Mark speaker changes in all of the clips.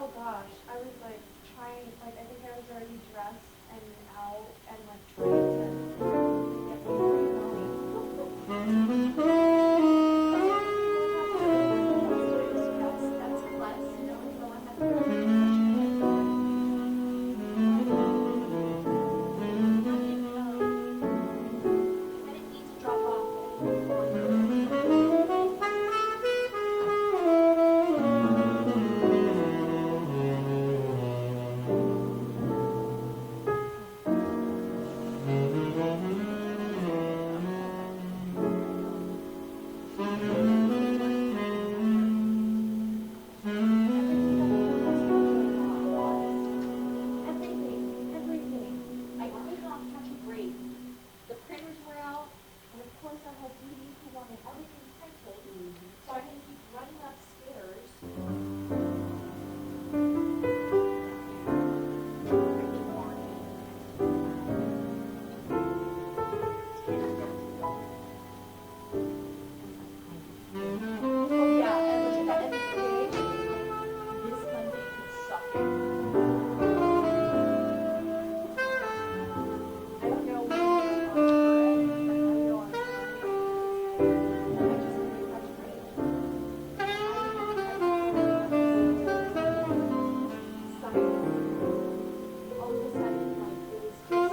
Speaker 1: Oh gosh, I was like trying, like I think I was already dressed and out and like trying to get ready that's a plus, you know, when you go on that trip. I didn't need to drop off everything. I could not catch a break. The printers were out, and of course I had DVDs who wanted everything printed, so I had to keep running upstairs. Oh yeah, and today, this Monday could suck. I don't know when you're on break, but I know on Friday, I just couldn't catch a break. All of a sudden, like, it was just,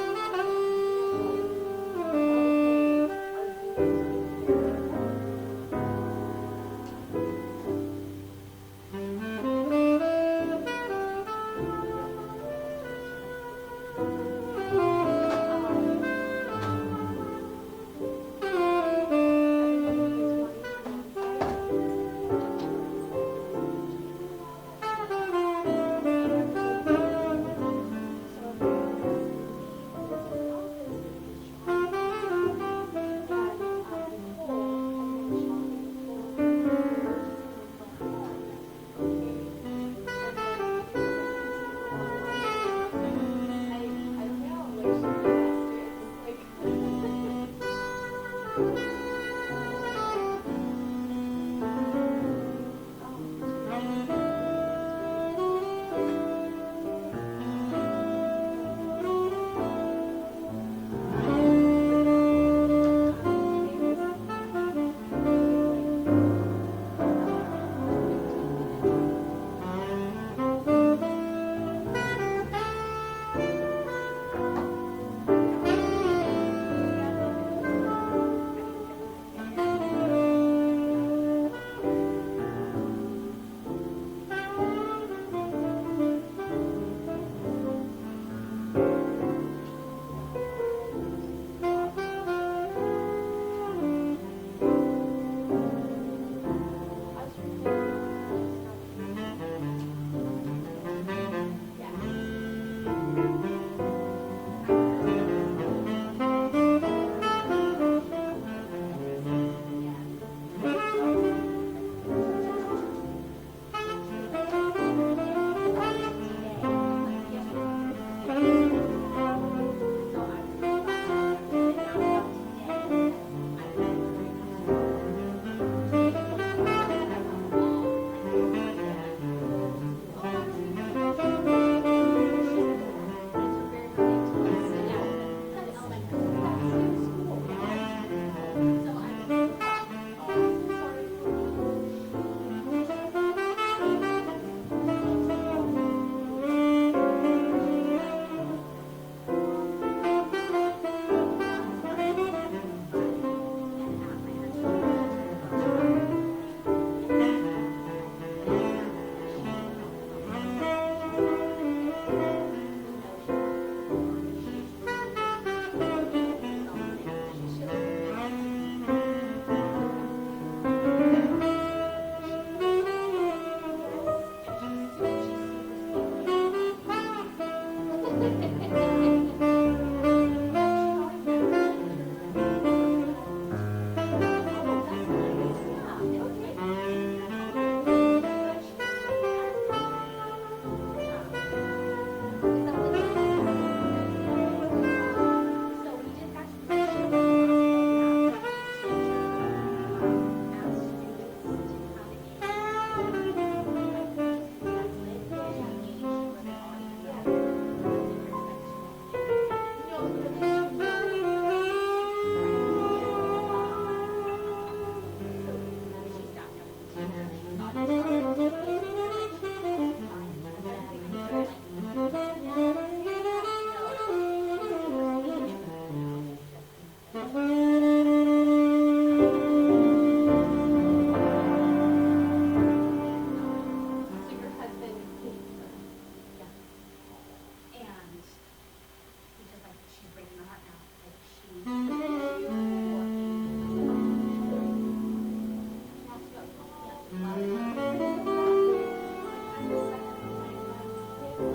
Speaker 1: Then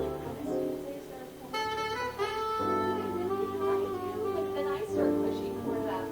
Speaker 1: I start pushing for that.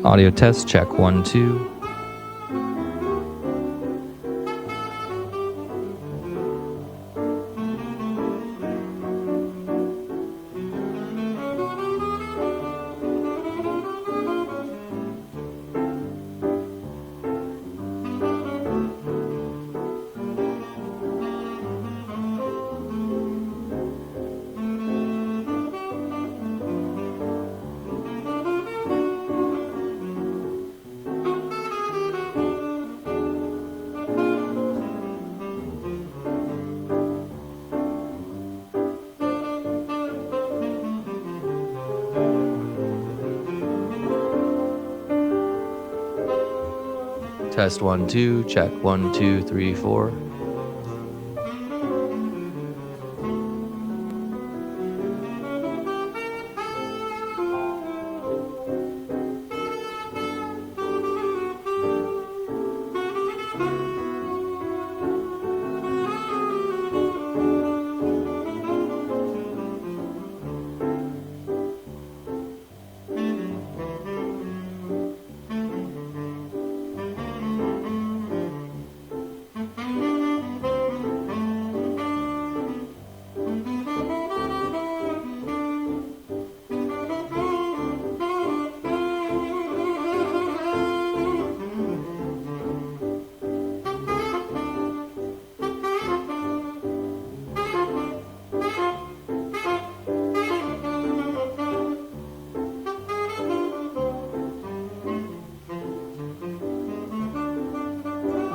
Speaker 2: Audio test, check 1, 2. Test 1, 2, check 1, 2, 3, 4.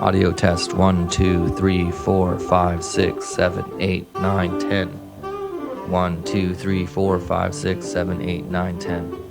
Speaker 2: Audio test 1, 2, 3, 4, 5, 6, 7, 8, 9, 10. 1, 2, 3, 4, 5, 6, 7, 8, 9, 10.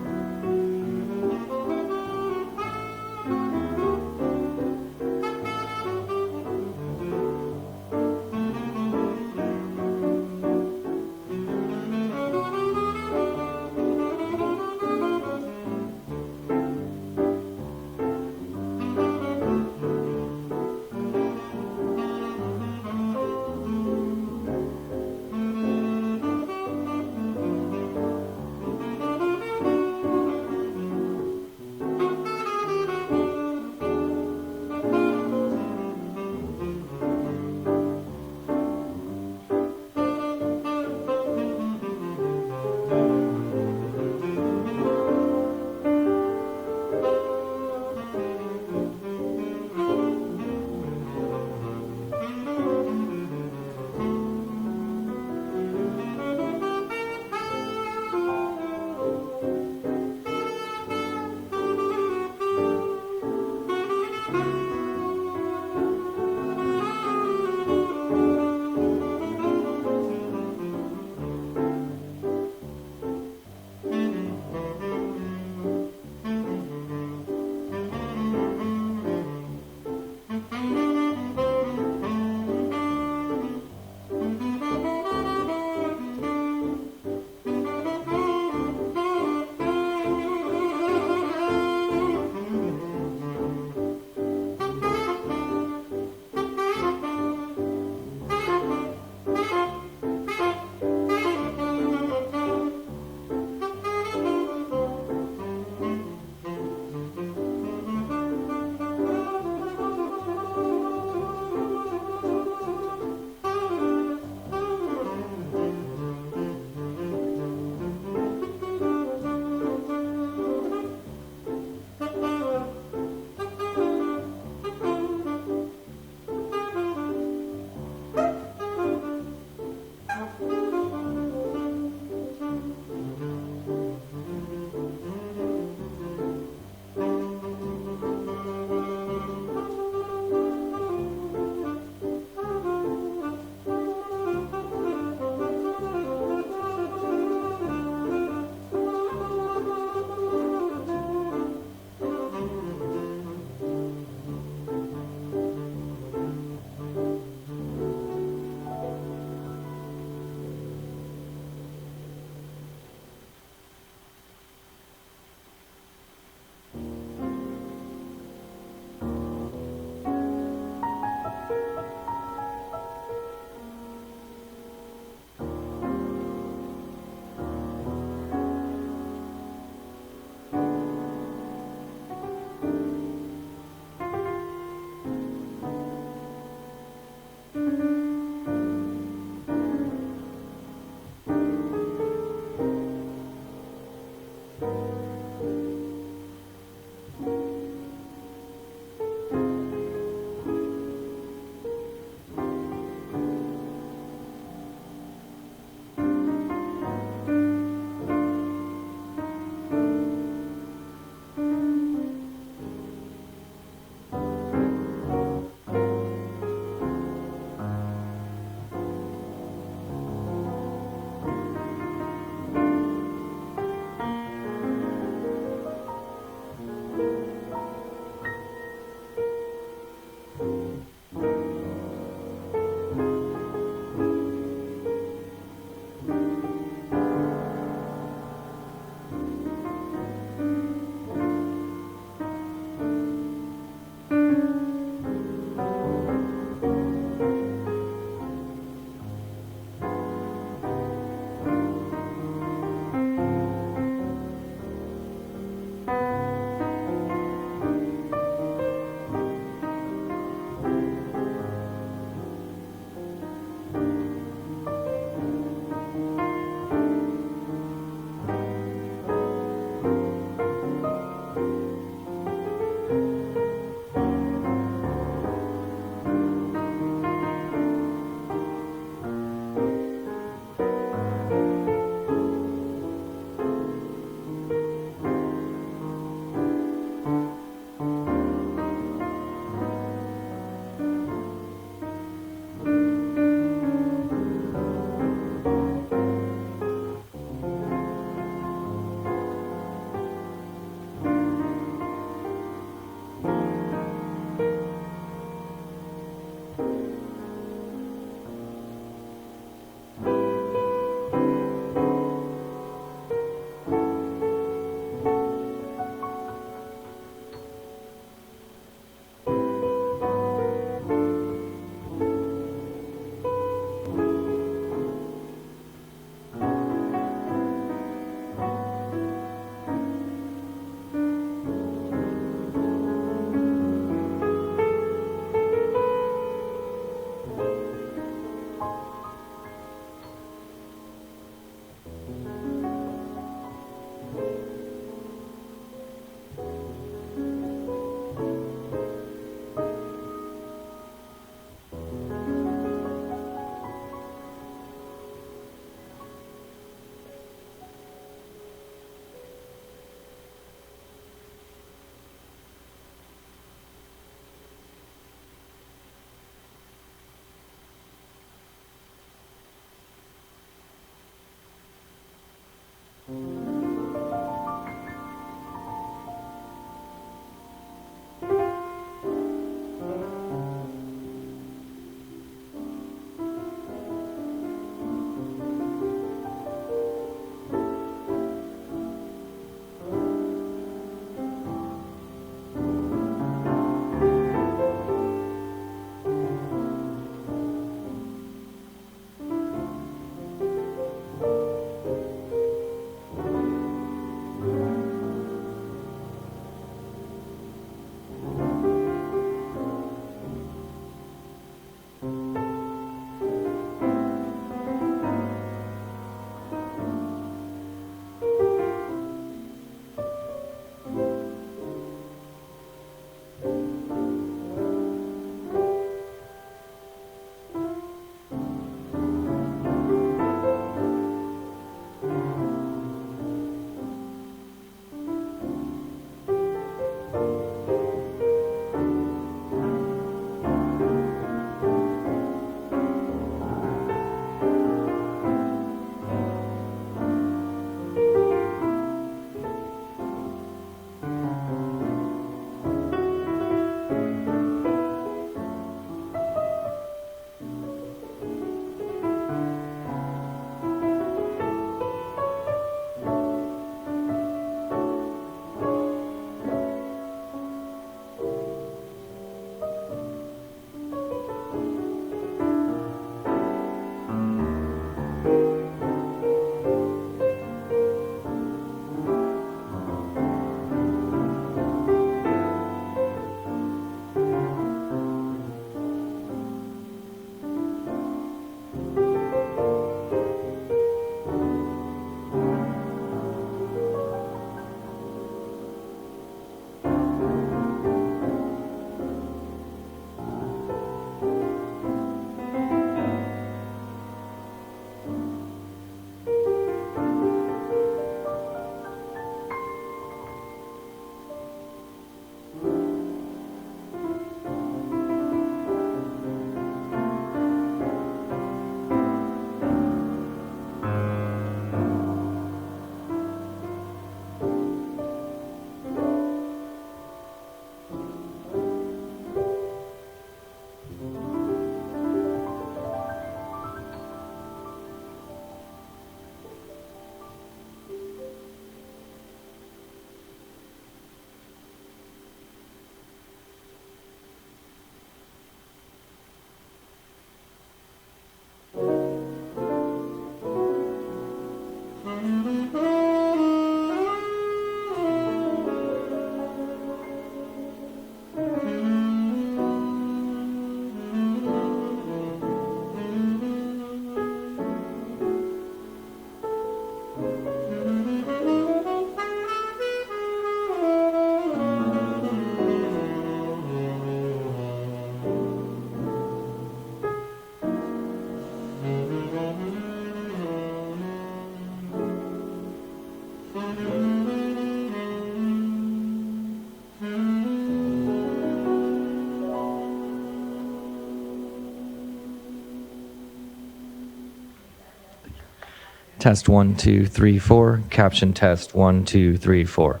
Speaker 2: Test 1, 2, 3, 4. Caption test 1, 2, 3, 4.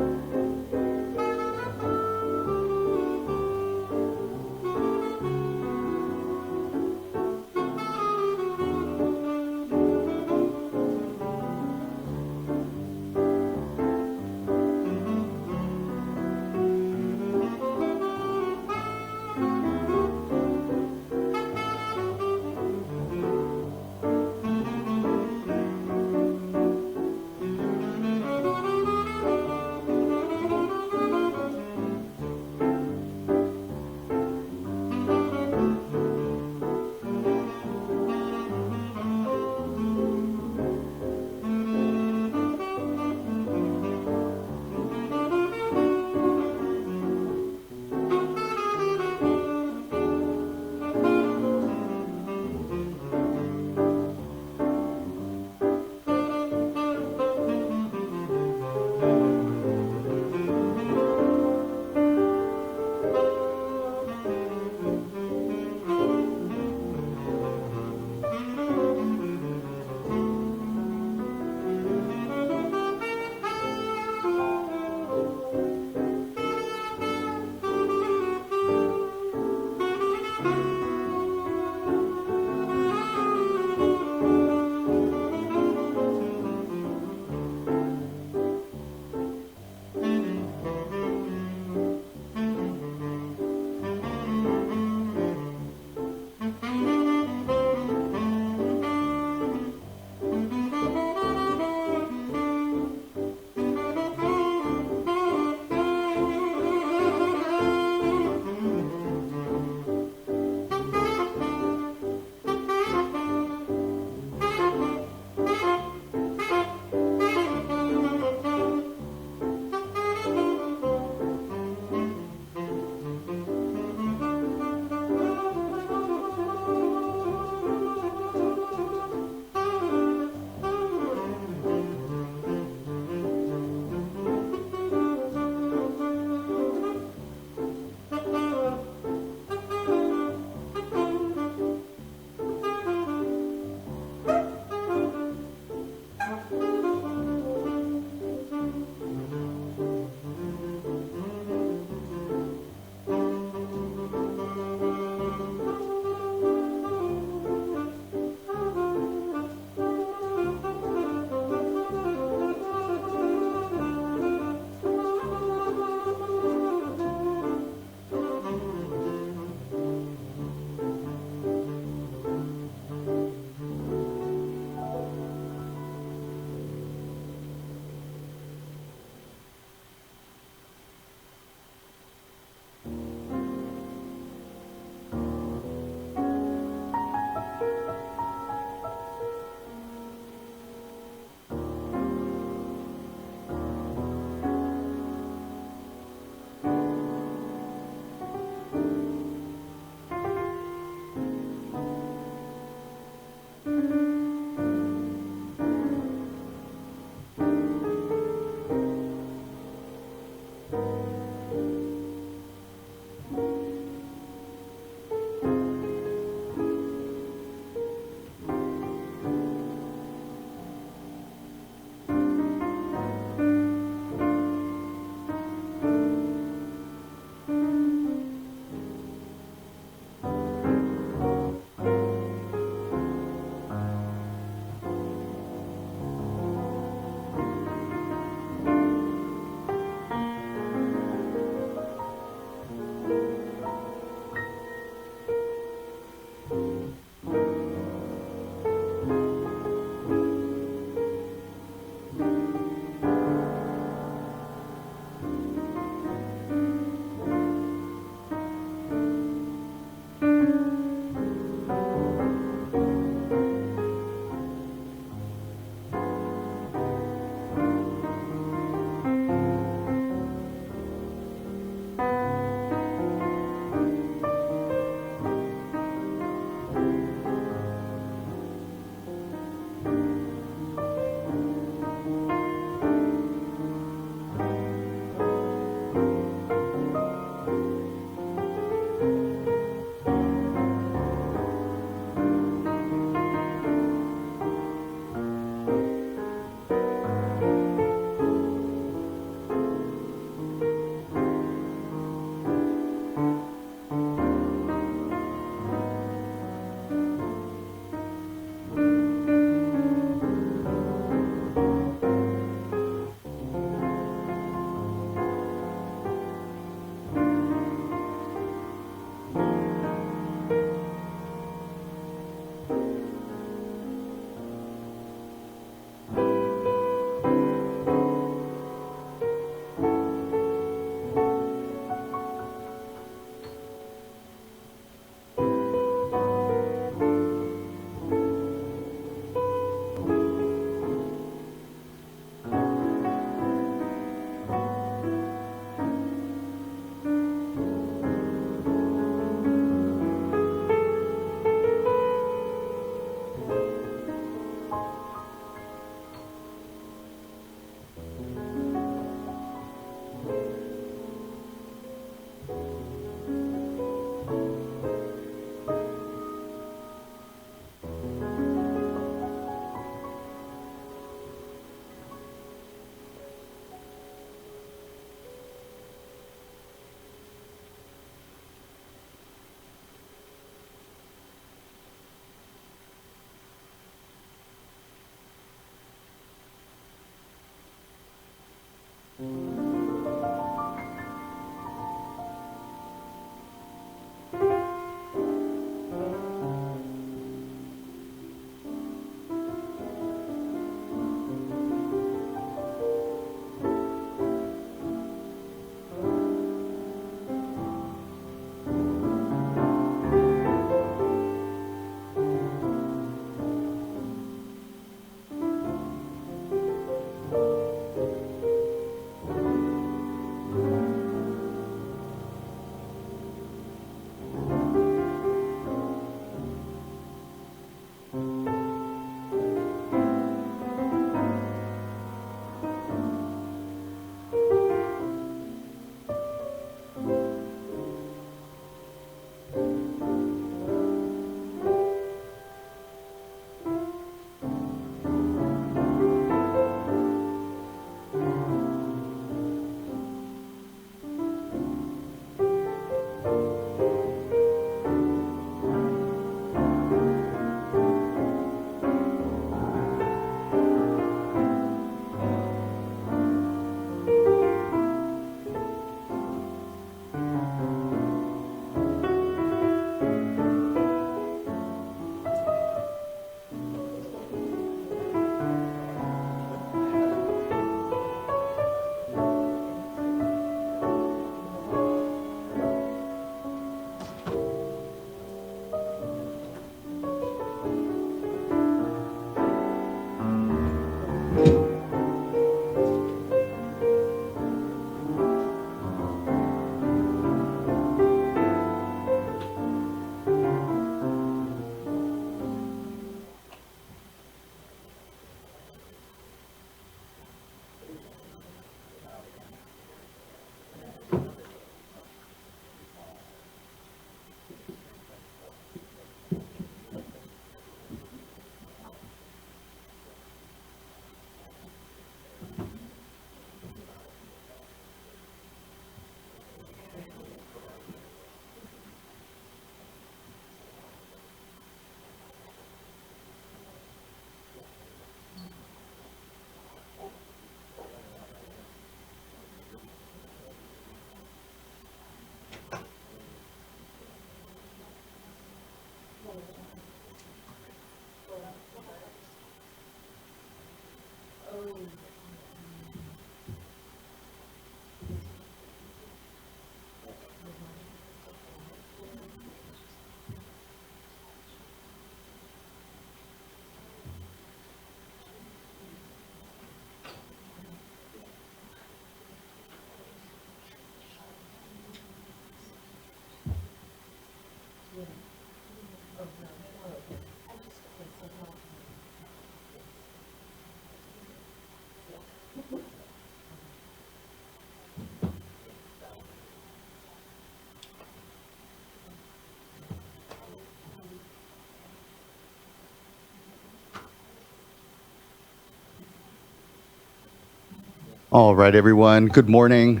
Speaker 3: All right, everyone. Good morning.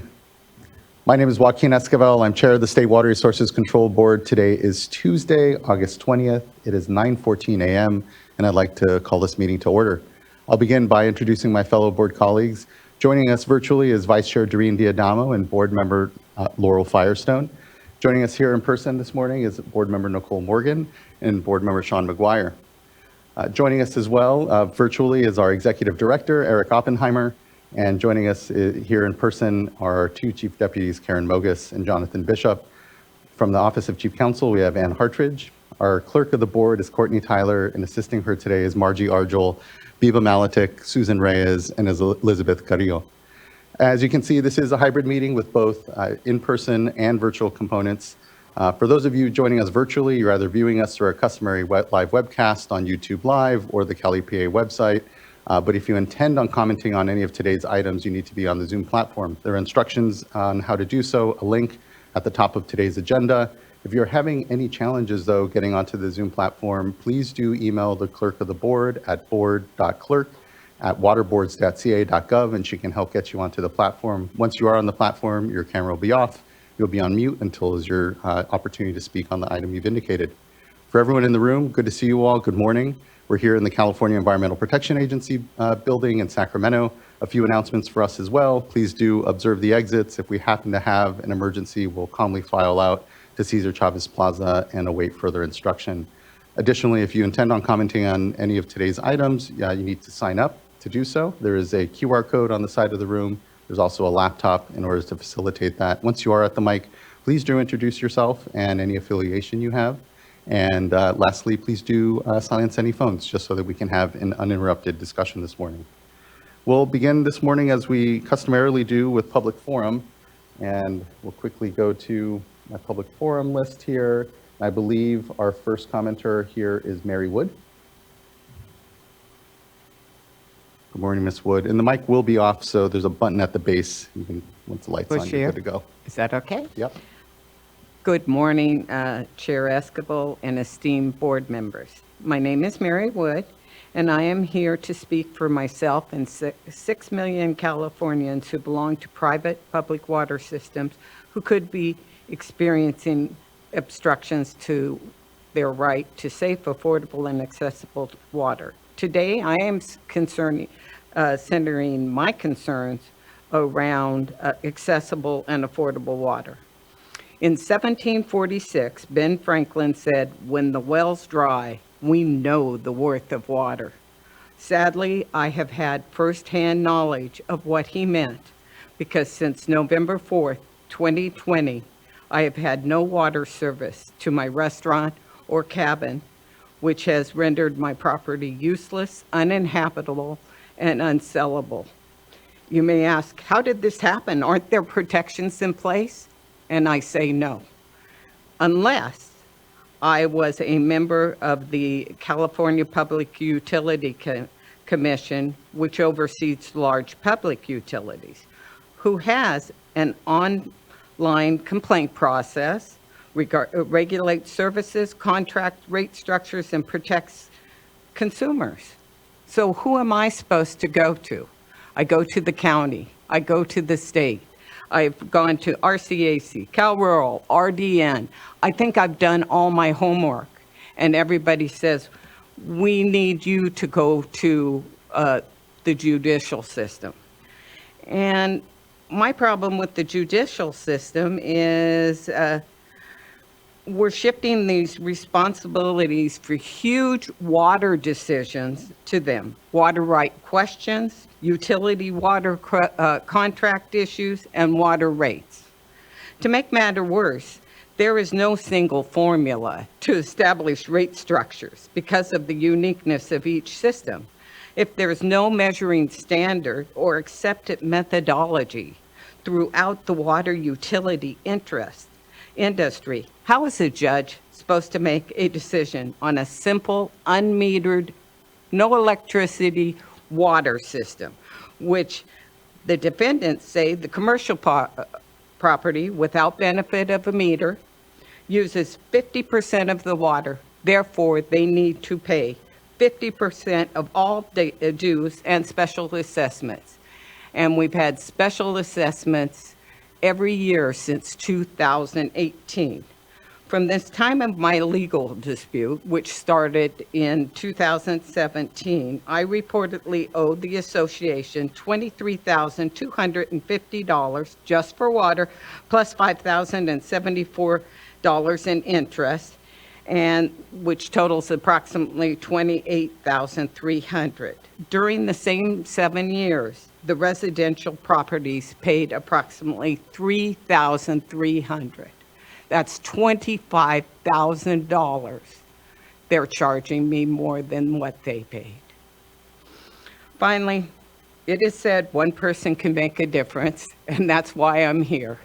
Speaker 3: My name is Joaquin Esquivel. I'm chair of the State Water Resources Control Board. Today is Tuesday, August 20th. It is 9:14 a.m., and I'd like to call this meeting to order. I'll begin by introducing my fellow board colleagues. Joining us virtually is Vice Chair Doreen Diadamo and Board Member Laurel Firestone. Joining us here in person this morning is Board Member Nicole Morgan and Board Member Sean McGuire. Joining us as well virtually is our Executive Director, Eric Oppenheimer, and joining us here in person are our two Chief Deputies, Karen Mogus and Jonathan Bishop. From the Office of Chief Counsel, we have Ann Hartridge. Our Clerk of the Board is Courtney Tyler, and assisting her today is Margie Argel, Biba Malitic, Susan Reyes, and Elizabeth Carrillo. As you can see, this is a hybrid meeting with both in-person and virtual components. For those of you joining us virtually, you're either viewing us through our customary live webcast on YouTube Live or the Cali PA website. But if you intend on commenting on any of today's items, you need to be on the Zoom platform. There are instructions on how to do so, a link at the top of today's agenda. If you're having any challenges, though, getting onto the Zoom platform, please do email the clerk of the board at board.clerk@waterboards.ca.gov, and she can help get you onto the platform. Once you are on the platform, your camera will be off. You'll be on mute until it's your opportunity to speak on the item you've indicated. For everyone in the room, good to see you all. Good morning. We're here in the California Environmental Protection Agency building in Sacramento. A few announcements for us as well. Please do observe the exits. If we happen to have an emergency, we'll calmly file out to Cesar Chavez Plaza and await further instruction. Additionally, if you intend on commenting on any of today's items, you need to sign up to do so. There is a QR code on the side of the room. There's also a laptop in order to facilitate that. Once you are at the mic, please do introduce yourself and any affiliation you have. And lastly, please do silence any phones just so that we can have an uninterrupted discussion this morning. We'll begin this morning as we customarily do with public forum, and we'll quickly go to my public forum list here. I believe our first commenter here is Mary Wood. Good morning, Ms. Wood. And the mic will be off, so there's a button at the base. You can, once the light's on, you're good to go.
Speaker 4: Is that okay?
Speaker 3: Yep.
Speaker 4: Good morning, Chair Esquivel and esteemed board members. My name is Mary Wood, and I am here to speak for myself and 6 million Californians who belong to private public water systems who could be experiencing obstructions to their right to safe, affordable, and accessible water. Today, I am centering my concerns around accessible and affordable water. In 1746, Ben Franklin said, "When the well's dry, we know the worth of water." Sadly, I have had firsthand knowledge of what he meant because since November 4th, 2020, I have had no water service to my restaurant or cabin, which has rendered my property useless, uninhabitable, and unsellable. You may ask, how did this happen? Aren't there protections in place? And I say no, unless I was a member of the California Public Utility Commission, which oversees large public utilities, who has an online complaint process, regulates services, contract rate structures, and protects consumers. So who am I supposed to go to? I go to the county, I go to the state. I've gone to RCAC, Cal Rural, RDN. I think I've done all my homework. And everybody says, we need you to go to the judicial system. And my problem with the judicial system is we're shifting these responsibilities for huge water decisions to them. Water right questions, utility water contract issues, and water rates. To make matter worse, there is no single formula to establish rate structures because of the uniqueness of each system. If there's no measuring standard or accepted methodology throughout the water utility industry, how is a judge supposed to make a decision on a simple, unmetered, no electricity water system, which the defendants say the commercial property without benefit of a meter uses 50% of the water, therefore they need to pay 50% of all dues and special assessments. and we've had special assessments every year since 2018. From this time of my legal dispute, which started in 2017, I reportedly owed the association $23,250 just for water, plus $5,074 in interest, and which totals approximately $28,300. During the same 7 years, the residential properties paid approximately $3,300. That's $25,000. They're charging me more than what they paid. Finally, it is said one person can make a difference, and that's why I'm here.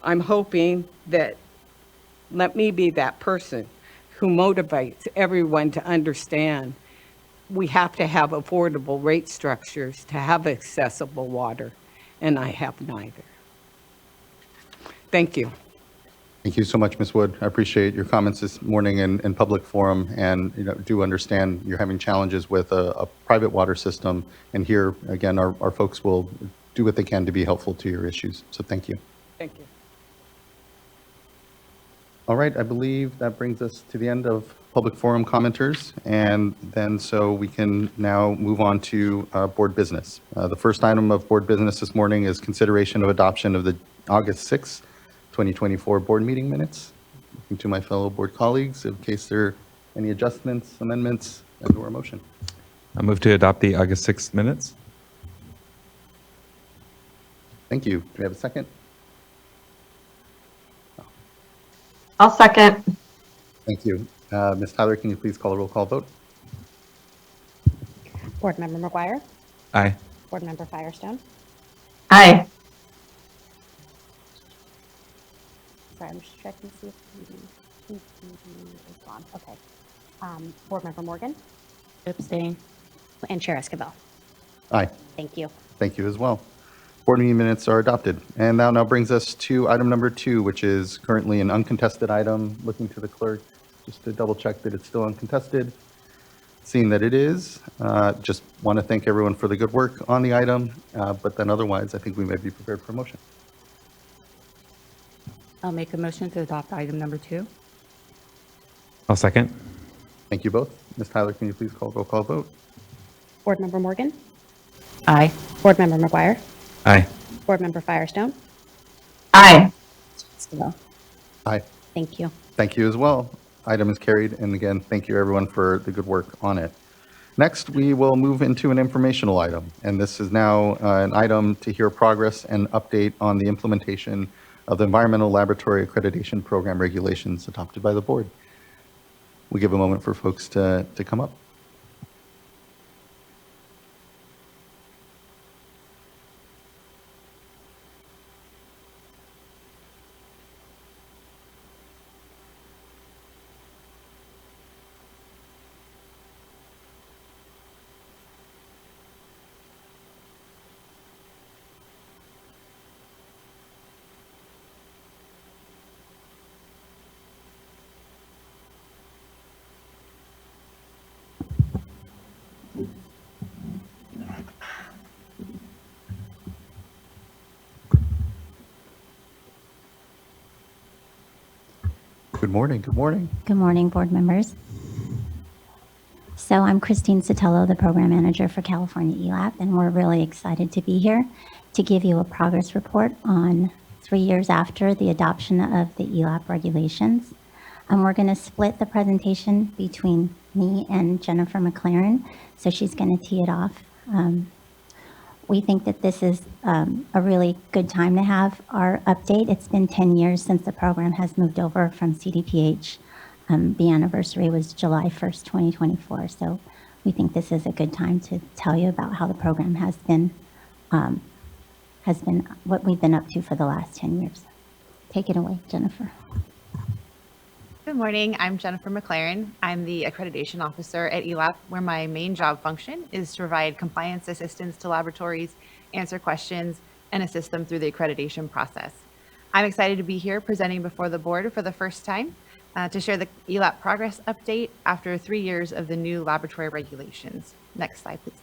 Speaker 4: I'm hoping that let me be that person who motivates everyone to understand we have to have affordable rate structures to have accessible water, and I have neither. Thank you.
Speaker 3: Thank you so much, Ms. Wood. I appreciate your comments this morning in public forum, and do understand you're having challenges with a private water system. And here, again, our folks will do what they can to be helpful to your issues. So thank you.
Speaker 4: Thank you.
Speaker 3: All right, I believe that brings us to the end of public forum commenters, and then so we can now move on to board business. The first item of board business this morning is consideration of adoption of the August 6th, 2024 board meeting minutes. Looking to my fellow board colleagues in case there are any adjustments, amendments, and/or a motion.
Speaker 5: I move to adopt the August 6th minutes.
Speaker 3: Thank you. Do we have a second?
Speaker 6: I'll second.
Speaker 3: Thank you. Ms. Tyler, can you please call a roll call vote?
Speaker 7: Board Member McGuire,
Speaker 5: Aye.
Speaker 7: Board Member Firestone.
Speaker 6: Aye.
Speaker 7: Sorry, I'm just checking to see if he is gone. Okay. Board Member Morgan. Abstain. And Chair Esquivel.
Speaker 3: Aye.
Speaker 7: Thank you.
Speaker 3: Thank you as well. Board meeting minutes are adopted. And that now brings us to item number 2, which is currently an uncontested item. Looking to the clerk just to double check that it's still uncontested. Seeing that it is, just want to thank everyone for the good work on the item, but then otherwise, I think we may be prepared for a motion.
Speaker 8: I'll make a motion to adopt item number 2.
Speaker 5: I'll second.
Speaker 3: Thank you both. Ms. Tyler, can you please call roll call vote?
Speaker 7: Board Member Morgan,
Speaker 8: Aye.
Speaker 7: Board Member McGuire,
Speaker 5: Aye.
Speaker 7: Board Member Firestone.
Speaker 6: Aye.
Speaker 7: Esquivel.
Speaker 3: Aye.
Speaker 7: Thank you.
Speaker 3: Thank you as well. Item is carried, and again, thank you everyone for the good work on it. Next, we will move into an informational item, and this is now an item to hear progress and update on the implementation of the Environmental Laboratory Accreditation Program regulations adopted by the board. We'll give a moment for folks to come up. Good morning. Good morning.
Speaker 9: Good morning, board members. So I'm Christine Sotelo, the program manager for California ELAP, and we're really excited to be here to give you a progress report on 3 years after the adoption of the ELAP regulations. We're going to split the presentation between me and Jennifer McLaren, so she's going to tee it off. We think that this is a really good time to have our update. It's been 10 years since the program has moved over from CDPH. The anniversary was July 1st, 2024. So we think this is a good time to tell you about how the program has been what we've been up to for the last 10 years. Take it away, Jennifer.
Speaker 10: Good morning, I'm Jennifer McLaren. I'm the accreditation officer at ELAP, where my main job function is to provide compliance assistance to laboratories, answer questions, and assist them through the accreditation process. I'm excited to be here presenting before the board for the first time to share the ELAP progress update after 3 years of the new laboratory regulations. Next slide, please.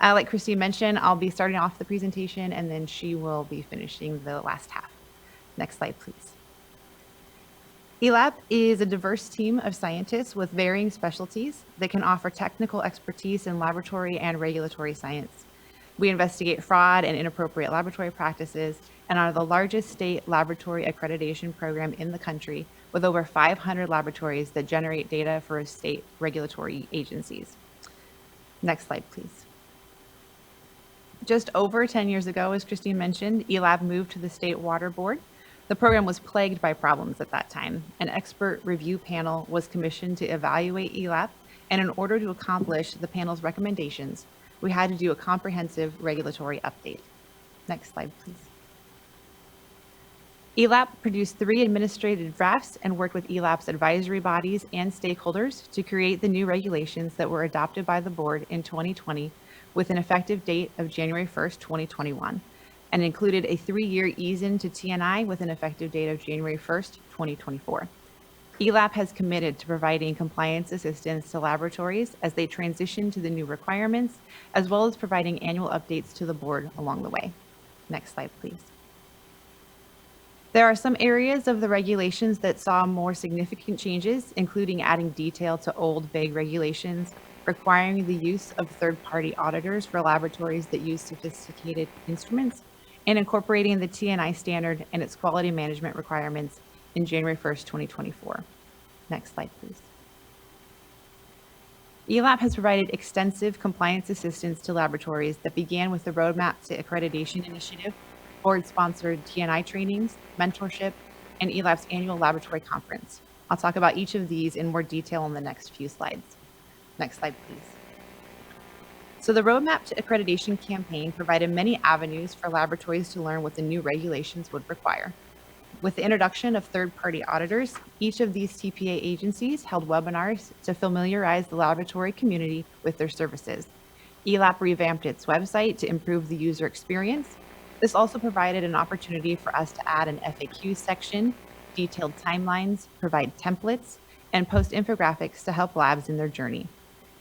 Speaker 10: Like Christine mentioned, I'll be starting off the presentation and then she will be finishing the last half. Next slide, please. ELAP is a diverse team of scientists with varying specialties that can offer technical expertise in laboratory and regulatory science. We investigate fraud and inappropriate laboratory practices and are the largest state laboratory accreditation program in the country, with over 500 laboratories that generate data for state regulatory agencies. Next slide, please. Just over 10 years ago, as Christine mentioned, ELAB moved to the State Water Board. The program was plagued by problems at that time. An expert review panel was commissioned to evaluate ELAP, and in order to accomplish the panel's recommendations, we had to do a comprehensive regulatory update. Next slide, please. ELAP produced 3 administrative drafts and worked with ELAP's advisory bodies and stakeholders to create the new regulations that were adopted by the board in 2020 with an effective date of January 1st, 2021, and included a 3-year ease-in to TNI with an effective date of January 1st, 2024. ELAP has committed to providing compliance assistance to laboratories as they transition to the new requirements, as well as providing annual updates to the board along the way. Next slide, please. There are some areas of the regulations that saw more significant changes, including adding detail to old vague regulations, requiring the use of third-party auditors for laboratories that use sophisticated instruments, and incorporating the TNI standard and its quality management requirements in January 1st, 2024. Next slide, please. ELAP has provided extensive compliance assistance to laboratories that began with the Roadmap to Accreditation Initiative, board-sponsored TNI trainings, mentorship, and ELAP's annual laboratory conference. I'll talk about each of these in more detail in the next few slides. Next slide, please. So the Roadmap to Accreditation campaign provided many avenues for laboratories to learn what the new regulations would require. With the introduction of third-party auditors, each of these TPA agencies held webinars to familiarize the laboratory community with their services. ELAP revamped its website to improve the user experience. This also provided an opportunity for us to add an FAQ section, detailed timelines, provide templates, and post infographics to help labs in their journey.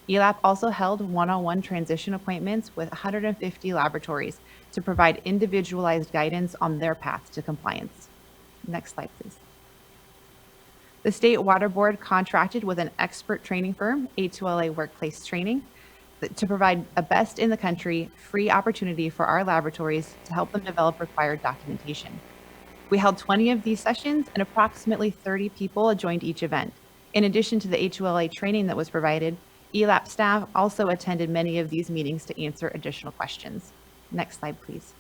Speaker 10: ELAP also held one-on-one transition appointments with 150 laboratories to provide individualized guidance on their path to compliance. Next slide, please. The State Water Board contracted with an expert training firm, A2LA Workplace Training, to provide a best in the country free opportunity for our laboratories to help them develop required documentation. We held 20 of these sessions and approximately 30 people joined each event. In addition to the A2LA training that was provided, ELAP staff also attended many of these meetings to answer additional questions. Next slide, please.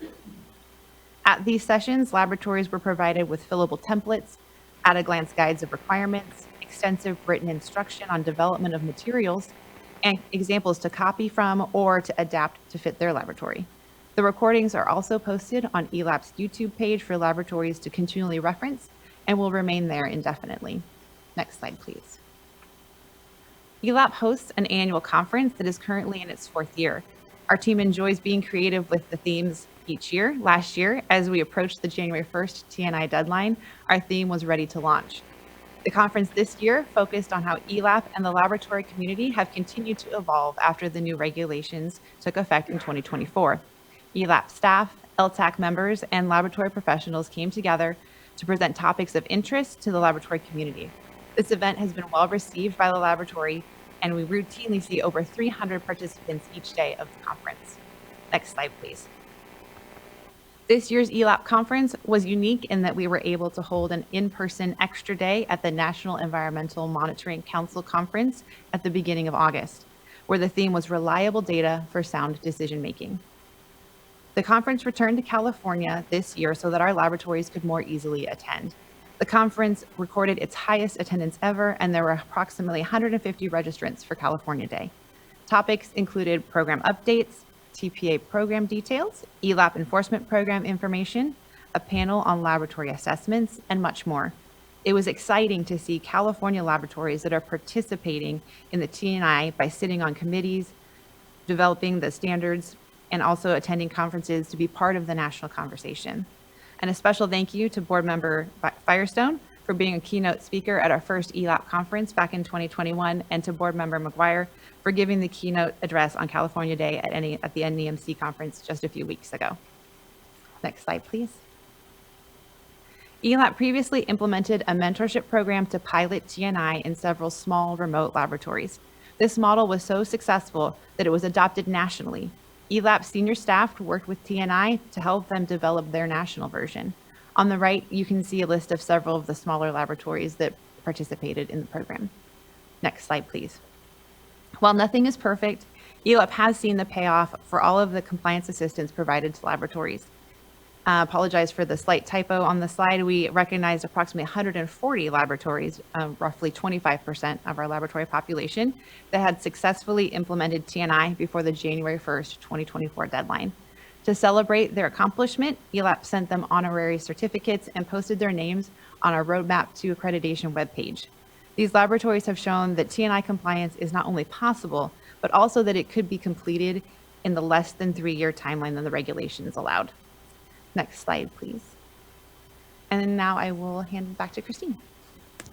Speaker 10: At these sessions, laboratories were provided with fillable templates, at-a-glance guides of requirements, extensive written instruction on development of materials, and examples to copy from or to adapt to fit their laboratory. The recordings are also posted on ELAP's YouTube page for laboratories to continually reference and will remain there indefinitely. Next slide, please. ELAP hosts an annual conference that is currently in its 4th year. Our team enjoys being creative with the themes each year. Last year, as we approached the January 1st TNI deadline, our theme was Ready to Launch. The conference this year focused on how ELAP and the laboratory community have continued to evolve after the new regulations took effect in 2024. ELAP staff, LTAC members, and laboratory professionals came together to present topics of interest to the laboratory community. This event has been well received by the laboratory, and we routinely see over 300 participants each day of the conference. Next slide, please. This year's ELAP conference was unique in that we were able to hold an in-person extra day at the National Environmental Monitoring Council conference at the beginning of August, where the theme was reliable data for sound decision-making. The conference returned to California this year so that our laboratories could more easily attend. The conference recorded its highest attendance ever, and there were approximately 150 registrants for California Day. Topics included program updates, TPA program details, ELAP enforcement program information, a panel on laboratory assessments, and much more. It was exciting to see California laboratories that are participating in the TNI by sitting on committees, developing the standards, and also attending conferences to be part of the national conversation. And a special thank you to board member Firestone for being a keynote speaker at our first ELAP conference back in 2021, and to Board Member McGuire for giving the keynote address on California Day at the NEMC conference just a few weeks ago. Next slide, please. ELAP previously implemented a mentorship program to pilot TNI in several small remote laboratories. This model was so successful that it was adopted nationally. ELAP senior staff worked with TNI to help them develop their national version. On the right, you can see a list of several of the smaller laboratories that participated in the program. Next slide, please. While nothing is perfect, ELAP has seen the payoff for all of the compliance assistance provided to laboratories. Apologize for the slight typo on the slide. We recognized approximately 140 laboratories, roughly 25% of our laboratory population, that had successfully implemented TNI before the January 1st, 2024 deadline. To celebrate their accomplishment, ELAP sent them honorary certificates and posted their names on our Roadmap to Accreditation webpage. These laboratories have shown that TNI compliance is not only possible, but also that it could be completed in the less than 3-year timeline than the regulations allowed. Next slide, please. And now I will hand it back to Christine.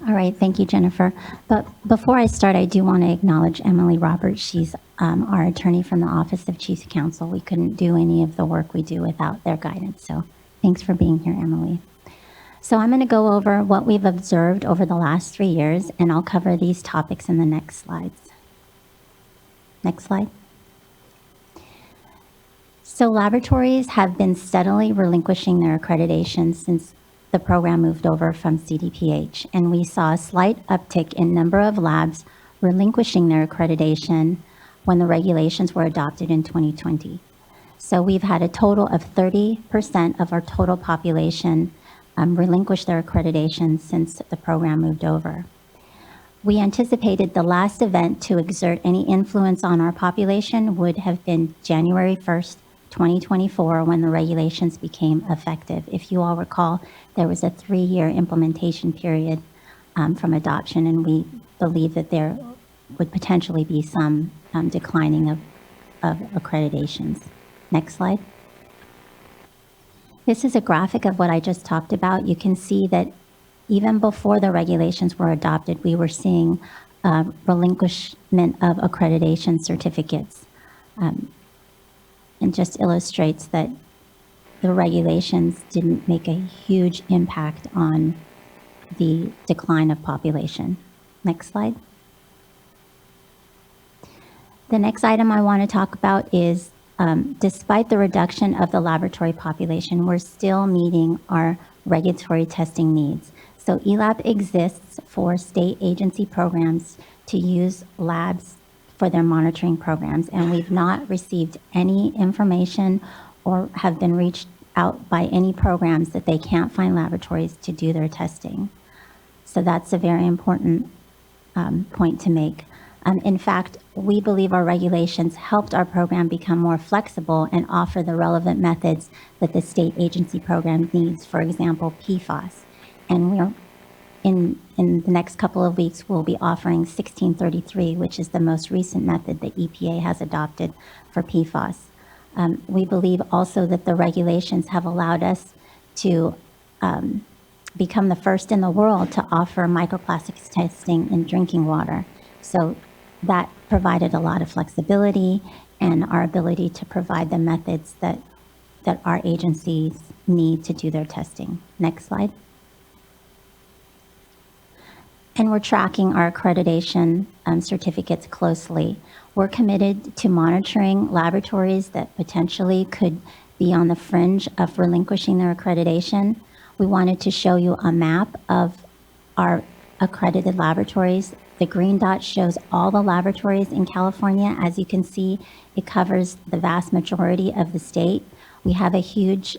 Speaker 9: All right, thank you, Jennifer. But before I start, I do want to acknowledge Emily Roberts. She's our attorney from the Office of Chief Counsel. We couldn't do any of the work we do without their guidance. So thanks for being here, Emily. So I'm going to go over what we've observed over the last 3 years, and I'll cover these topics in the next slides. Next slide. So laboratories have been steadily relinquishing their accreditation since the program moved over from CDPH, and we saw a slight uptick in number of labs relinquishing their accreditation when the regulations were adopted in 2020. So we've had a total of 30% of our total population relinquish their accreditation since the program moved over. We anticipated the last event to exert any influence on our population would have been January 1st, 2024, when the regulations became effective. If you all recall, there was a 3-year implementation period from adoption, and we believe that there would potentially be some declining of accreditations. Next slide. This is a graphic of what I just talked about. You can see that even before the regulations were adopted, we were seeing relinquishment of accreditation certificates. And just illustrates that the regulations didn't make a huge impact on the decline of population. Next slide. The next item I want to talk about is, despite the reduction of the laboratory population, we're still meeting our regulatory testing needs. So ELAP exists for state agency programs to use labs for their monitoring programs, and we've not received any information or have been reached out by any programs that they can't find laboratories to do their testing. So that's a very important point to make. In fact, we believe our regulations helped our program become more flexible and offer the relevant methods that the state agency program needs, for example, PFAS. And we're in the next couple of weeks, we'll be offering 1633, which is the most recent method that EPA has adopted for PFAS. We believe also that the regulations have allowed us to become the first in the world to offer microplastics testing in drinking water. So that provided a lot of flexibility and our ability to provide the methods that our agencies need to do their testing. Next slide. And we're tracking our accreditation certificates closely. We're committed to monitoring laboratories that potentially could be on the fringe of relinquishing their accreditation. We wanted to show you a map of our accredited laboratories. The green dot shows all the laboratories in California. As you can see, it covers the vast majority of the state. We have a huge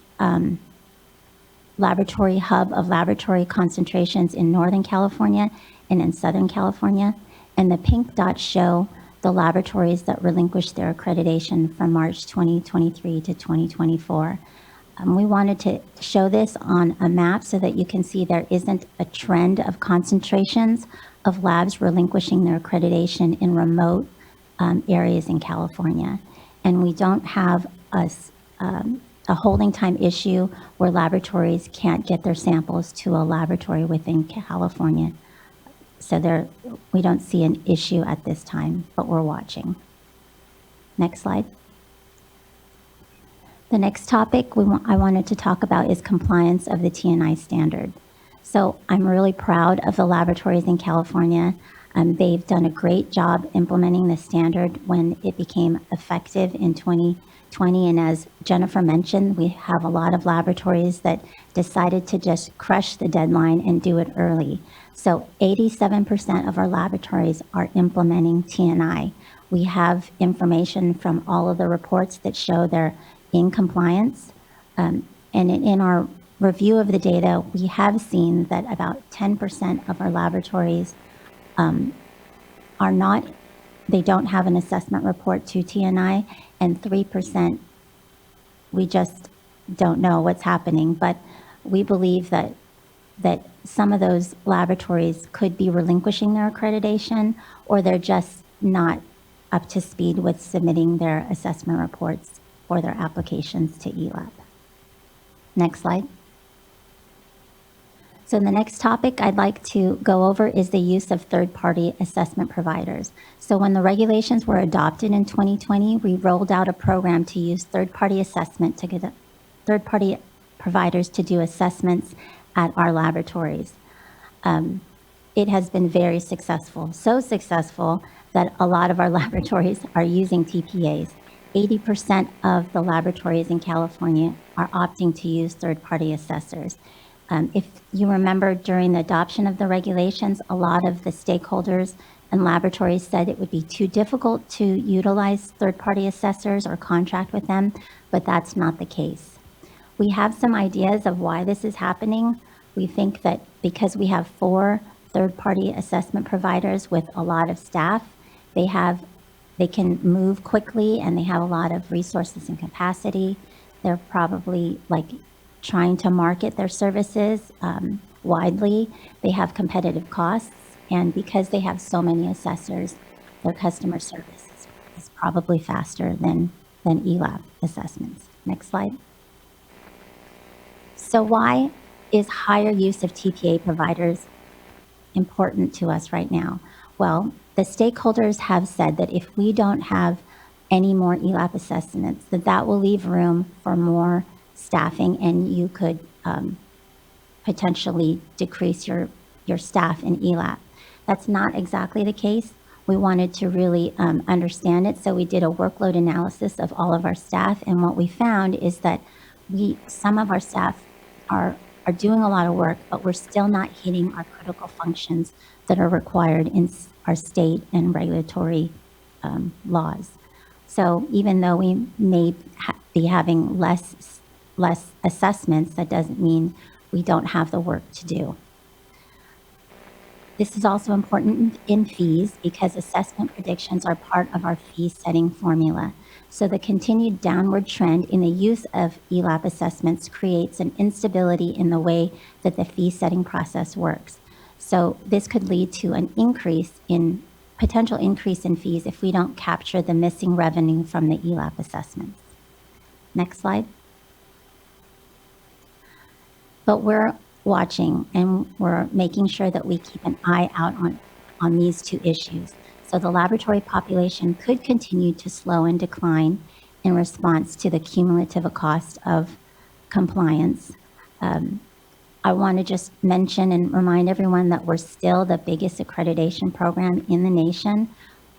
Speaker 9: laboratory hub of laboratory concentrations in Northern California and in Southern California. And the pink dots show the laboratories that relinquished their accreditation from March 2023 to 2024. We wanted to show this on a map so that you can see there isn't a trend of concentrations of labs relinquishing their accreditation in remote areas in California. And we don't have a holding time issue where laboratories can't get their samples to a laboratory within California. So we don't see an issue at this time, but we're watching. Next slide. The next topic I wanted to talk about is compliance of the TNI standard. So I'm really proud of the laboratories in California. They've done a great job implementing the standard when it became effective in 2020. And as Jennifer mentioned, we have a lot of laboratories that decided to just crush the deadline and do it early. So 87% of our laboratories are implementing TNI. We have information from all of the reports that show they're in compliance. And in our review of the data, we have seen that about 10% of our laboratories they don't have an assessment report to TNI, and 3% we just don't know what's happening. But we believe that some of those laboratories could be relinquishing their accreditation, or they're just not up to speed with submitting their assessment reports for their applications to ELAP. Next slide. So the next topic I'd like to go over is the use of third-party assessment providers. So when the regulations were adopted in 2020, we rolled out a program to use third-party assessment to get third-party providers to do assessments at our laboratories. It has been very successful, so successful that a lot of our laboratories are using TPAs. 80% of the laboratories in California are opting to use third-party assessors. If you remember, during the adoption of the regulations, a lot of the stakeholders and laboratories said it would be too difficult to utilize third-party assessors or contract with them, but that's not the case. We have some ideas of why this is happening. We think that because we have 4 third-party assessment providers with a lot of staff, they can move quickly and they have a lot of resources and capacity. They're probably trying to market their services widely. They have competitive costs, and because they have so many assessors, their customer service is probably faster than ELAP assessments. Next slide. So why is higher use of TPA providers important to us right now? Well, the stakeholders have said that if we don't have any more ELAP assessments, that will leave room for more staffing, and you could potentially decrease your staff in ELAP. That's not exactly the case. We wanted to really understand it, so we did a workload analysis of all of our staff, and what we found is that some of our staff are doing a lot of work, but we're still not hitting our critical functions that are required in our state and regulatory laws. So even though we may be having less assessments, that doesn't mean we don't have the work to do. This is also important in fees because assessment predictions are part of our fee setting formula. So the continued downward trend in the use of ELAP assessments creates an instability in the way that the fee setting process works. So this could lead to an potential increase in fees if we don't capture the missing revenue from the ELAP assessments. Next slide. But we're watching and we're making sure that we keep an eye out on these 2 issues. So the laboratory population could continue to slow and decline in response to the cumulative cost of compliance. I want to just mention and remind everyone that we're still the biggest accreditation program in the nation.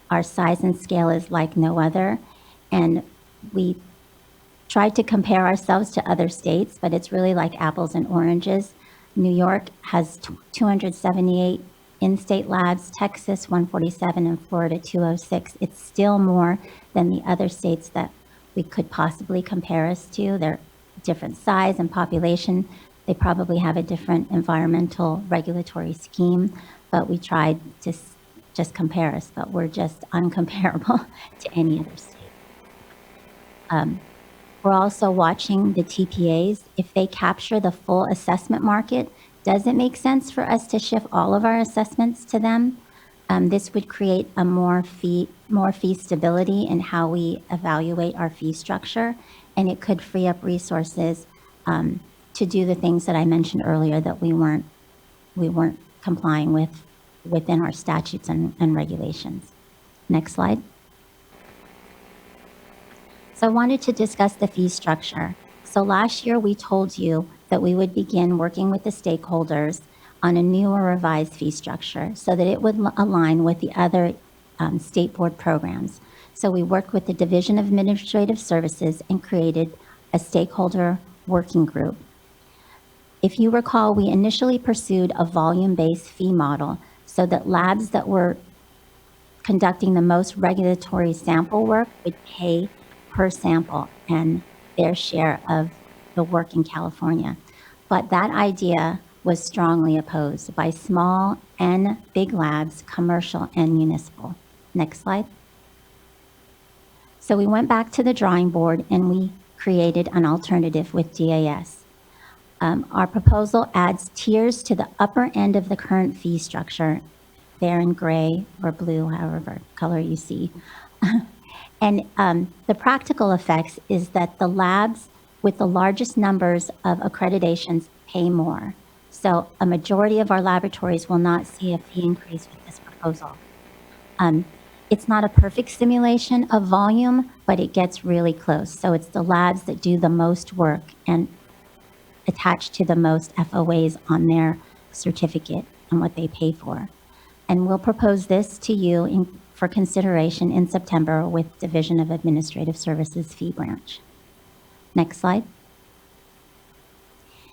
Speaker 9: Our size and scale is like no other, and we tried to compare ourselves to other states, but it's really like apples and oranges. New York has 278 in-state labs, Texas 147, and Florida 206. It's still more than the other states that we could possibly compare us to. They're different size and population. They probably have a different environmental regulatory scheme, but we tried to just compare us, but we're just uncomparable to any other state. We're also watching the TPAs. If they capture the full assessment market, does it make sense for us to shift all of our assessments to them? This would create a more more fee stability in how we evaluate our fee structure, and it could free up resources to do the things that I mentioned earlier that we weren't complying with within our statutes and regulations. Next slide. So I wanted to discuss the fee structure. So last year we told you that we would begin working with the stakeholders on a new or revised fee structure so that it would align with the other state board programs. So we worked with the Division of Administrative Services and created a stakeholder working group. If you recall, we initially pursued a volume-based fee model so that labs that were conducting the most regulatory sample work would pay per sample and their share of the work in California. But that idea was strongly opposed by small and big labs, commercial and municipal. Next slide. So we went back to the drawing board and we created an alternative with DAS. Our proposal adds tiers to the upper end of the current fee structure, there in gray or blue, however color you see. And the practical effects is that the labs with the largest numbers of accreditations pay more. So a majority of our laboratories will not see a fee increase with this proposal. It's not a perfect simulation of volume, but it gets really close. So it's the labs that do the most work and attach to the most FOAs on their certificate and what they pay for. And we'll propose this to you for consideration in September with Division of Administrative Services fee branch. Next slide.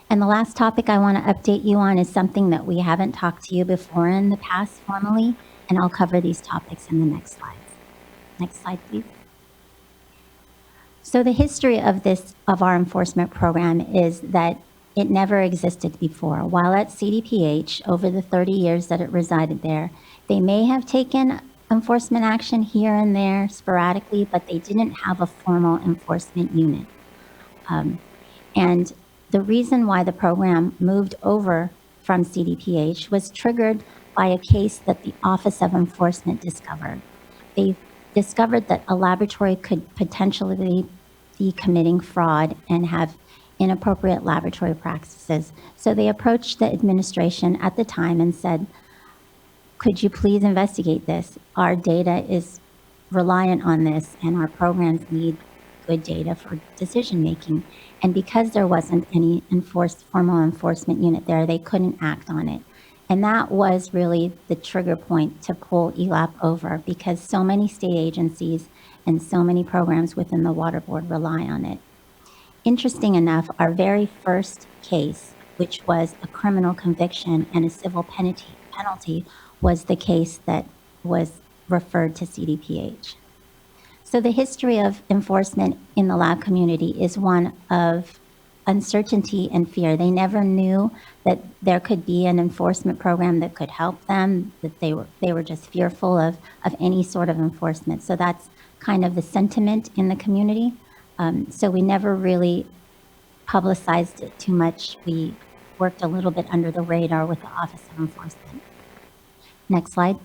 Speaker 9: And the last topic I want to update you on is something that we haven't talked to you before in the past formally, and I'll cover these topics in the next slides. Next slide, please. So the history of our enforcement program is that it never existed before. While at CDPH, over the 30 years that it resided there, they may have taken enforcement action here and there sporadically, but they didn't have a formal enforcement unit. And the reason why the program moved over from CDPH was triggered by a case that the Office of Enforcement discovered. They discovered that a laboratory could potentially be committing fraud and have inappropriate laboratory practices. So they approached the administration at the time and said, could you please investigate this? Our data is reliant on this and our programs need good data for decision making. And because there wasn't any formal enforcement unit there, they couldn't act on it. And that was really the trigger point to pull ELAP over, because so many state agencies and so many programs within the Water Board rely on it. Interesting enough, our very first case, which was a criminal conviction and a civil penalty, was the case that was referred to CDPH. So the history of enforcement in the lab community is one of uncertainty and fear. They never knew that there could be an enforcement program that could help them, that they were just fearful of any sort of enforcement. So that's kind of the sentiment in the community. So we never really publicized it too much. We worked a little bit under the radar with the Office of Enforcement. Next slide.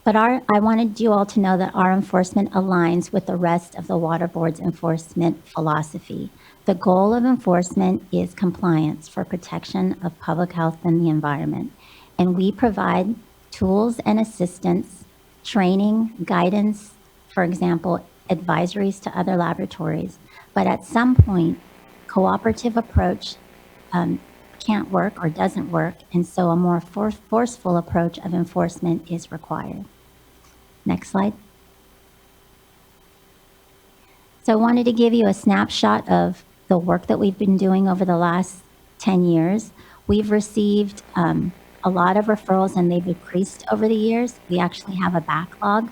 Speaker 9: But I wanted you all to know that our enforcement aligns with the rest of the Water Board's enforcement philosophy. The goal of enforcement is compliance for protection of public health and the environment. And we provide tools and assistance, training, guidance, for example, advisories to other laboratories. But at some point, cooperative approach can't work or doesn't work, and so a more forceful approach of enforcement is required. Next slide. So I wanted to give you a snapshot of the work that we've been doing over the last 10 years. We've received a lot of referrals and they've increased over the years. We actually have a backlog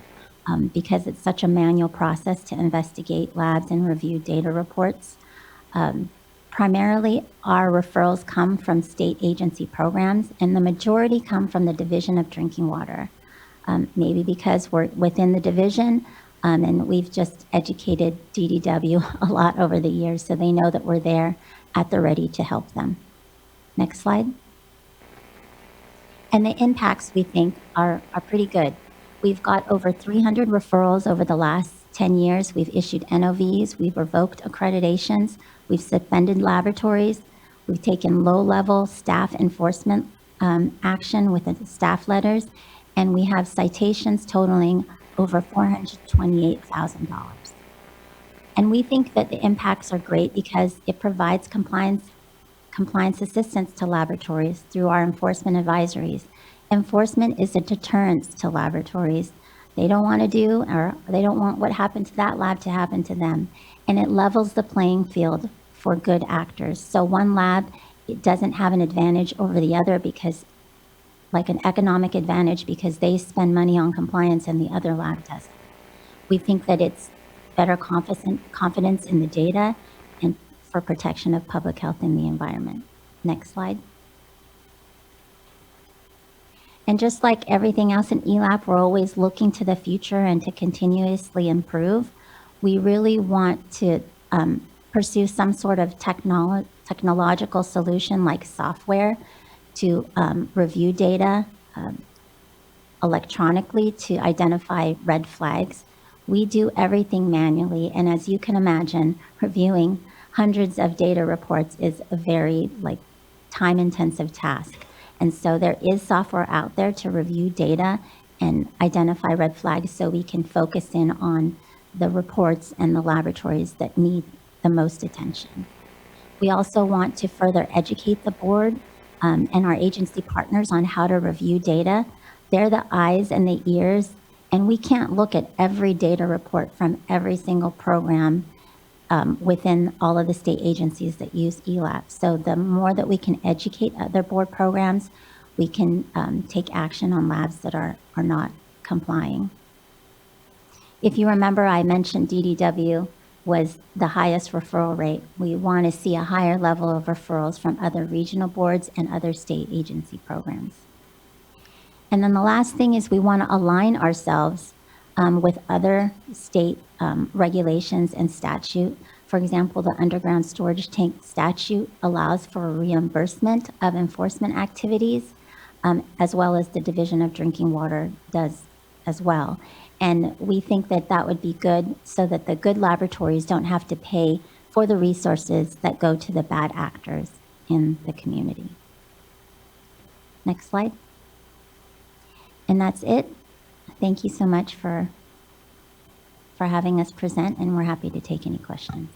Speaker 9: because it's such a manual process to investigate labs and review data reports. Primarily, our referrals come from state agency programs, and the majority come from the Division of Drinking Water. Maybe because we're within the division, and we've just educated DDW a lot over the years, so they know that we're there at the ready to help them. Next slide. And the impacts, we think, are pretty good. We've got over 300 referrals over the last 10 years. We've issued NOVs, we've revoked accreditations, we've suspended laboratories, we've taken low-level staff enforcement action with the staff letters, and we have citations totaling over $428,000. And we think that the impacts are great because it provides compliance assistance to laboratories through our enforcement advisories. Enforcement is a deterrence to laboratories. They don't want to do, or they don't want what happened to that lab to happen to them. And it levels the playing field for good actors. So one lab, it doesn't have an advantage over the other because, like an economic advantage, because they spend money on compliance and the other lab doesn't. We think that it's better confidence in the data and for protection of public health and the environment. Next slide. And just like everything else in ELAP, we're always looking to the future and to continuously improve. We really want to pursue some sort of technological solution like software to review data electronically to identify red flags. We do everything manually, and as you can imagine, reviewing hundreds of data reports is a very time-intensive task. And so there is software out there to review data and identify red flags so we can focus in on the reports and the laboratories that need the most attention. We also want to further educate the board and our agency partners on how to review data. They're the eyes and the ears, and we can't look at every data report from every single program within all of the state agencies that use ELAP. So the more that we can educate other board programs, we can take action on labs that are not complying. If you remember, I mentioned DDW was the highest referral rate. We want to see a higher level of referrals from other regional boards and other state agency programs. And then the last thing is we want to align ourselves with other state regulations and statute. For example, the underground storage tank statute allows for a reimbursement of enforcement activities, as well as the Division of Drinking Water does as well. And we think that that would be good so that the good laboratories don't have to pay for the resources that go to the bad actors in the community. Next slide. And that's it. Thank you so much for having us present, and we're happy to take any questions.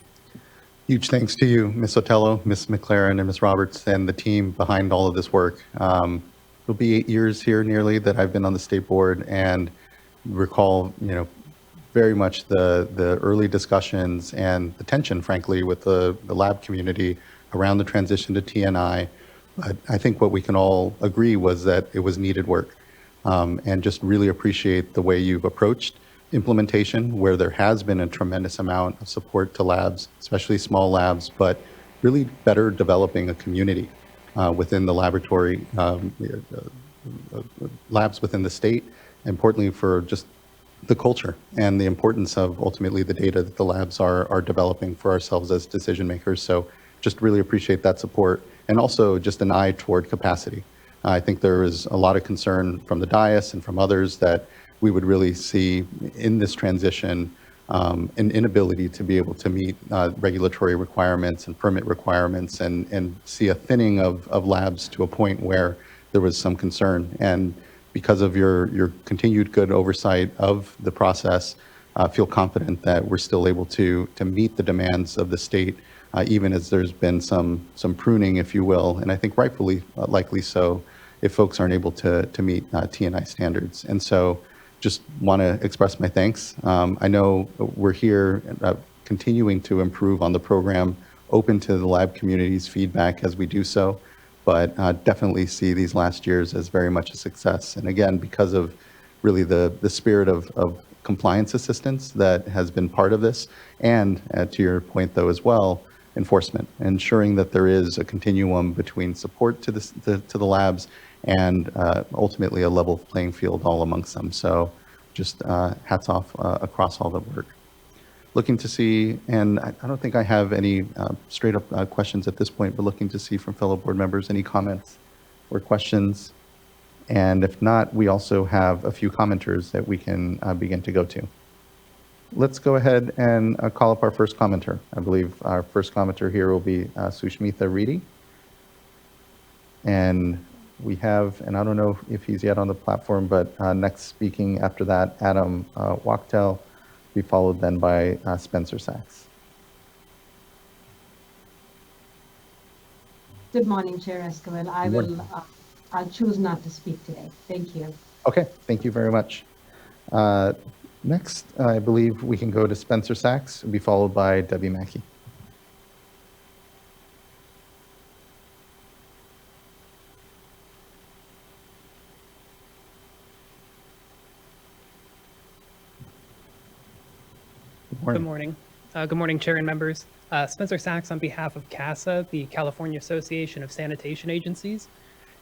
Speaker 3: Huge thanks to you, Ms. Otello, Ms. McLaren, and Ms. Roberts, and the team behind all of this work. It'll be 8 years here nearly that I've been on the state board, and recall, very much the early discussions and the tension, frankly, with the lab community around the transition to TNI. But I think what we can all agree was that it was needed work, and just really appreciate the way you've approached implementation, where there has been a tremendous amount of support to labs, especially small labs, but really better developing a community within the laboratory, labs within the state, importantly for just the culture and the importance of ultimately the data that the labs are developing for ourselves as decision makers. So just really appreciate that support, and also just an eye toward capacity. I think there is a lot of concern from the dais and from others that we would really see in this transition an inability to be able to meet regulatory requirements and permit requirements, and see a thinning of labs to a point where there was some concern. And because of your continued good oversight of the process, feel confident that we're still able to meet the demands of the state, even as there's been some pruning, if you will, and I think rightfully, likely so, if folks aren't able to meet TNI standards. And so just want to express my thanks. I know we're here continuing to improve on the program, open to the lab community's feedback as we do so, but definitely see these last years as very much a success. And again, because of really the spirit of compliance assistance that has been part of this, and to your point though as well, enforcement, ensuring that there is a continuum between support to the labs and ultimately a level playing field all amongst them. So just hats off across all the work. Looking to see, and I don't think I have any straight up questions at this point, but looking to see from fellow board members any comments or questions And if not, we also have a few commenters that we can begin to go to. Let's go ahead and call up our first commenter. I believe our first commenter here will be Sushmitha Reddy. And we have, and I don't know if he's yet on the platform, but next speaking after that, Adam Wachtel, be followed then by Spencer Sachs.
Speaker 11: Good morning, Chair Esquivel. I'll choose not to speak today. Thank you.
Speaker 3: Okay, thank you very much. Next, I believe we can go to Spencer Sachs, be followed by Debbie Mackey.
Speaker 12: Good morning. Good morning, Chair and members. Spencer Sachs on behalf of CASA, the California Association of Sanitation Agencies.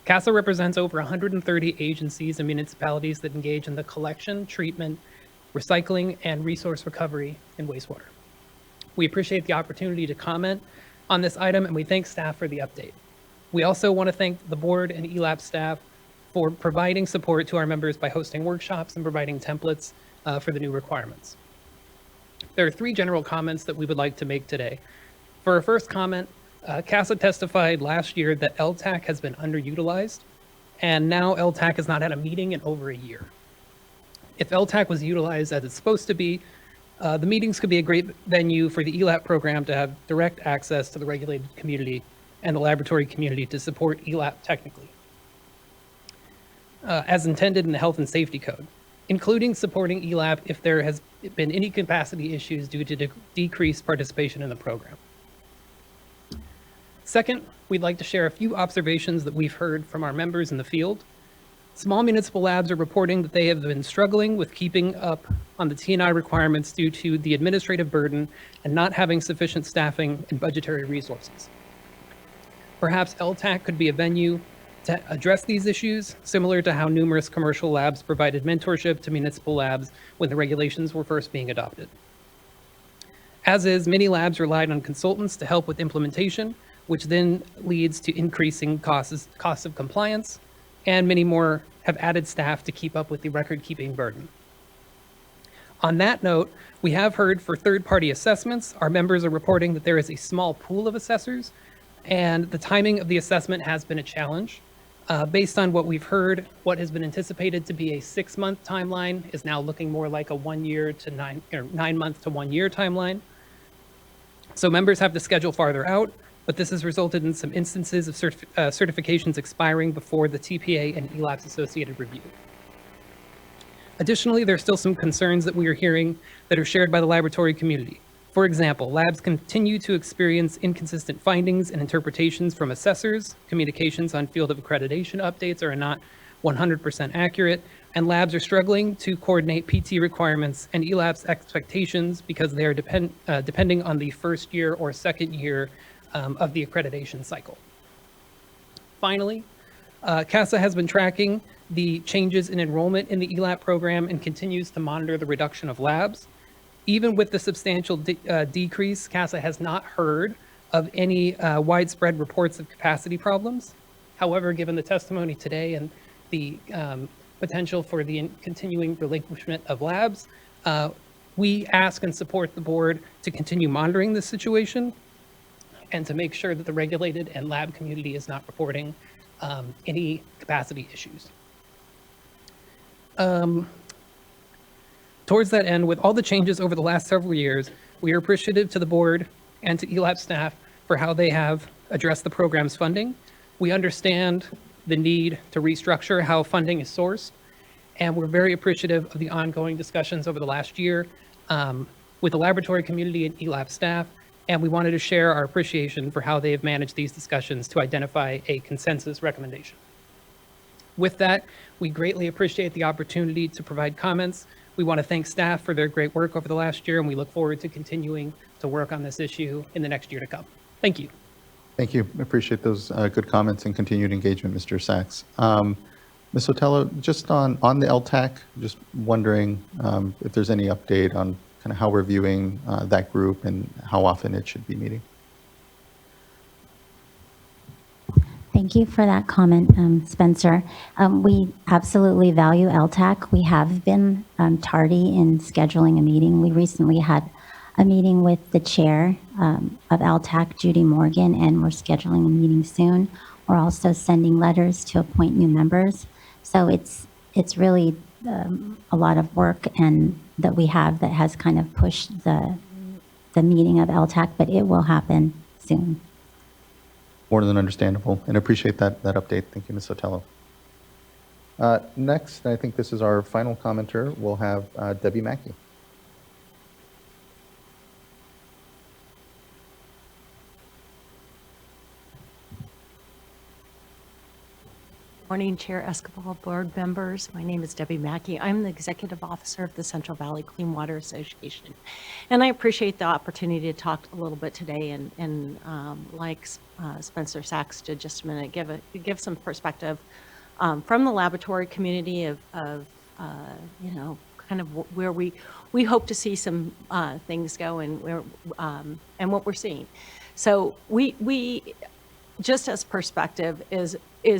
Speaker 12: CASA represents over 130 agencies and municipalities that engage in the collection, treatment, recycling, and resource recovery in wastewater. We appreciate the opportunity to comment on this item, and we thank staff for the update. We also want to thank the board and ELAP staff for providing support to our members by hosting workshops and providing templates for the new requirements. There are 3 general comments that we would like to make today. For our first comment, CASA testified last year that LTAC has been underutilized, and now LTAC has not had a meeting in over a year. If LTAC was utilized as it's supposed to be, the meetings could be a great venue for the ELAP program to have direct access to the regulated community and the laboratory community to support ELAP technically, as intended in the Health and Safety Code, including supporting ELAP if there has been any capacity issues due to decreased participation in the program. Second, we'd like to share a few observations that we've heard from our members in the field. Small municipal labs are reporting that they have been struggling with keeping up on the T&I requirements due to the administrative burden and not having sufficient staffing and budgetary resources. Perhaps LTAC could be a venue to address these issues, similar to how numerous commercial labs provided mentorship to municipal labs when the regulations were first being adopted. As is, many labs relied on consultants to help with implementation, which then leads to increasing costs of compliance, and many more have added staff to keep up with the record-keeping burden. On that note, we have heard for third-party assessments, our members are reporting that there is a small pool of assessors, and the timing of the assessment has been a challenge. Based on what we've heard, what has been anticipated to be a 6-month timeline is now looking more like a 1 to 9 month to 1 year timeline. So members have to schedule farther out, but this has resulted in some instances of certifications expiring before the TPA and ELAP's associated review. Additionally, there are still some concerns that we are hearing that are shared by the laboratory community. For example, labs continue to experience inconsistent findings and interpretations from assessors, communications on field of accreditation updates are not 100% accurate, and labs are struggling to coordinate PT requirements and ELAP's expectations because they are depending on the first year or second year of the accreditation cycle. Finally, CASA has been tracking the changes in enrollment in the ELAP program and continues to monitor the reduction of labs. Even with the substantial decrease, CASA has not heard of any widespread reports of capacity problems. However, given the testimony today and the potential for the continuing relinquishment of labs, we ask and support the board to continue monitoring this situation and to make sure that the regulated and lab community is not reporting any capacity issues. Towards that end, with all the changes over the last several years, we are appreciative to the board and to ELAP staff for how they have addressed the program's funding. We understand the need to restructure how funding is sourced, and we're very appreciative of the ongoing discussions over the last year with the laboratory community and ELAP staff, and we wanted to share our appreciation for how they have managed these discussions to identify a consensus recommendation. With that, we greatly appreciate the opportunity to provide comments. We want to thank staff for their great work over the last year, and we look forward to continuing to work on this issue in the next year to come. Thank you.
Speaker 3: Thank you. I appreciate those good comments and continued engagement, Mr. Sachs. Ms. Otello, just on the LTAC, just wondering if there's any update on kind of how we're viewing that group and how often it should be meeting.
Speaker 9: Thank you for that comment, Spencer. We absolutely value LTAC. We have been tardy in scheduling a meeting. We recently had a meeting with the chair of LTAC, Judy Morgan, and we're scheduling a meeting soon. We're also sending letters to appoint new members. So it's really a lot of work and that we have that has kind of pushed the meeting of LTAC, but it will happen soon.
Speaker 3: More than understandable, and appreciate that update. Thank you, Ms. Sotelo. Next, I think this is our final commenter. We'll have Debbie Mackey.
Speaker 13: Morning, Chair Escobar, board members. My name is Debbie Mackey. I'm the Executive Officer of the Central Valley Clean Water Association. And I appreciate the opportunity to talk a little bit today and like Spencer Sachs did just a minute, give some perspective from the laboratory community of you know, kind of where we hope to see some things go and where and what we're seeing. So we just as perspective is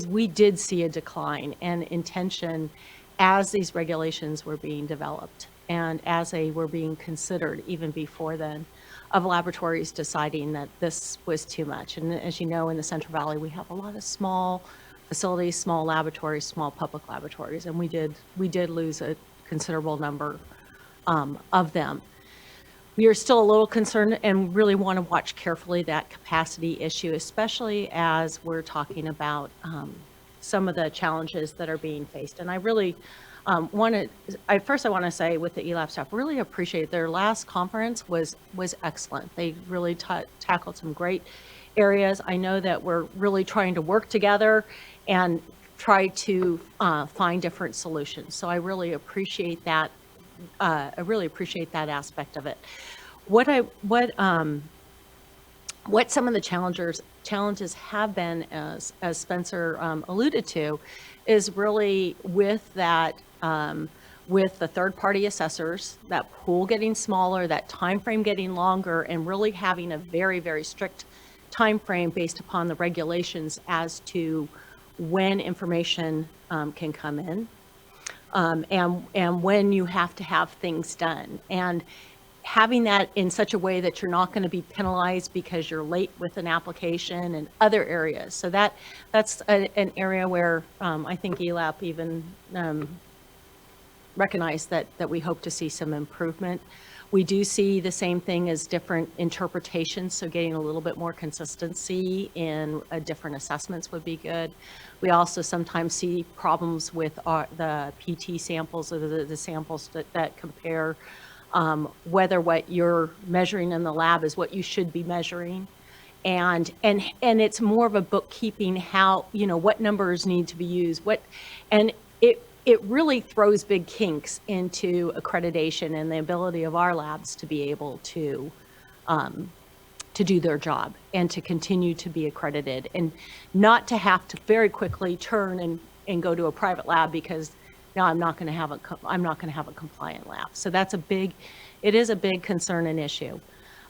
Speaker 13: we did see a decline and intention as these regulations were being developed and as they were being considered even before then, of laboratories deciding that this was too much. And as you know, in the Central Valley, we have a lot of small facilities, small laboratories, small public laboratories, and we did lose a considerable number of them. We are still a little concerned and really want to watch carefully that capacity issue, especially as we're talking about some of the challenges that are being faced. And I really want to say with the ELAP staff, really appreciate their last conference was excellent. They really tackled some great areas. I know that we're really trying to work together and try to find different solutions. So I really appreciate that. I really appreciate that aspect of it. What some of the challenges have been, as Spencer alluded to, is really with that with the third-party assessors, that pool getting smaller, that time frame getting longer, and really having a very, very strict time frame based upon the regulations as to when information can come in. And when you have to have things done, and having that in such a way that you're not going to be penalized because you're late with an application and other areas. So that's an area where I think ELAP even recognized that we hope to see some improvement. We do see the same thing as different interpretations, so getting a little bit more consistency in different assessments would be good. We also sometimes see problems with the PT samples or the samples that compare whether what you're measuring in the lab is what you should be measuring. And it's more of a bookkeeping, how, you know, what numbers need to be used, and it really throws big kinks into accreditation and the ability of our labs to be able to do their job and to continue to be accredited, and not to have to very quickly turn and go to a private lab because now I'm not going to have a compliant lab. So it is a big concern and issue.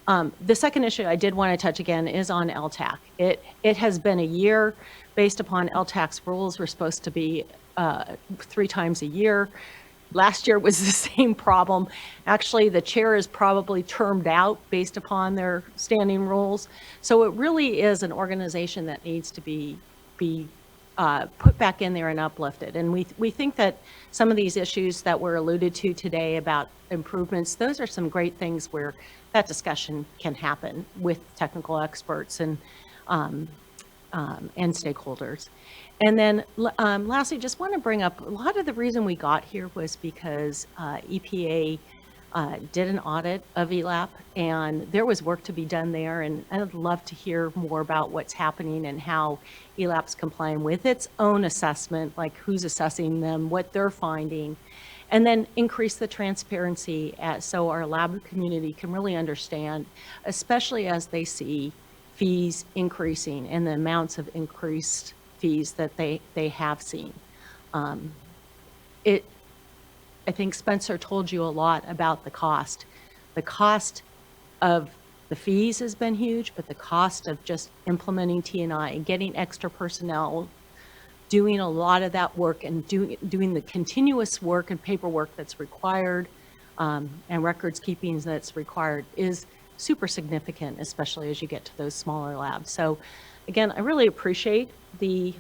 Speaker 13: The second issue I did want to touch again is on LTAC. It has been a year based upon LTAC's rules. We're supposed to be 3 times a year. Last year was the same problem. Actually, the chair is probably termed out based upon their standing rules. So it really is an organization that needs to be put back in there and uplifted. And we think that some of these issues that were alluded to today about improvements, those are some great things where that discussion can happen with technical experts and stakeholders. And then lastly, just want to bring up, a lot of the reason we got here was because EPA did an audit of ELAP, and there was work to be done there, and I'd love to hear more about what's happening and how ELAP's complying with its own assessment, like who's assessing them, what they're finding, and then increase the transparency so our lab community can really understand, especially as they see fees increasing and the amounts of increased fees that they have seen. I think Spencer told you a lot about the cost. The cost of The fees has been huge, but the cost of just implementing T&I and getting extra personnel, doing a lot of that work and doing the continuous work and paperwork that's required, and records keeping that's required is super significant, especially as you get to those smaller labs. So again, I really appreciate the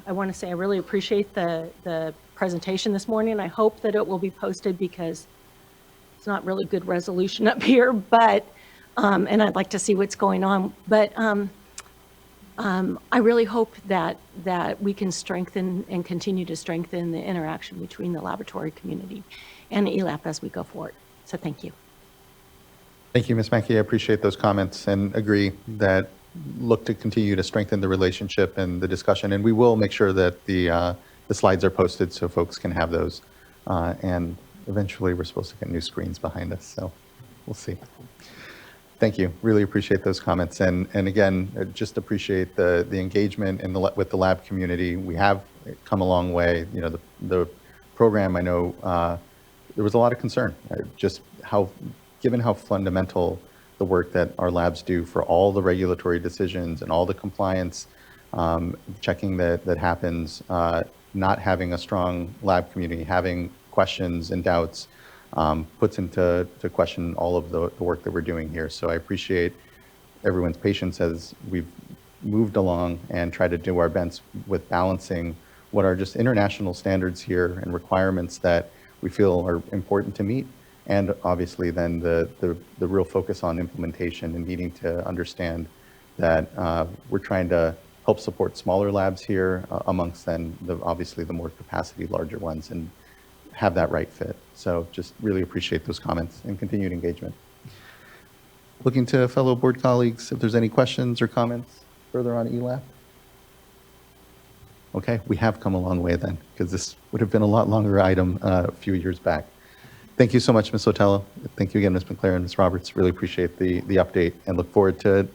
Speaker 13: presentation this morning. I hope that it will be posted because it's not really good resolution up here, but, and I'd like to see what's going on. But I really hope that we can strengthen and continue to strengthen the interaction between the laboratory community and ELAP as we go forward. So thank you.
Speaker 3: Thank you, Ms. Mackey. I appreciate those comments and agree that look to continue to strengthen the relationship and the discussion. And we will make sure that the slides are posted so folks can have those. And eventually we're supposed to get new screens behind us. So we'll see. Thank you. Really appreciate those comments. And again, just appreciate the engagement with the lab community. We have come a long way. You know, the program, I know there was a lot of concern, just given how fundamental the work that our labs do for all the regulatory decisions and all the compliance checking that happens, not having a strong lab community, having questions and doubts, puts into question all of the work that we're doing here. So I appreciate everyone's patience as we've moved along and tried to do our best with balancing what are just international standards here and requirements that we feel are important to meet, and obviously then the real focus on implementation and needing to understand that we're trying to help support smaller labs here amongst then obviously the more capacity larger ones and have that right fit. So just really appreciate those comments and continued engagement. Looking to fellow board colleagues if there's any questions or comments further on ELAP. Okay, we have come a long way then, because this would have been a lot longer item a few years back. Thank you so much, Ms. Sotelo. Thank you again, Ms. McLaren, Ms. Roberts. Really appreciate the update and look forward to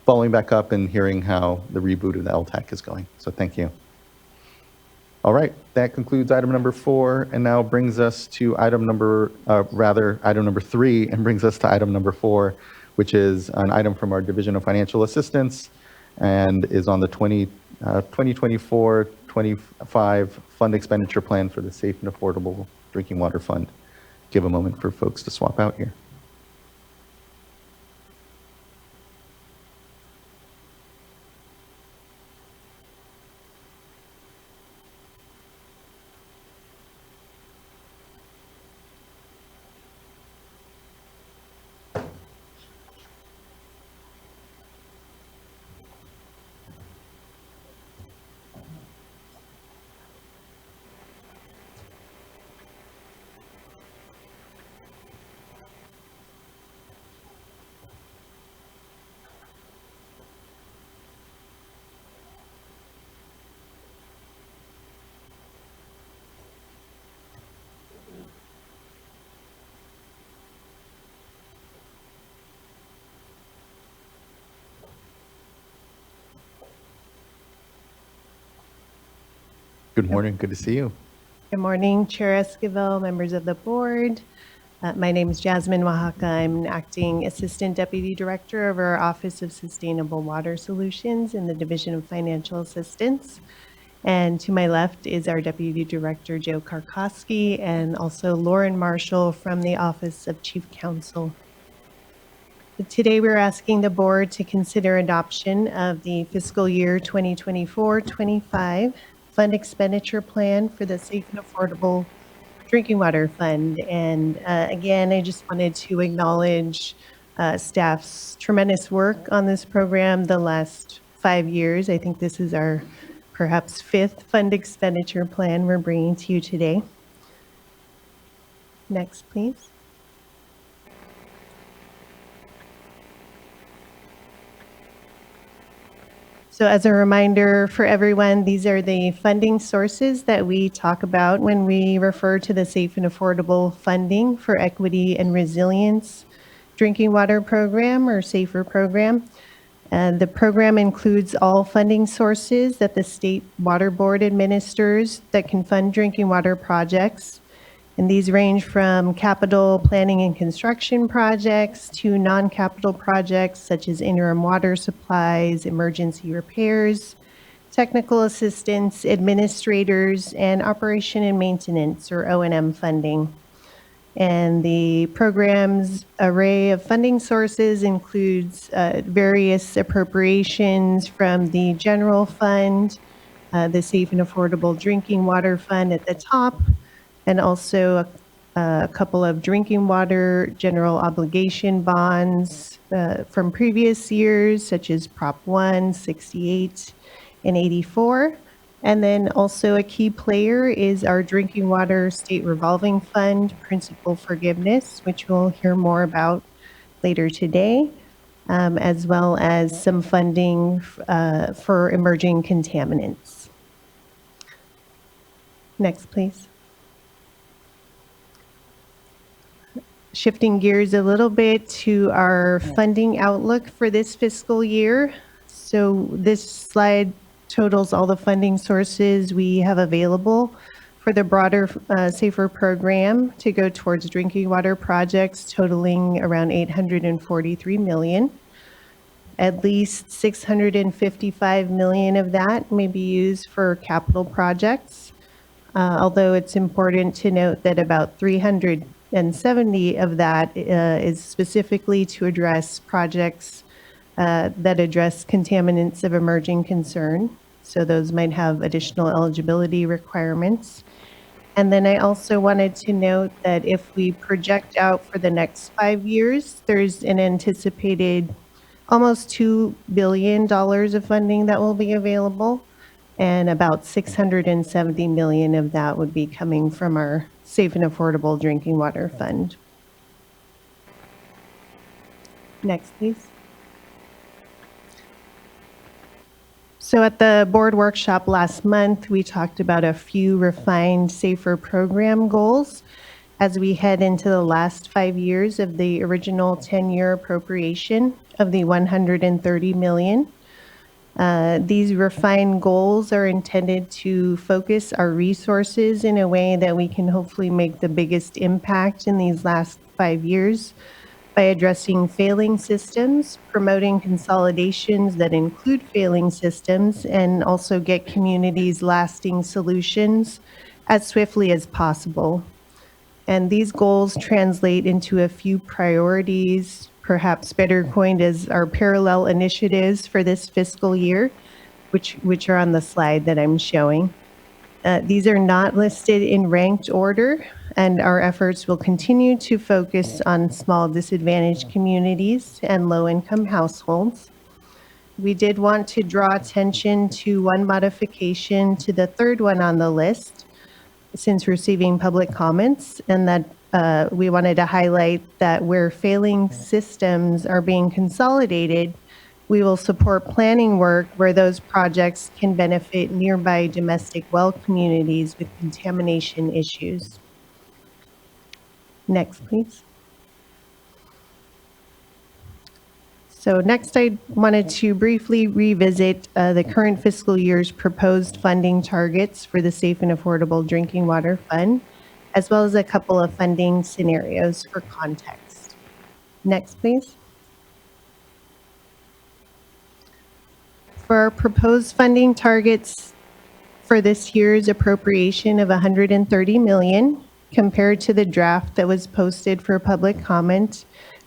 Speaker 3: following back up and hearing how the reboot of the LTAC is going. So thank you. All right, that concludes item number 4 and now brings us to item number 3 and brings us to item number 4, which is an item from our Division of Financial Assistance and is on the 2024-25 fund expenditure plan for the Safe and Affordable Drinking Water Fund. Give a moment for folks to swap out here. Good morning. Good to see you.
Speaker 14: Good morning, Chair Esquivel, members of the board. My name is Jasmine Oaxaca. I'm an acting Assistant Deputy Director of our Office of Sustainable Water Solutions in the Division of Financial Assistance. And to my left is our Deputy Director, Joe Karkowski, and also Lauren Marshall from the Office of Chief Counsel. Today, we're asking the board to consider adoption of the fiscal year 2024-25 fund expenditure plan for the Safe and Affordable Drinking Water Fund. And again, I just wanted to acknowledge staff's tremendous work on this program the last 5 years. I think this is our perhaps 5th fund expenditure plan we're bringing to you today. Next, please. So as a reminder for everyone, these are the funding sources that we talk about when we refer to the Safe and Affordable Funding for Equity and Resilience Drinking Water Program, or SAFER program. The program includes all funding sources that the State Water Board administers that can fund drinking water projects. And these range from capital planning and construction projects to non-capital projects such as interim water supplies, emergency repairs, technical assistance, administrators, and operation and maintenance, or O&M funding. And the program's array of funding sources includes various appropriations from the general fund, the Safe and Affordable Drinking Water Fund at the top, and also a couple of drinking water general obligation bonds from previous years, such as Prop 1, 68, and 84. And then also a key player is our Drinking Water State Revolving Fund Principal Forgiveness, which we'll hear more about later today, as well as some funding for emerging contaminants. Next, please. Shifting gears a little bit to our funding outlook for this fiscal year. So this slide totals all the funding sources we have available for the broader SAFER program to go towards drinking water projects totaling around $843 million. At least $655 million of that may be used for capital projects, although it's important to note that about 370 of that is specifically to address projects that address contaminants of emerging concern. So those might have additional eligibility requirements. And then I also wanted to note that if we project out for the next 5 years, there's an anticipated almost $2 billion of funding that will be available, and about $670 million of that would be coming from our Safe and Affordable Drinking Water Fund. Next, please. So at the board workshop last month, we talked about a few refined SAFER program goals as we head into the last 5 years of the original 10-year appropriation of the $130 million. These refined goals are intended to focus our resources in a way that we can hopefully make the biggest impact in these last 5 years by addressing failing systems, promoting consolidations that include failing systems, and also get communities lasting solutions as swiftly as possible. And these goals translate into a few priorities, perhaps better coined as our parallel initiatives for this fiscal year, which are on the slide that I'm showing. These are not listed in ranked order, and our efforts will continue to focus on small disadvantaged communities and low-income households. We did want to draw attention to one modification to the third one on the list since receiving public comments, and that we wanted to highlight that where failing systems are being consolidated, we will support planning work where those projects can benefit nearby domestic well communities with contamination issues. Next, please. So next, I wanted to briefly revisit the current fiscal year's proposed funding targets for the Safe and Affordable Drinking Water Fund, as well as a couple of funding scenarios for context. Next, please. For our proposed funding targets for this year's appropriation of $130 million, compared to the draft that was posted for public comment,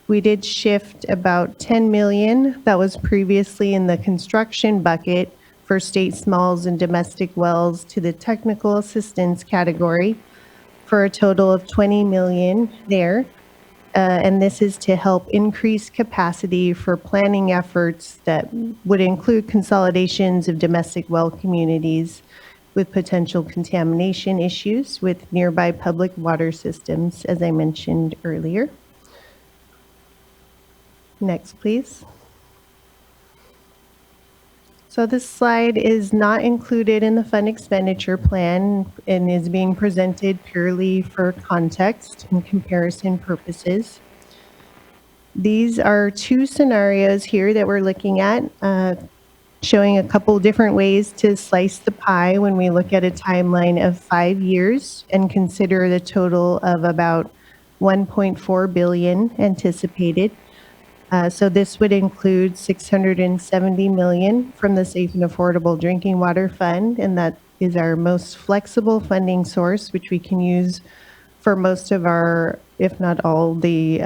Speaker 14: we did shift about $10 million that was previously in the construction bucket for state smalls and domestic wells to the technical assistance category for a total of $20 million there. And this is to help increase capacity for planning efforts that would include consolidations of domestic well communities with potential contamination issues with nearby public water systems, as I mentioned earlier. Next, please. So this slide is not included in the fund expenditure plan and is being presented purely for context and comparison purposes. These are two scenarios here that we're looking at. showing a couple different ways to slice the pie when we look at a timeline of 5 years and consider the total of about 1.4 billion anticipated. So this would include 670 million from the Safe and Affordable Drinking Water Fund, and that is our most flexible funding source, which we can use for most of our, if not all, the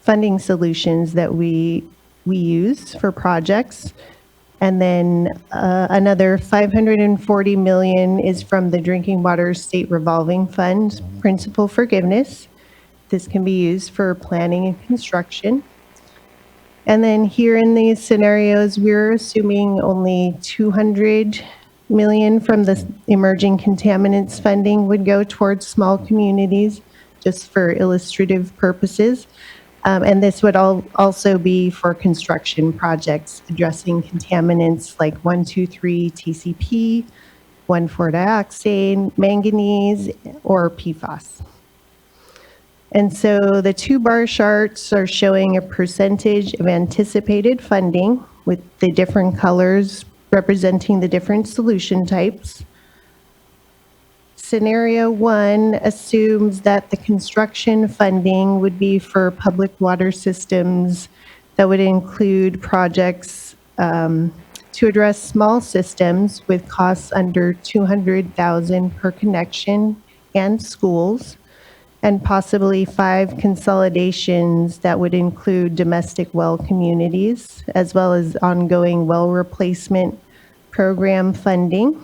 Speaker 14: funding solutions that we use for projects. And then another 540 million is from the Drinking Water State Revolving Fund principal forgiveness. This can be used for planning and construction. And then here in these scenarios, we're assuming only 200 million from the emerging contaminants funding would go towards small communities, just for illustrative purposes. And this would also be for construction projects addressing contaminants like 1,2,3 TCP, 1,4-dioxane, manganese, or PFAS. And so the two bar charts are showing a percentage of anticipated funding with the different colors representing the different solution types. Scenario 1 assumes that the construction funding would be for public water systems that would include projects to address small systems with costs under 200,000 per connection and schools, and possibly 5 consolidations that would include domestic well communities, as well as ongoing well replacement program funding.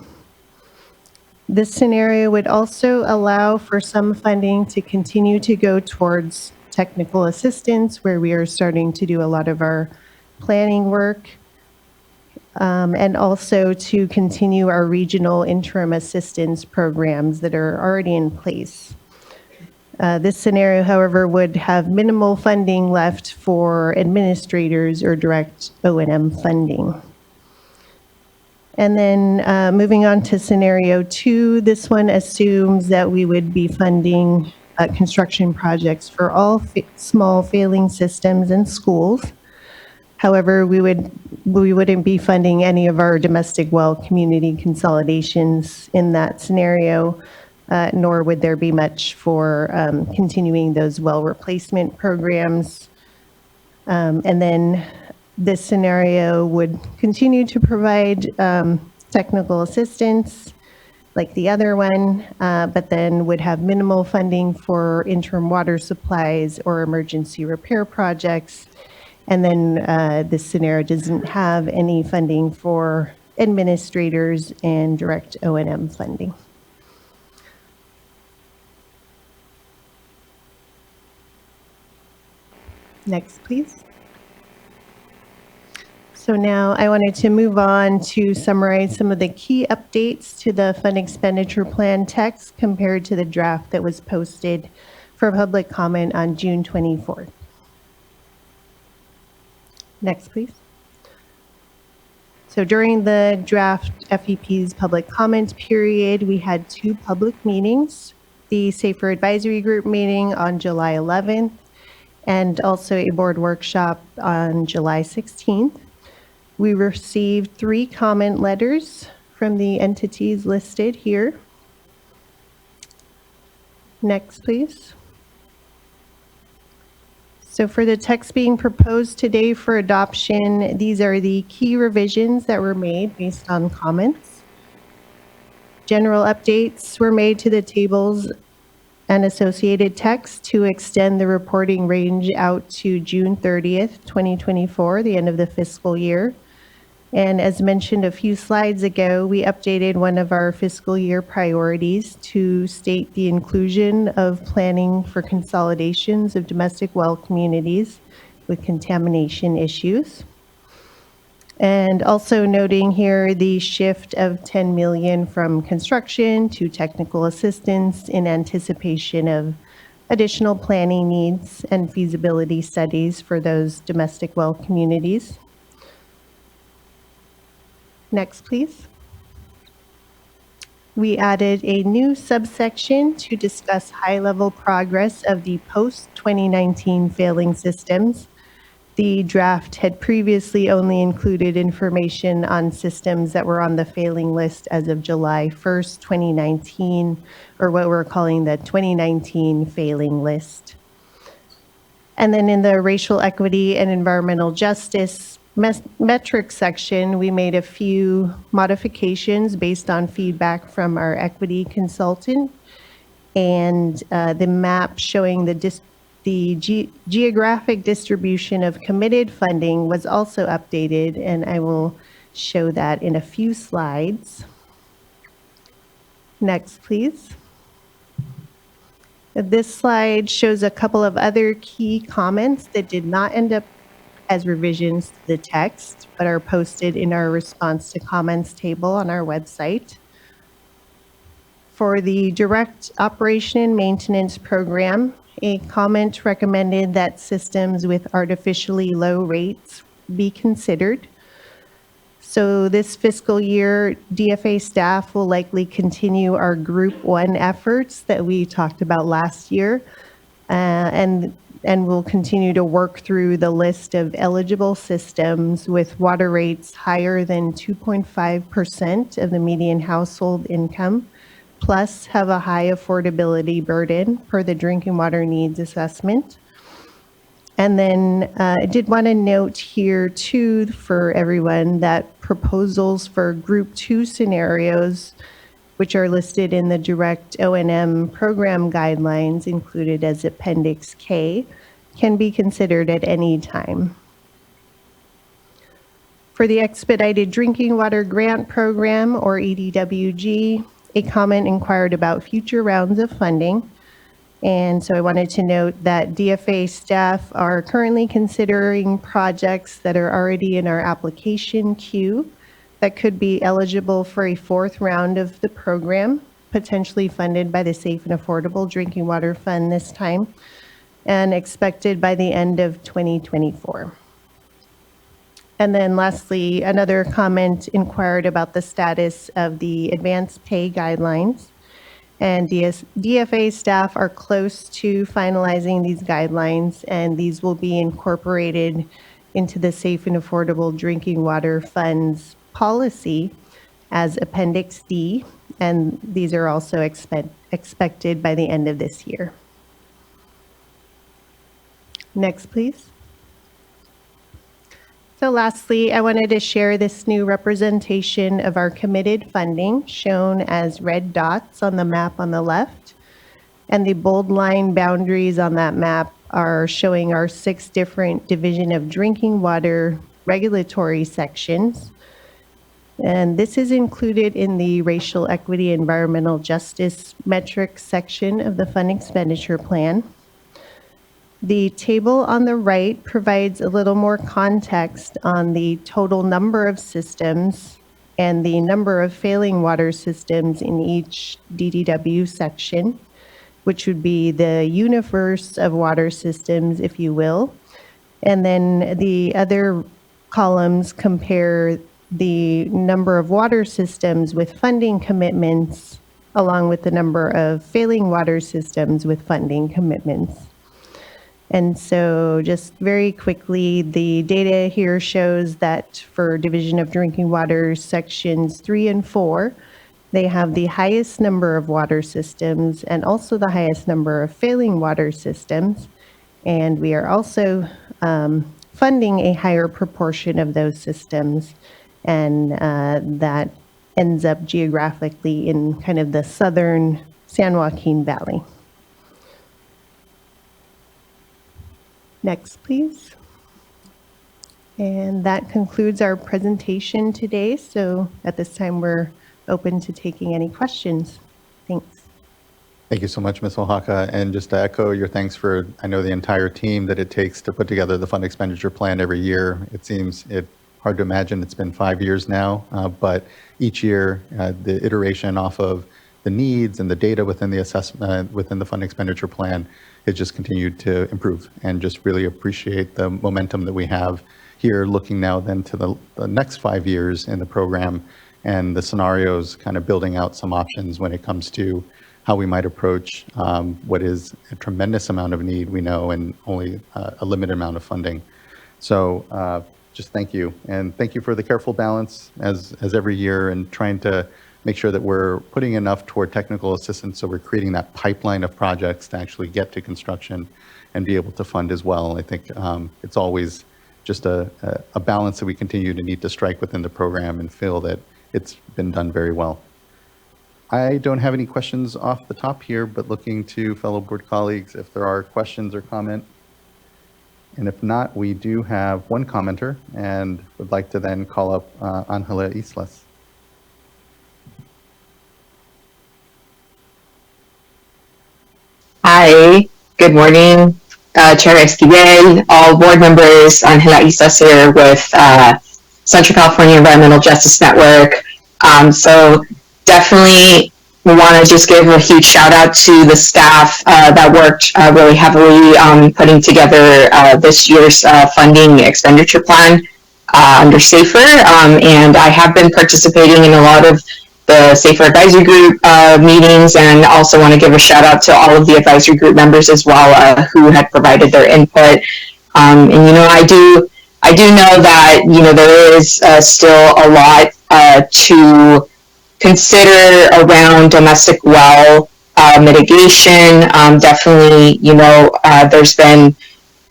Speaker 14: This scenario would also allow for some funding to continue to go towards technical assistance, where we are starting to do a lot of our planning work, and also to continue our regional interim assistance programs that are already in place. This scenario, however, would have minimal funding left for administrators or direct O&M funding. And then moving on to scenario 2, this one assumes that we would be funding construction projects for all small failing systems and schools. However, we wouldn't be funding any of our domestic well community consolidations in that scenario, nor would there be much for continuing those well replacement programs. And then this scenario would continue to provide technical assistance like the other one, but then would have minimal funding for interim water supplies or emergency repair projects. And then this scenario doesn't have any funding for administrators and direct O&M funding. Next, please. So now I wanted to move on to summarize some of the key updates to the fund expenditure plan text compared to the draft that was posted for public comment on June 24th. Next, please. So during the draft FEP's public comment period, we had 2 public meetings, the Safer Advisory Group meeting on July 11th, and also a board workshop on July 16th. We received 3 comment letters from the entities listed here. Next, please. So for the text being proposed today for adoption, these are the key revisions that were made based on comments. General updates were made to the tables and associated text to extend the reporting range out to June 30th, 2024, the end of the fiscal year. And as mentioned a few slides ago, we updated one of our fiscal year priorities to state the inclusion of planning for consolidations of domestic well communities with contamination issues. And also noting here the shift of 10 million from construction to technical assistance in anticipation of additional planning needs and feasibility studies for those domestic well communities. Next, please. We added a new subsection to discuss high-level progress of the post-2019 failing systems. The draft had previously only included information on systems that were on the failing list as of July 1st, 2019, or what we're calling the 2019 failing list. And then in the racial equity and environmental justice metrics section, we made a few modifications based on feedback from our equity consultant. And the map showing the geographic distribution of committed funding was also updated, and I will show that in a few slides. Next, please. This slide shows a couple of other key comments that did not end up as revisions to the text, but are posted in our response to comments table on our website. For the direct operation and maintenance program, a comment recommended that systems with artificially low rates be considered. So this fiscal year, DFA staff will likely continue our Group 1 efforts that we talked about last year, and we'll continue to work through the list of eligible systems with water rates higher than 2.5% of the median household income, plus have a high affordability burden per the drinking water needs assessment. And then I did want to note here too for everyone that proposals for Group 2 scenarios, which are listed in the direct O&M program guidelines included as Appendix K, can be considered at any time. For the Expedited Drinking Water Grant Program, or EDWG, a comment inquired about future rounds of funding. And so I wanted to note that DFA staff are currently considering projects that are already in our application queue that could be eligible for a fourth round of the program, potentially funded by the Safe and Affordable Drinking Water Fund this time, and expected by the end of 2024. And then lastly, another comment inquired about the status of the advanced pay guidelines. And DFA staff are close to finalizing these guidelines, and these will be incorporated into the Safe and Affordable Drinking Water Fund's policy as Appendix D, and these are also expected by the end of this year. Next, please. So lastly, I wanted to share this new representation of our committed funding shown as red dots on the map on the left. And the bold line boundaries on that map are showing our 6 different Division of Drinking Water regulatory sections. And this is included in the Racial Equity Environmental Justice metrics section of the Fund Expenditure Plan. The table on the right provides a little more context on the total number of systems and the number of failing water systems in each DDW section, which would be the universe of water systems, if you will. And then the other columns compare the number of water systems with funding commitments along with the number of failing water systems with funding commitments. And so just very quickly, the data here shows that for Division of Drinking Water sections 3 and 4, they have the highest number of water systems and also the highest number of failing water systems. And we are also funding a higher proportion of those systems. And that ends up geographically in kind of the southern San Joaquin Valley. Next, please. And that concludes our presentation today. So at this time, we're open to taking any questions. Thanks.
Speaker 3: Thank you so much, Ms. Oaxaca. And just to echo your thanks for, I know the entire team that it takes to put together the fund expenditure plan every year. It seems hard to imagine it's been 5 years now, but each year the iteration off of the needs and the data within the assessment, within the fund expenditure plan, has just continued to improve, and just really appreciate the momentum that we have here, looking now then to the next 5 years in the program and the scenarios, kind of building out some options when it comes to how we might approach what is a tremendous amount of need, we know, and only a limited amount of funding. So just thank you. And thank you for the careful balance as every year and trying to make sure that we're putting enough toward technical assistance so we're creating that pipeline of projects to actually get to construction and be able to fund as well. I think it's always just a balance that we continue to need to strike within the program and feel that it's been done very well. I don't have any questions off the top here, but looking to fellow board colleagues if there are questions or comment. And if not, we do have one commenter and would like to then call up Angela Islas.
Speaker 6: Hi, good morning, Chair Esquivel, all board members. Angela Islas here with Central California Environmental Justice Network. So definitely we want to just give a huge shout out to the staff that worked really heavily on putting together this year's funding expenditure plan under SAFER. And I have been participating in a lot of the SAFER Advisory Group meetings, and also want to give a shout out to all of the advisory group members as well who had provided their input. And I do know that there is still a lot to consider around domestic well mitigation. Definitely, there's been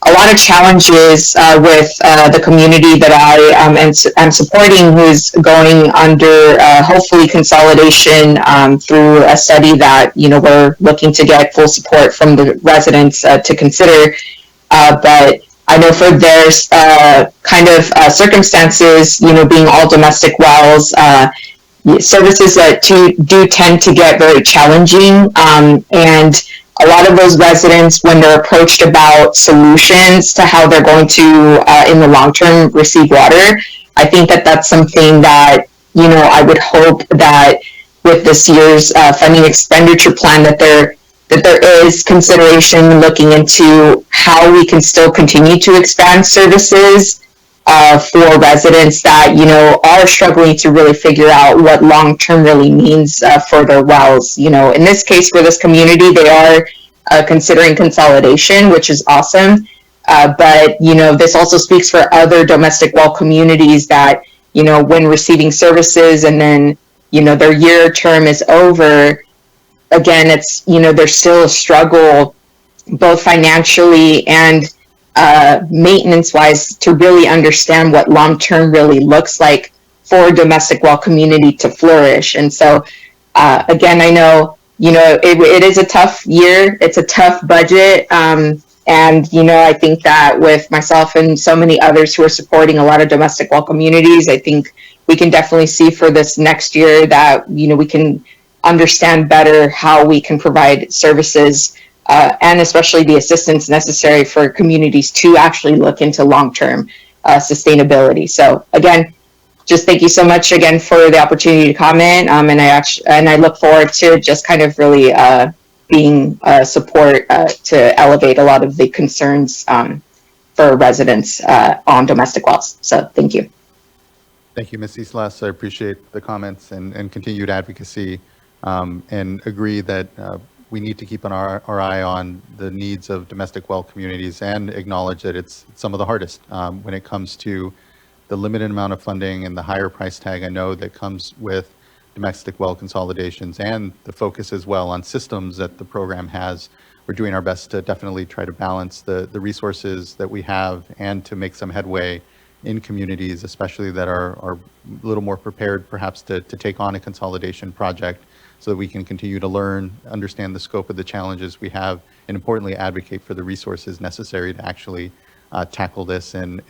Speaker 6: a lot of challenges with the community that I am supporting, who's going under hopefully consolidation through a study that we're looking to get full support from the residents to consider. But I know for their kind of circumstances, being all domestic wells, services that do tend to get very challenging, and a lot of those residents, when they're approached about solutions to how they're going to, in the long term, receive water, I think that that's something that, I would hope that with this year's funding expenditure plan that there is consideration looking into how we can still continue to expand services for residents that, are struggling to really figure out what long-term really means for their wells. In this case, for this community, they are considering consolidation, which is awesome. But, this also speaks for other domestic well communities that, when receiving services and then, their year term is over, again, it's, there's still a struggle both financially and maintenance-wise to really understand what long-term really looks like for a domestic well community to flourish. And so, again, I know, it is a tough year. It's a tough budget. And, I think that with myself and so many others who are supporting a lot of domestic well communities, I think we can definitely see for this next year that, we can understand better how we can provide services and especially the assistance necessary for communities to actually look into long-term sustainability. So again, just thank you so much again for the opportunity to comment. And I look forward to just kind of really being support to elevate a lot of the concerns for residents on domestic wells. So thank you.
Speaker 3: Thank you, Ms. Islas. I appreciate the comments and continued advocacy, and agree that we need to keep our eye on the needs of domestic well communities and acknowledge that it's some of the hardest when it comes to the limited amount of funding and the higher price tag I know that comes with domestic well consolidations, and the focus as well on systems that the program has. We're doing our best to definitely try to balance the resources that we have and to make some headway in communities, especially that are a little more prepared perhaps to take on a consolidation project, so that we can continue to learn, understand the scope of the challenges we have, and importantly advocate for the resources necessary to actually tackle this and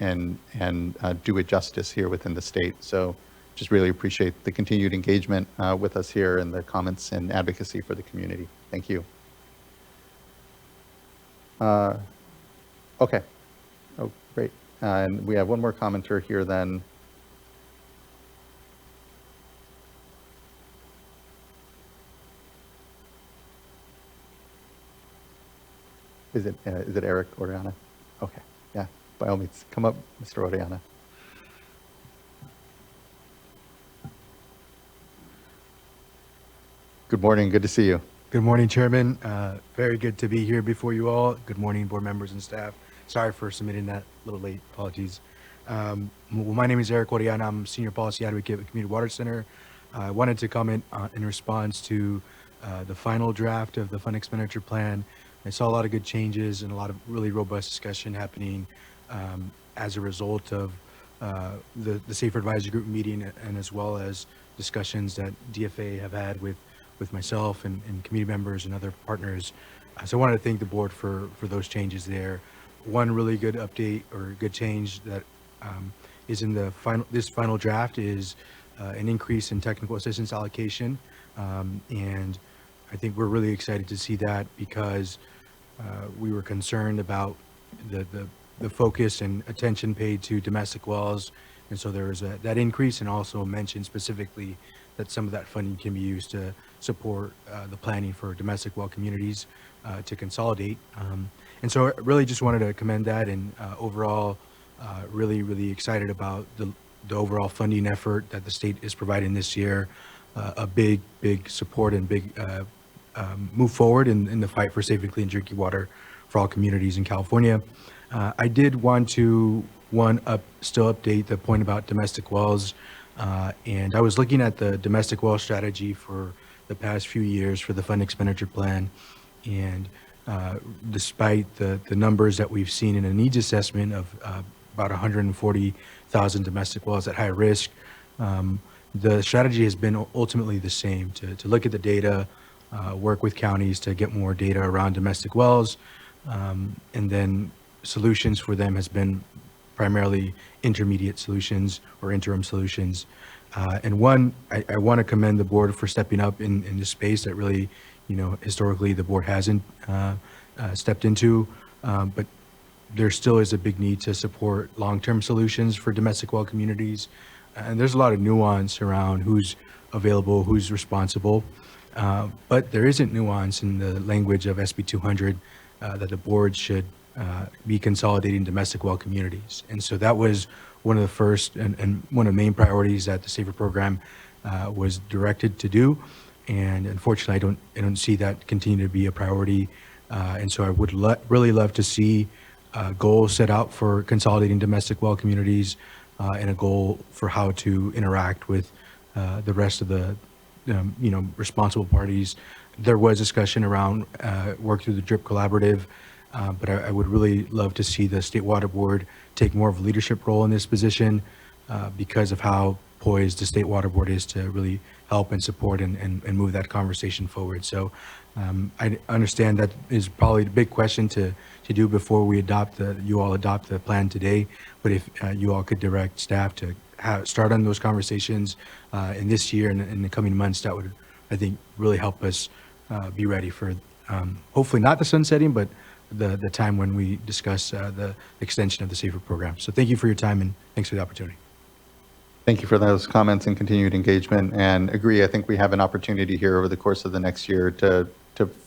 Speaker 3: do it justice here within the state. So just really appreciate the continued engagement with us here and the comments and advocacy for the community. Thank you. Okay. Oh, great. And we have one more commenter here then. Is it Eric Oriana? Okay, yeah, by all means, come up, Mr. Oriana. Good morning, good to see you.
Speaker 15: Good morning, Chairman. Very good to be here before you all. Good morning, board members and staff. Sorry for submitting that a little late. Apologies. Well, my name is Eric Oriana. I'm Senior Policy Advocate with Community Water Center. I wanted to comment in response to the final draft of the fund expenditure plan. I saw a lot of good changes and a lot of really robust discussion happening as a result of the Safer Advisory Group meeting, and as well as discussions that DFA have had with myself and community members and other partners. So I wanted to thank the board for those changes there. One really good update or good change that is in the this final draft is an increase in technical assistance allocation. And I think we're really excited to see that because we were concerned about the focus and attention paid to domestic wells. And so there was that increase, and also mentioned specifically that some of that funding can be used to support the planning for domestic well communities to consolidate. And so I really just wanted to commend that, and overall really excited about the overall funding effort that the state is providing this year. A big support and big move forward in the fight for safe and clean drinking water for all communities in California. I did want to still update the point about domestic wells, and I was looking at the domestic well strategy for the past few years for the fund expenditure plan, and despite the numbers that we've seen in a needs assessment of about 140,000 domestic wells at high risk, the strategy has been ultimately the same, to look at the data, work with counties to get more data around domestic wells, and then solutions for them has been primarily intermediate solutions or interim solutions. And one, I want to commend the board for stepping up in this space that really, historically the board hasn't stepped into, but there still is a big need to support long-term solutions for domestic well communities. And there's a lot of nuance around who's available, who's responsible, but there isn't nuance in the language of SB 200 that the board should be consolidating domestic well communities. And so that was one of the first and one of the main priorities that the SAFER program was directed to do. And unfortunately, I don't see that continue to be a priority. And so I would really love to see goals set out for consolidating domestic well communities, and a goal for how to interact with the rest of the responsible parties. There was discussion around work through the DRIP collaborative, but I would really love to see the State Water Board take more of a leadership role in this position because of how poised the State Water Board is to really help and support and move that conversation forward. So I understand that is probably the big question to do before we you all adopt the plan today. But if you all could direct staff to start on those conversations in this year and in the coming months, that would, I think, really help us be ready for hopefully not the sunsetting, but the time when we discuss the extension of the SAFER program. So thank you for your time, and thanks for the opportunity.
Speaker 3: Thank you for those comments and continued engagement, and agree. I think we have an opportunity here over the course of the next year to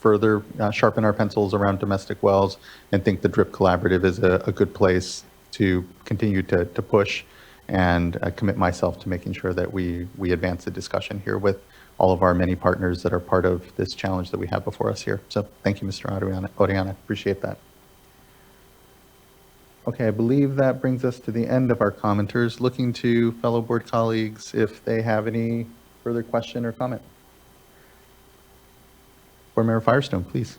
Speaker 3: further sharpen our pencils around domestic wells, and think the DRIP collaborative is a good place to continue to push and commit myself to making sure that we advance the discussion here with all of our many partners that are part of this challenge that we have before us here. So thank you, Mr. Oriana. Appreciate that. Okay, I believe that brings us to the end of our commenters. Looking to fellow board colleagues if they have any further question or comment. Board Member Firestone, please.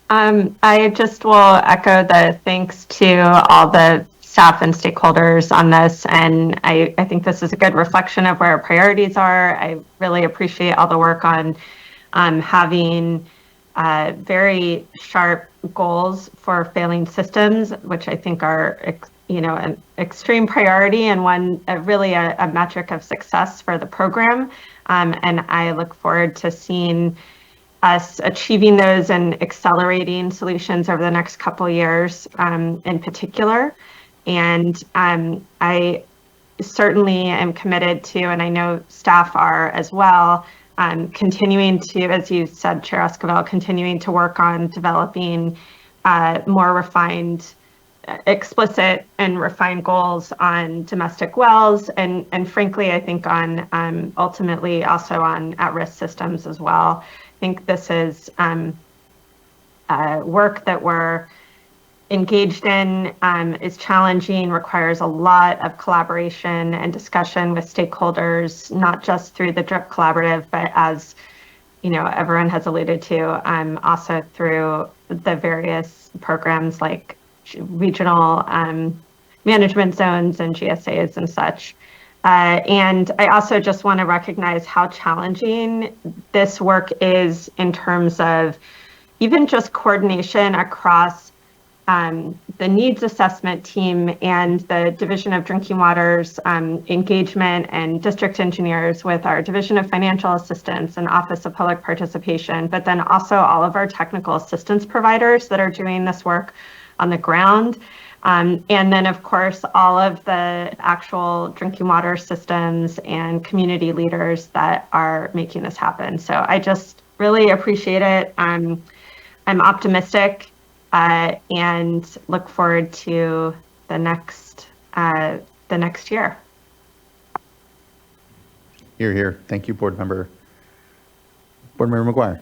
Speaker 6: I just will echo the thanks to all the staff and stakeholders on this, and I think this is a good reflection of where our priorities are. I really appreciate all the work on having very sharp goals for failing systems, which I think are an extreme priority and really a metric of success for the program. And I look forward to seeing us achieving those and accelerating solutions over the next couple of years in particular. And I certainly am committed to, and I know staff are as well, continuing to, as you said, Chair Esquivel, continuing to work on developing more refined, explicit and refined goals on domestic wells, and frankly, I think on ultimately also on at-risk systems as well. think this is work that we're engaged in, is challenging, requires a lot of collaboration and discussion with stakeholders, not just through the DRIP Collaborative, but as everyone has alluded to, also through the various programs like regional management zones and GSAs and such. And I also just want to recognize how challenging this work is in terms of even just coordination across the needs assessment team and the Division of Drinking Water's engagement and district engineers with our Division of Financial Assistance and Office of Public Participation, but then also all of our technical assistance providers that are doing this work on the ground. And then, of course, all of the actual drinking water systems and community leaders that are making this happen. So I just really appreciate it. I'm optimistic and look forward to the next year.
Speaker 3: Here. Thank you, Board Member McGuire.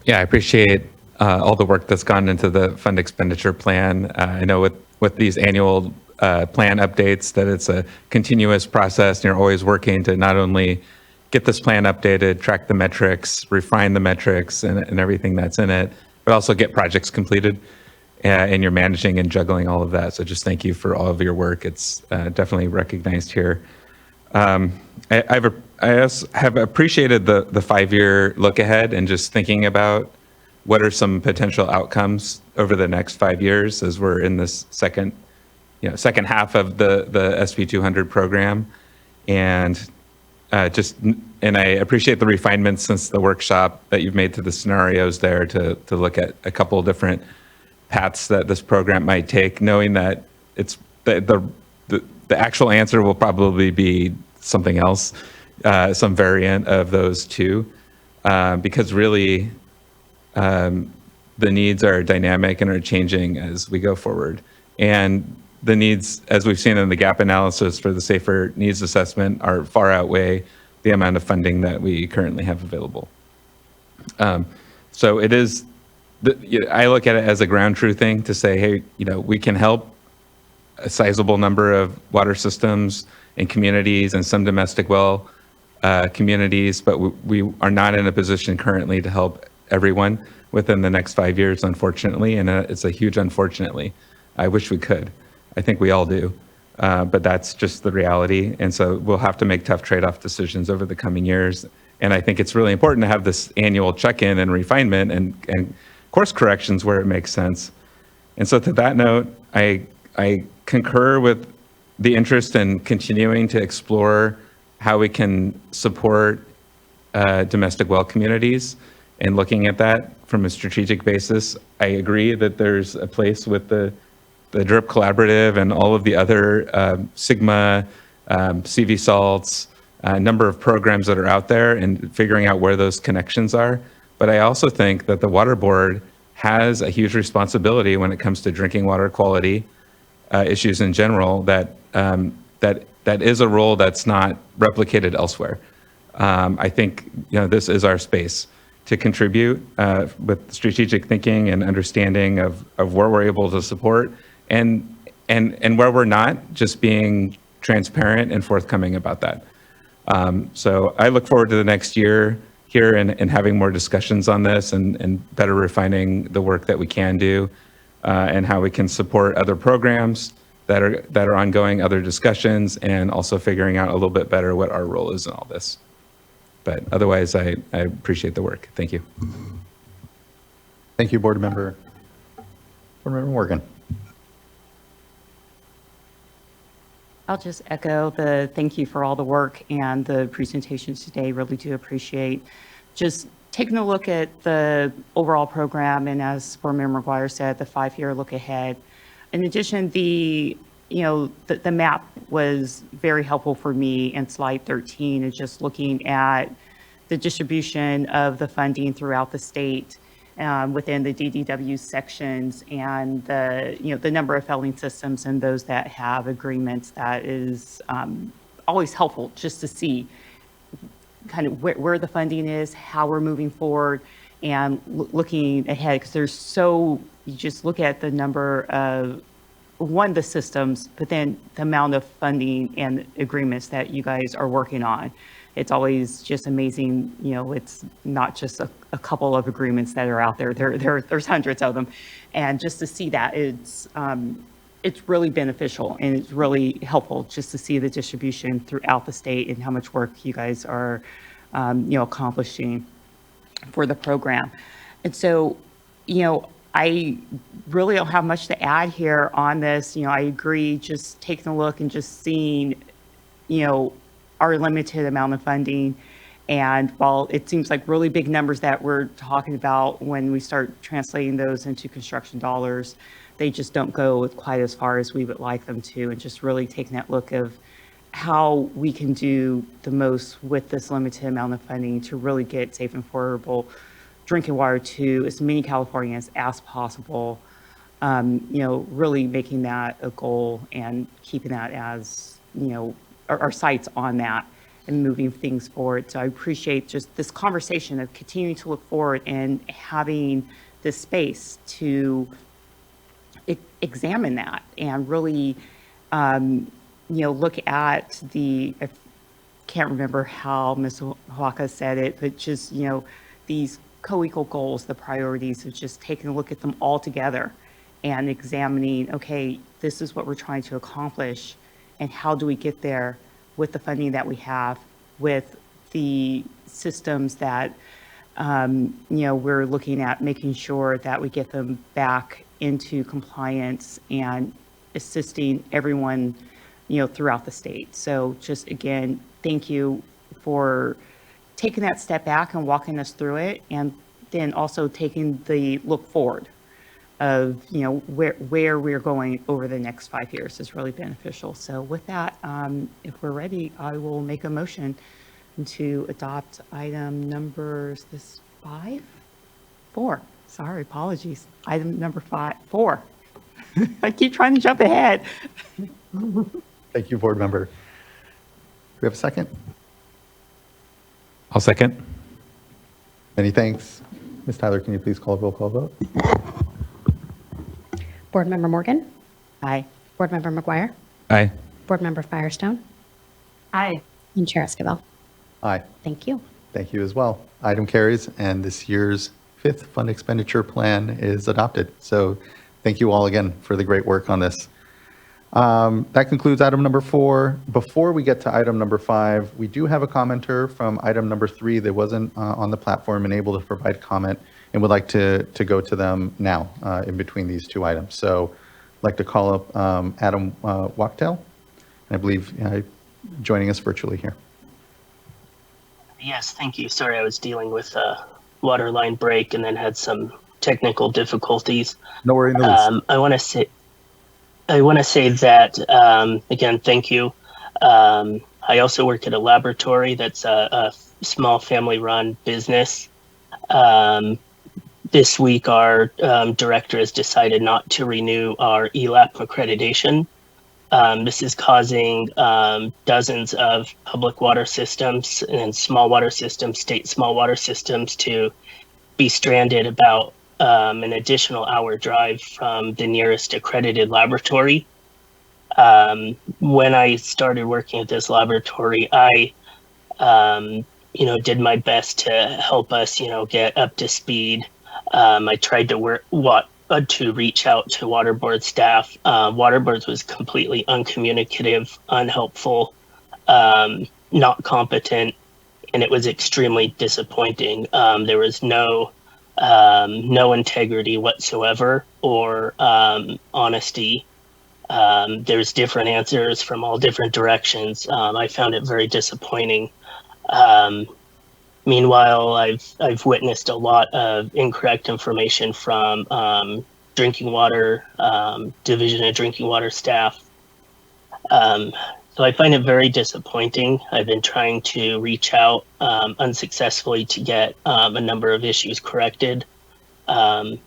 Speaker 5: Yeah, I appreciate all the work that's gone into the fund expenditure plan. I know with these annual plan updates that it's a continuous process, and you're always working to not only get this plan updated, track the metrics, refine the metrics and everything that's in it, but also get projects completed. And you're managing and juggling all of that. So just thank you for all of your work. It's definitely recognized here. I also have appreciated the 5-year look ahead and just thinking about what are some potential outcomes over the next 5 years as we're in this second half of the SB 200 program. And I appreciate the refinements since the workshop that you've made to the scenarios there to look at a couple of different paths that this program might take, knowing that it's the actual answer will probably be something else, some variant of those two, because really the needs are dynamic and are changing as we go forward. And the needs, as we've seen in the gap analysis for the safer needs assessment, are far outweigh the amount of funding that we currently have available. So it is, I look at it as a ground truth thing to say, hey, we can help a sizable number of water systems and communities and some domestic well communities, but we are not in a position currently to help everyone within the next 5 years, unfortunately, and it's a huge unfortunately. I wish we could. I think we all do, but that's just the reality. And so we'll have to make tough trade-off decisions over the coming years. And I think it's really important to have this annual check-in and refinement and course corrections where it makes sense. And so to that note, I concur with the interest in continuing to explore how we can support domestic well communities and looking at that from a strategic basis. I agree that there's a place with the DRIP Collaborative and all of the other Sigma, CV salts, a number of programs that are out there and figuring out where those connections are. But I also think that the Water Board has a huge responsibility when it comes to drinking water quality issues in general, that is a role that's not replicated elsewhere. I think this is our space to contribute with strategic thinking and understanding of where we're able to support and where we're not, just being transparent and forthcoming about that. So I look forward to the next year here and having more discussions on this and better refining the work that we can do and how we can support other programs that are ongoing, other discussions, and also figuring out a little bit better what our role is in all this. But otherwise, I appreciate the work. Thank you.
Speaker 3: Thank you, Board Member Morgan.
Speaker 8: I'll just echo the thank you for all the work and the presentations today. Really do appreciate just taking a look at the overall program, and as Board Member McGuire said, the 5-year look ahead. In addition, the map was very helpful for me in slide 13, and just looking at the distribution of the funding throughout the state within the DDW sections, and the number of failing systems and those that have agreements. That is always helpful just to see kind of where the funding is, how we're moving forward, and looking ahead, because you just look at the number of, one, the systems, but then the amount of funding and agreements that you guys are working on. It's always just amazing, it's not just a couple of agreements that are out there. There's hundreds of them. And just to see that, it's really beneficial, and it's really helpful just to see the distribution throughout the state and how much work you guys are, accomplishing for the program. And so, I really don't have much to add here on this. I agree, just taking a look and just seeing, our limited amount of funding. And while it seems like really big numbers that we're talking about, when we start translating those into construction dollars, they just don't go quite as far as we would like them to. And just really taking that look of how we can do the most with this limited amount of funding to really get safe and affordable drinking water to as many Californians as possible. Really making that a goal and keeping that as, our sights on that and moving things forward. So I appreciate just this conversation of continuing to look forward and having this space to examine that and really, look at I can't remember how Ms. Huaca said it, but just, these co-equal goals, the priorities of just taking a look at them all together and examining, okay, this is what we're trying to accomplish, and how do we get there with the funding that we have, with the systems that, we're looking at, making sure that we get them back into compliance and assisting everyone, throughout the state. So just, again, thank you for taking that step back and walking us through it, and then also taking the look forward of, where we're going over the next 5 years is really beneficial. So with that, if we're ready, I will make a motion to adopt item numbers, this 4. Sorry, apologies. Item number 4. I keep trying to jump ahead.
Speaker 3: Thank you, board member. Do we have a second?
Speaker 5: I'll second.
Speaker 3: Many thanks. Ms. Tyler, can you please call a roll call vote?
Speaker 7: Board Member Morgan?
Speaker 8: Aye.
Speaker 7: Board Member McGuire?
Speaker 5: Aye.
Speaker 7: Board Member Firestone?
Speaker 13: Aye.
Speaker 7: And Chair Esquivel?
Speaker 3: Aye.
Speaker 7: Thank you.
Speaker 3: Thank you as well. Item carries, and this year's 5th fund expenditure plan is adopted. So thank you all again for the great work on this. That concludes item number 4. Before we get to item number 5, we do have a commenter from item number 3 that wasn't on the platform and able to provide comment, and would like to go to them now in between these two items. So I'd like to call up Adam Wachtel, I believe joining us virtually here.
Speaker 16: Yes, thank you. Sorry, I was dealing with a water line break and then had some technical difficulties.
Speaker 3: No worry in the least.
Speaker 16: I want to say that, again, thank you. I also work at a laboratory that's a small family-run business. This week, our director has decided not to renew our ELAP accreditation. This is causing dozens of public water systems and small water systems, state small water systems, to be stranded about an additional hour drive from the nearest accredited laboratory. When I started working at this laboratory, I, did my best to help us, get up to speed. I tried to reach out to water board staff. Water boards was completely uncommunicative, unhelpful, not competent, and it was extremely disappointing. There was no integrity whatsoever or honesty. There's different answers from all different directions. I found it very disappointing. Meanwhile, I've witnessed a lot of incorrect information from drinking water, Division of Drinking Water staff. So I find it very disappointing. I've been trying to reach out unsuccessfully to get a number of issues corrected. So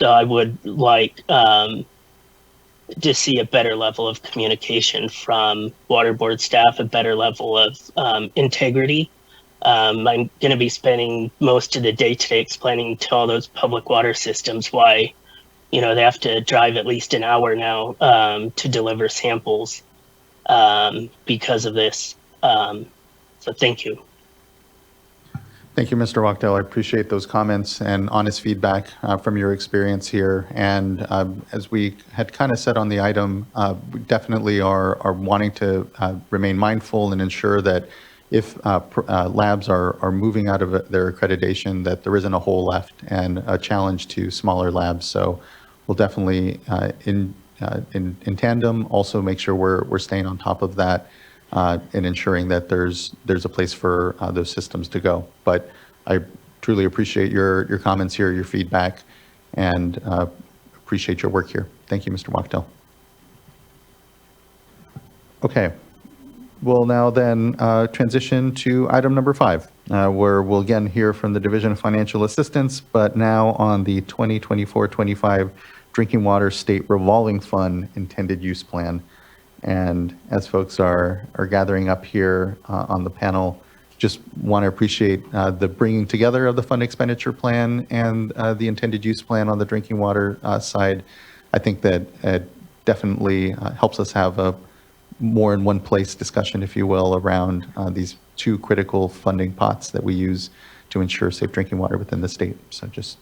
Speaker 16: I would like to see a better level of communication from water board staff, a better level of integrity. I'm going to be spending most of the day today explaining to all those public water systems why, they have to drive at least an hour now to deliver samples because of this. So thank you.
Speaker 3: Thank you, Mr. Wachtel. I appreciate those comments and honest feedback from your experience here. And as we had kind of said on the item, we definitely are wanting to remain mindful and ensure that if labs are moving out of their accreditation, that there isn't a hole left and a challenge to smaller labs. So we'll definitely, in tandem, also make sure we're staying on top of that. And ensuring that there's a place for those systems to go. But I truly appreciate your comments here, your feedback, and appreciate your work here. Thank you, Mr. Wachtel. Okay, we'll now then transition to item number 5, where we'll again hear from the Division of Financial Assistance, but now on the 2024-25 Drinking Water State Revolving Fund Intended Use Plan. And as folks are gathering up here on the panel, just want to appreciate the bringing together of the fund expenditure plan and the intended use plan on the drinking water side. I think that it definitely helps us have a more in one place discussion, if you will, around these 2 critical funding pots that we use to ensure safe drinking water within the state. So just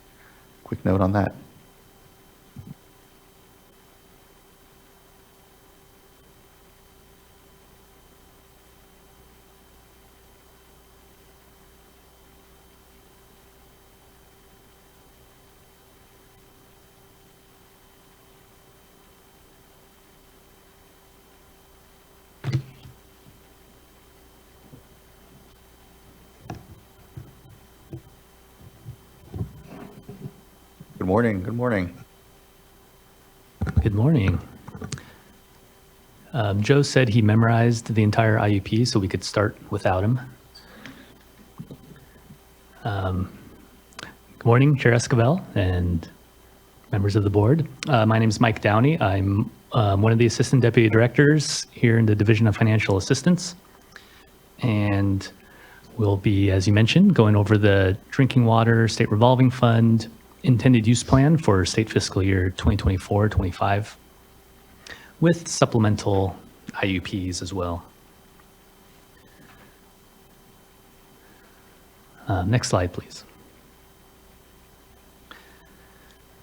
Speaker 3: a quick note on that. Good morning. Good morning.
Speaker 17: Good morning. Joe said he memorized the entire IUP, so we could start without him. Good morning, Chair Esquivel and members of the board. My name is Mike Downey. I'm one of the assistant deputy directors here in the Division of Financial Assistance. And we'll be, as you mentioned, going over the Drinking Water State Revolving Fund Intended Use Plan for state fiscal year 2024-25 with supplemental IUPs as well. Next slide, please.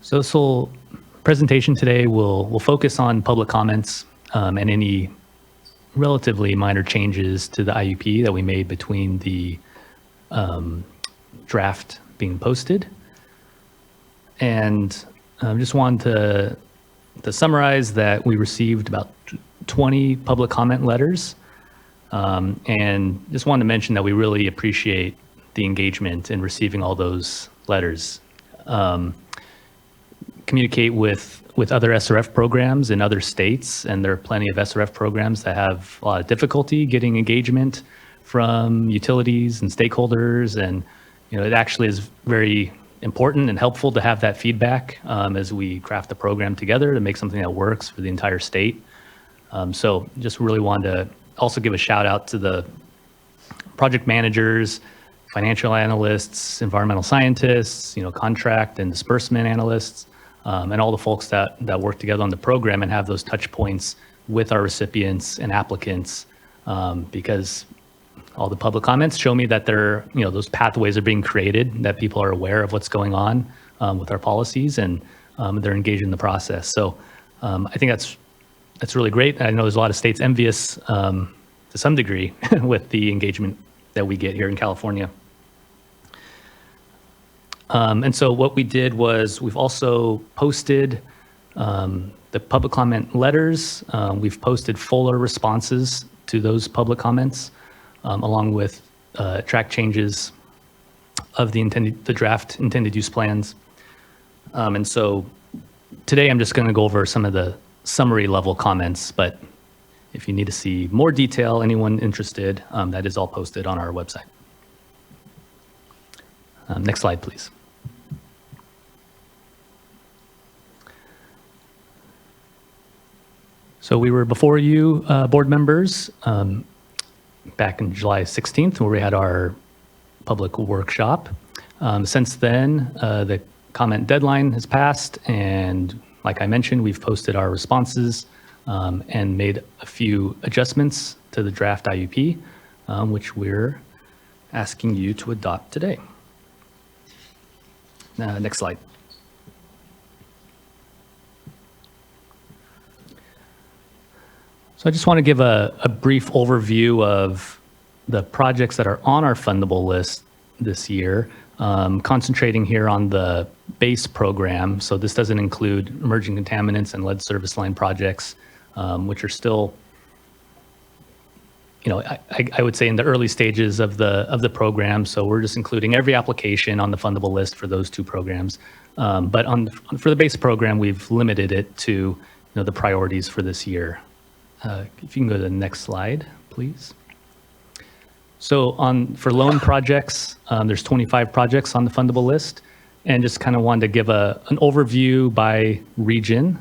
Speaker 17: So this whole presentation today will focus on public comments and any relatively minor changes to the IUP that we made between the draft being posted. And just wanted to summarize that we received about 20 public comment letters. And just wanted to mention that we really appreciate the engagement in receiving all those letters. Communicate with other SRF programs in other states, and there are plenty of SRF programs that have a lot of difficulty getting engagement from utilities and stakeholders. And, it actually is very important and helpful to have that feedback as we craft the program together to make something that works for the entire state. So just really wanted to also give a shout out to the project managers, financial analysts, environmental scientists, contract and disbursement analysts, and all the folks that work together on the program and have those touch points with our recipients and applicants, because all the public comments show me that those pathways are being created, that people are aware of what's going on with our policies, and they're engaged in the process. So I think that's really great. I know there's a lot of states envious to some degree with the engagement that we get here in California. And so what we did was we've also posted the public comment letters. We've posted fuller responses to those public comments, along with track changes of the draft intended use plans. And so today I'm just going to go over some of the summary level comments, but if you need to see more detail, anyone interested, that is all posted on our website. Next slide, please. So we were before you, board members, back in July 16th, where we had our public workshop. Since then, the comment deadline has passed, and like I mentioned, we've posted our responses and made a few adjustments to the draft IUP, which we're asking you to adopt today. Next slide. So I just want to give a brief overview of the projects that are on our fundable list this year, concentrating here on the base program. So this doesn't include emerging contaminants and lead service line projects, which are still, I would say in the early stages of the program. So we're just including every application on the fundable list for those two programs. But for the base program, we've limited it to the priorities for this year. If you can go to the next slide, please. So for loan projects, there's 25 projects on the fundable list, and just kind of wanted to give an overview by region,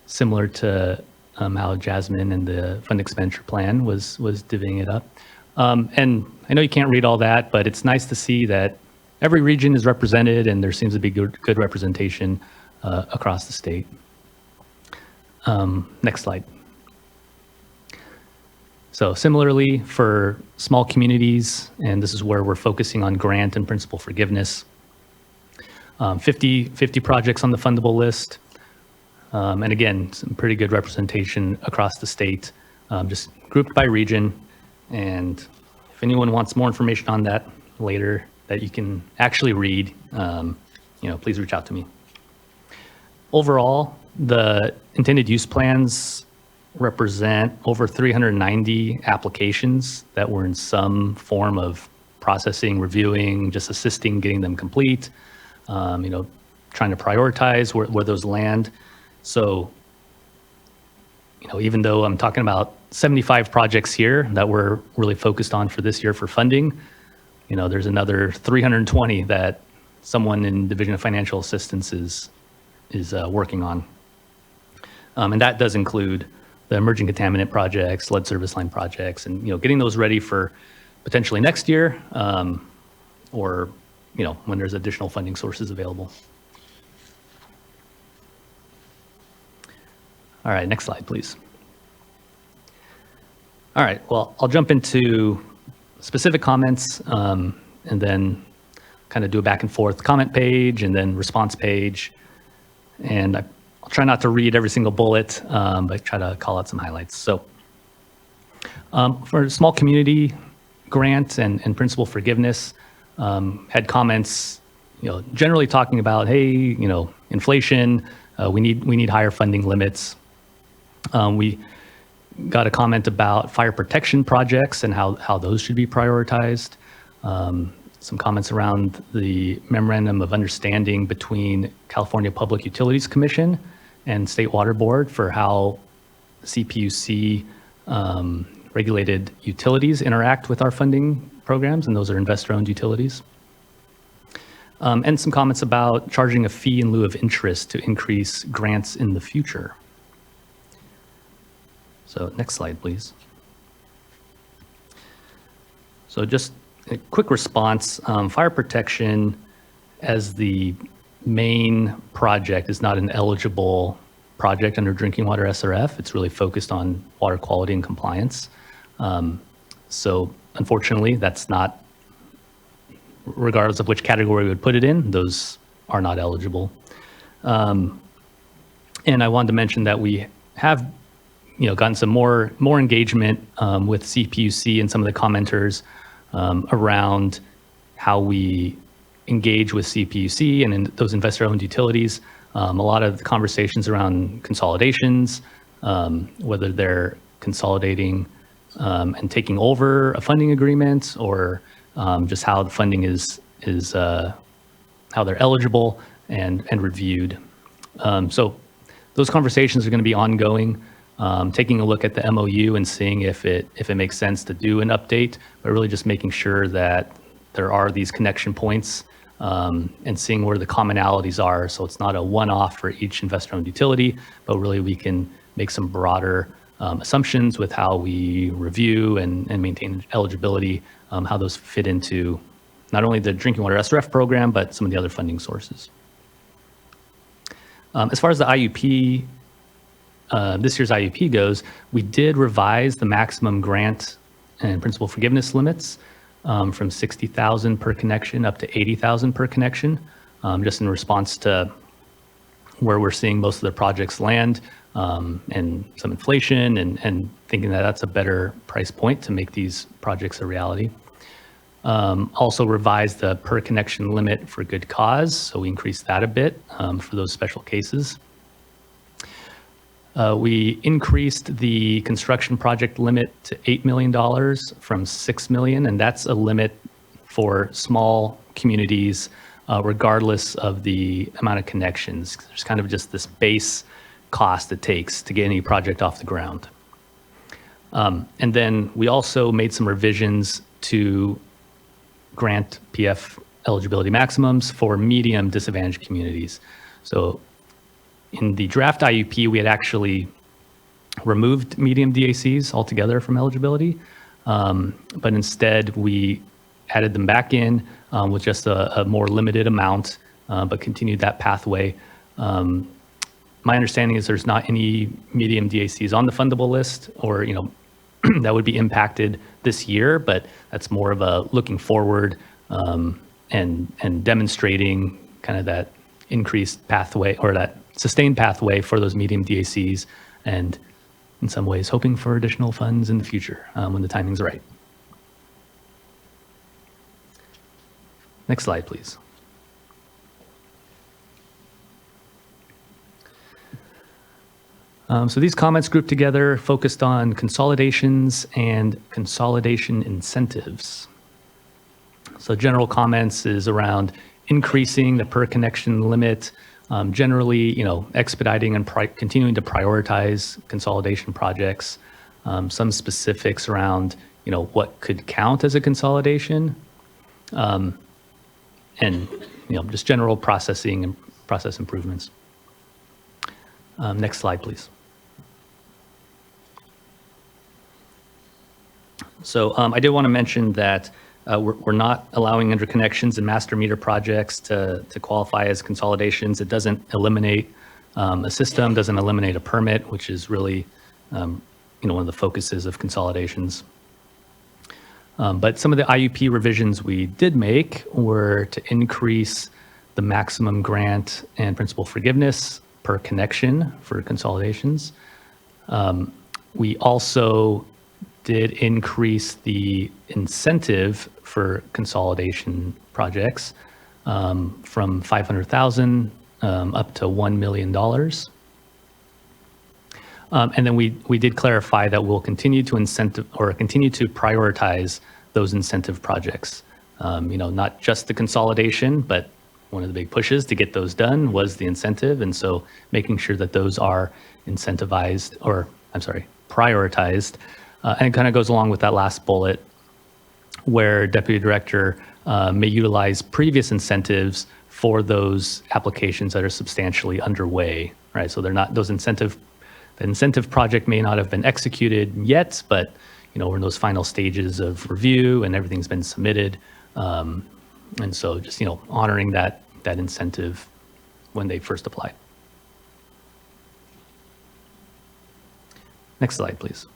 Speaker 17: similar to how Jasmine and the fund expenditure plan was divvying it up. And I know you can't read all that, but it's nice to see that every region is represented, and there seems to be good representation across the state. Next slide. So similarly for small communities, and this is where we're focusing on grant and principal forgiveness, 50 projects on the fundable list. And again, some pretty good representation across the state, just grouped by region. And if anyone wants more information on that later that you can actually read, please reach out to me. Overall, the intended use plans represent over 390 applications that were in some form of processing, reviewing, just assisting, getting them complete, trying to prioritize where those land. So, even though I'm talking about 75 projects here that we're really focused on for this year for funding, there's another 320 that someone in Division of Financial Assistance is working on. And that does include the emerging contaminant projects, lead service line projects, and getting those ready for potentially next year, or when there's additional funding sources available. All right, next slide, please. All right, well, I'll jump into specific comments and then kind of do a back and forth comment page and then response page. And I'll try not to read every single bullet, but try to call out some highlights. So for small community grant and principal forgiveness, had comments, generally talking about, hey, inflation, we need higher funding limits. We got a comment about fire protection projects and how those should be prioritized. Some comments around the memorandum of understanding between California Public Utilities Commission and State Water Board for how CPUC regulated utilities interact with our funding programs, and those are investor-owned utilities. And some comments about charging a fee in lieu of interest to increase grants in the future. So next slide, please. So just a quick response. Fire protection as the main project is not an eligible project under drinking water SRF. It's really focused on water quality and compliance. So unfortunately, that's not, regardless of which category we would put it in, those are not eligible. And I wanted to mention that we have gotten some more engagement with CPUC and some of the commenters around how we engage with CPUC and in those investor-owned utilities. A lot of the conversations around consolidations, whether they're consolidating and taking over a funding agreement, or just how the funding is how they're eligible and reviewed. So those conversations are going to be ongoing. Taking a look at the MOU and seeing if it makes sense to do an update, but really just making sure that there are these connection points and seeing where the commonalities are. So it's not a one-off for each investor-owned utility, but really we can make some broader assumptions with how we review and maintain eligibility, how those fit into not only the drinking water SRF program, but some of the other funding sources. As far as the IUP, this year's IUP goes, we did revise the maximum grant and principal forgiveness limits from 60,000 per connection up to 80,000 per connection, just in response to where we're seeing most of the projects land and some inflation and thinking that that's a better price point to make these projects a reality. Also revised the per connection limit for good cause, so we increased that a bit for those special cases. We increased the construction project limit to $8 million from $6 million, and that's a limit for small communities regardless of the amount of connections. There's kind of just this base cost it takes to get any project off the ground. And then we also made some revisions to grant PF eligibility maximums for medium disadvantaged communities. So in the draft IUP, we had actually removed medium DACs altogether from eligibility, but instead we added them back in with just a more limited amount, but continued that pathway. My understanding is there's not any medium DACs on the fundable list, or that would be impacted this year, but that's more of a looking forward and demonstrating kind of that increased pathway or that sustained pathway for those medium DACs, and in some ways hoping for additional funds in the future when the timing's right. Next slide, please. So these comments grouped together focused on consolidations and consolidation incentives. So general comments is around increasing the per connection limit, generally, expediting and continuing to prioritize consolidation projects. Some specifics around, what could count as a consolidation, and just general processing and process improvements. Next slide, please. So I did want to mention that we're not allowing interconnections and master meter projects to qualify as consolidations. It doesn't eliminate a system, doesn't eliminate a permit, which is really one of the focuses of consolidations. But some of the IUP revisions we did make were to increase the maximum grant and principal forgiveness per connection for consolidations. We also did increase the incentive for consolidation projects from 500,000 up to $1 million. And then we did clarify that we'll continue to continue to prioritize those incentive projects. Not just the consolidation, but one of the big pushes to get those done was the incentive. And so making sure that those are incentivized, prioritized. And it kind of goes along with that last bullet where Deputy Director may utilize previous incentives for those applications that are substantially underway, right? So they're not, the incentive project may not have been executed yet, but we're in those final stages of review and everything's been submitted. And so just, honoring that incentive when they first applied. Next slide, please.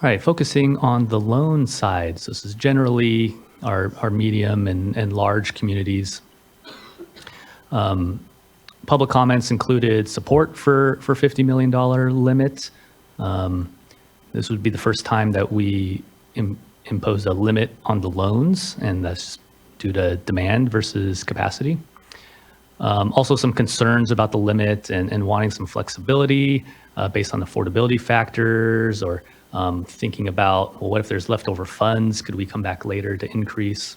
Speaker 17: All right, focusing on the loan side. So this is generally our medium and large communities. Public comments included support for $50 million limit. This would be the first time that we imposed a limit on the loans, and that's due to demand versus capacity. Also some concerns about the limit and wanting some flexibility based on affordability factors, or thinking about, well, what if there's leftover funds? Could we come back later to increase?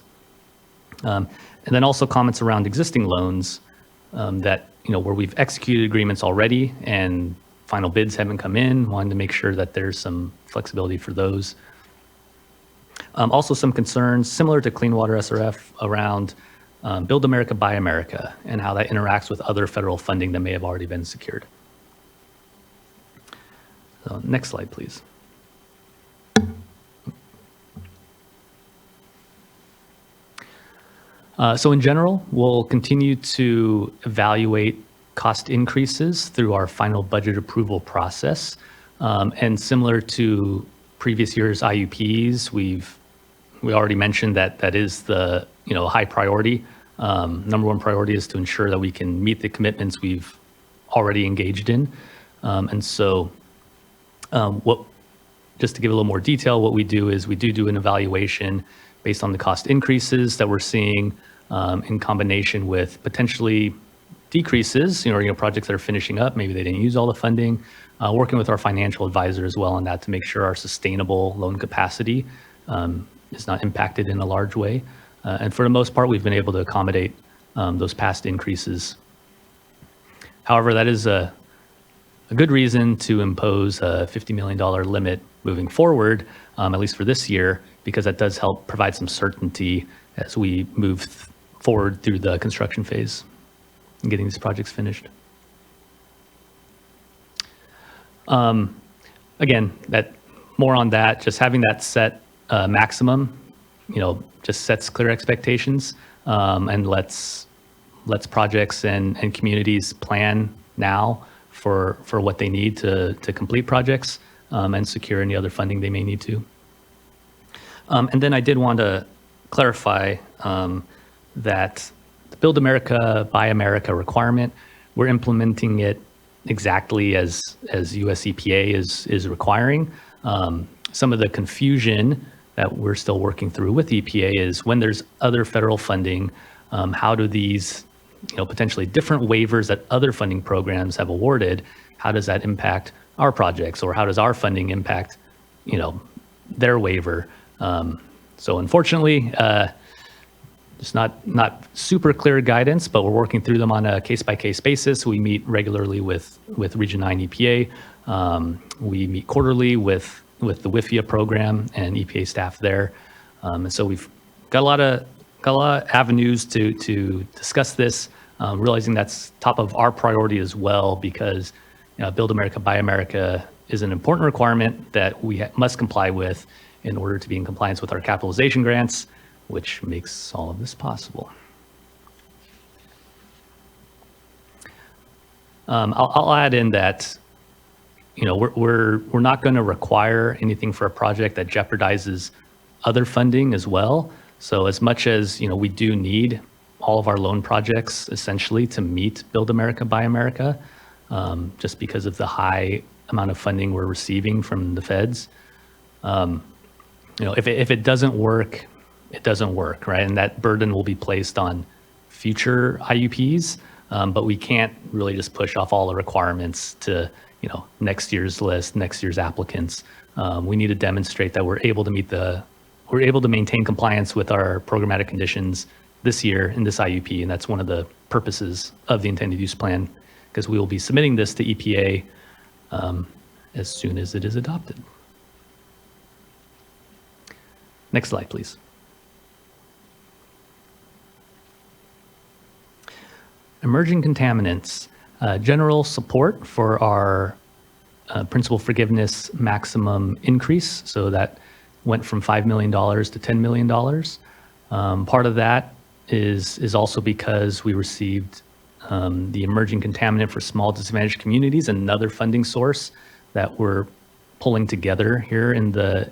Speaker 17: And then also comments around existing loans that, where we've executed agreements already and final bids haven't come in, wanting to make sure that there's some flexibility for those. Also some concerns similar to Clean Water SRF around Build America, Buy America, and how that interacts with other federal funding that may have already been secured. So next slide, please. So in general, we'll continue to evaluate cost increases through our final budget approval process. And similar to previous year's IUPs, we already mentioned that that is the high priority. Number one priority is to ensure that we can meet the commitments we've already engaged in. And so just to give a little more detail, what we do is we do an evaluation based on the cost increases that we're seeing in combination with potentially decreases, projects that are finishing up, maybe they didn't use all the funding, working with our financial advisor as well on that to make sure our sustainable loan capacity is not impacted in a large way. And for the most part, we've been able to accommodate those past increases. However, that is a good reason to impose a $50 million limit moving forward, at least for this year, because that does help provide some certainty as we move forward through the construction phase and getting these projects finished. Again, more on that, just having that set maximum, just sets clear expectations and lets projects and communities plan now for what they need to complete projects and secure any other funding they may need to. And then I did want to clarify that the Build America, Buy America requirement, we're implementing it exactly as US EPA is requiring. Some of the confusion that we're still working through with EPA is when there's other federal funding, how do these potentially different waivers that other funding programs have awarded, how does that impact our projects, or how does our funding impact their waiver? So unfortunately, just not super clear guidance, but we're working through them on a case-by-case basis. We meet regularly with Region 9 EPA. We meet quarterly with the WIFIA program and EPA staff there. And so we've got a lot of avenues to discuss this, realizing that's top of our priority as well, because Build America, Buy America is an important requirement that we must comply with in order to be in compliance with our capitalization grants, which makes all of this possible. I'll add in that we're not going to require anything for a project that jeopardizes other funding as well. So as much as we do need all of our loan projects essentially to meet Build America, Buy America, just because of the high amount of funding we're receiving from the feds. If it doesn't work, it doesn't work, right? And that burden will be placed on future IUPs, but we can't really just push off all the requirements to next year's list, next year's applicants. We need to demonstrate that we're able to maintain compliance with our programmatic conditions this year in this IUP, and that's one of the purposes of the intended use plan, because we will be submitting this to EPA as soon as it is adopted. Next slide, please. Emerging contaminants. General support for our principal forgiveness maximum increase. So that went from $5 million to $10 million. Part of that is also because we received the emerging contaminant for small disadvantaged communities, another funding source that we're pulling together here in the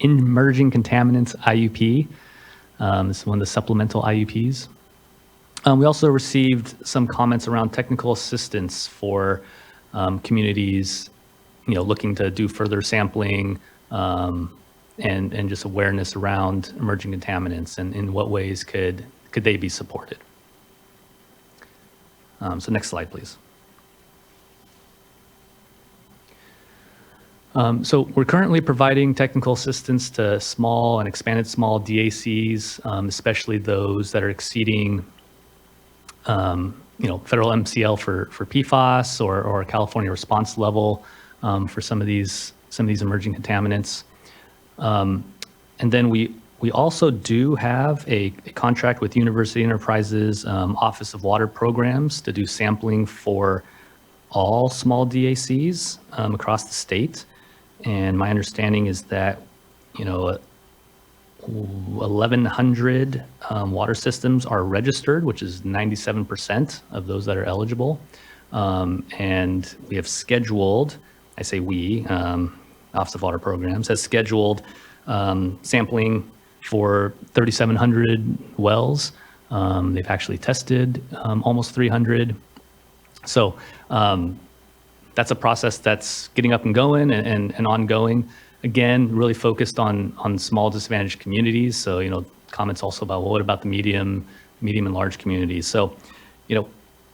Speaker 17: emerging contaminants IUP. This is one of the supplemental IUPs. We also received some comments around technical assistance for communities, looking to do further sampling and just awareness around emerging contaminants, and in what ways could they be supported. So next slide, please. So we're currently providing technical assistance to small and expanded small DACs, especially those that are exceeding federal MCL for PFAS or California response level for some of these emerging contaminants. And then we also do have a contract with University Enterprises Office of Water Programs to do sampling for all small DACs across the state. And my understanding is that, 1,100 water systems are registered, which is 97% of those that are eligible. And we have scheduled, I say we, Office of Water Programs has scheduled sampling for 3,700 wells. They've actually tested almost 300. So that's a process that's getting up and going and ongoing. Again, really focused on small disadvantaged communities. So, you know, comments also about, well, what about the medium and large communities? So, you know,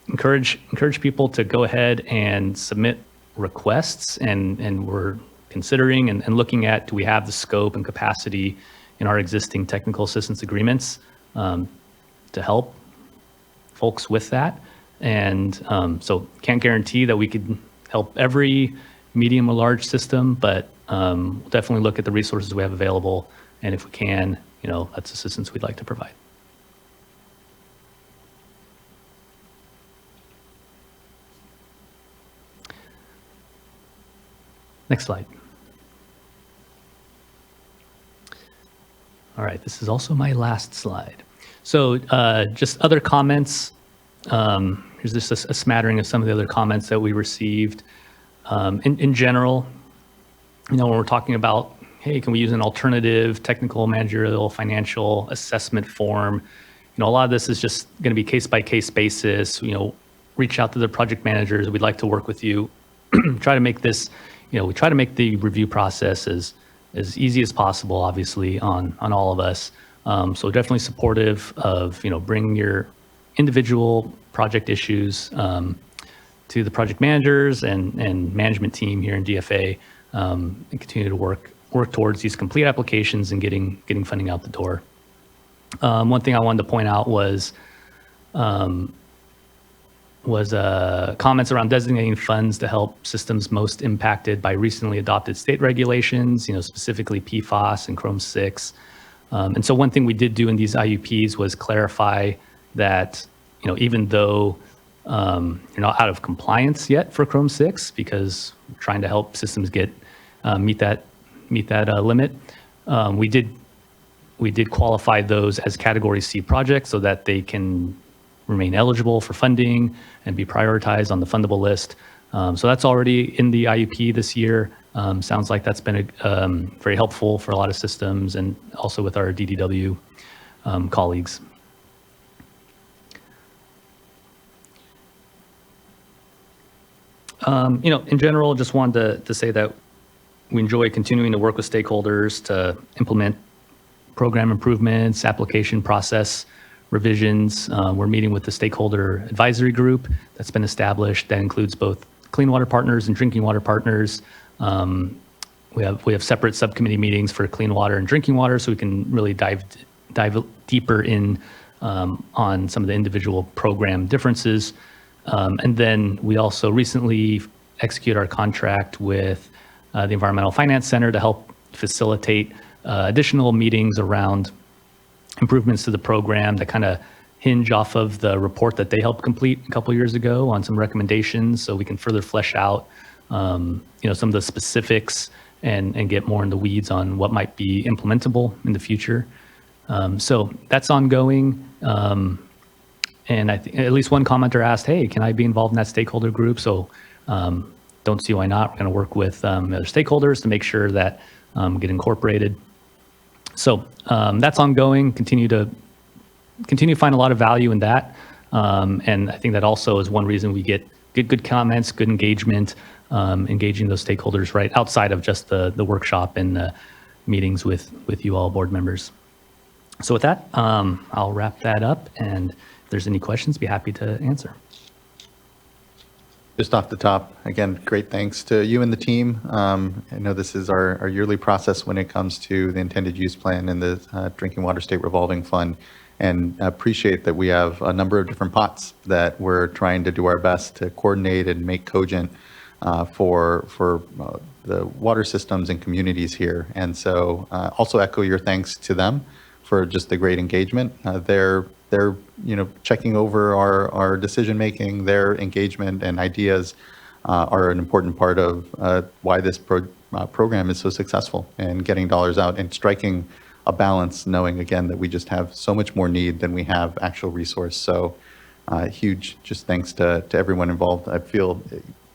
Speaker 17: encourage people to go ahead and submit requests, and we're considering and looking at, do we have the scope and capacity in our existing technical assistance agreements to help folks with that. And so can't guarantee that we could help every medium or large system, but we'll definitely look at the resources we have available. And if we can, you know, that's assistance we'd like to provide. Next slide. All right, this is also my last slide. So just other comments. Here's just a smattering of some of the other comments that we received. In general, you know, when we're talking about, hey, can we use an alternative technical, managerial, financial assessment form? You know, a lot of this is just going to be case-by-case basis. You know, reach out to the project managers. We'd like to work with you. Try to make this, you know, we try to make the review process as easy as possible, obviously, on all of us. So definitely supportive of, you know, bringing your individual project issues to the project managers and management team here in DFA, and continue to work towards these complete applications and getting funding out the door. One thing I wanted to point out was comments around designating funds to help systems most impacted by recently adopted state regulations, you know, specifically PFAS and Chrome 6. And so one thing we did do in these IUPs was clarify that, you know, even though you're not out of compliance yet for Chrome 6, because we're trying to help systems get meet that limit, we did qualify those as Category C projects so that they can remain eligible for funding and be prioritized on the fundable list. So that's already in the IUP this year. Sounds like that's been very helpful for a lot of systems and also with our DDW colleagues. You know, in general, just wanted to say that we enjoy continuing to work with stakeholders to implement program improvements, application process revisions. We're meeting with the stakeholder advisory group that's been established. That includes both clean water partners and drinking water partners. We have separate subcommittee meetings for clean water and drinking water, so we can really dive deeper in on some of the individual program differences. And then we also recently execute our contract with the Environmental Finance Center to help facilitate additional meetings around improvements to the program that kind of hinge off of the report that they helped complete a couple years ago on some recommendations, so we can further flesh out you know, some of the specifics and get more in the weeds on what might be implementable in the future. So that's ongoing. And I think at least one commenter asked, hey, can I be involved in that stakeholder group? So don't see why not. We're going to work with other stakeholders to make sure that get incorporated. So that's ongoing. Continue to find a lot of value in that. And I think that also is one reason we get good comments, good engagement, engaging those stakeholders right outside of just the workshop and the meetings with you all board members. So with that, I'll wrap that up, and if there's any questions, be happy to answer.
Speaker 3: Just off the top, again, great thanks to you and the team. I know this is our yearly process when it comes to the intended use plan and the Drinking Water State Revolving Fund, and appreciate that we have a number of different pots that we're trying to do our best to coordinate and make cogent for the water systems and communities here. And so also echo your thanks to them for just the great engagement. They're you know, checking over our decision making. Their engagement and ideas are an important part of why this program is so successful and getting dollars out and striking a balance, knowing again that we just have so much more need than we have actual resource. So huge just thanks to everyone involved. I feel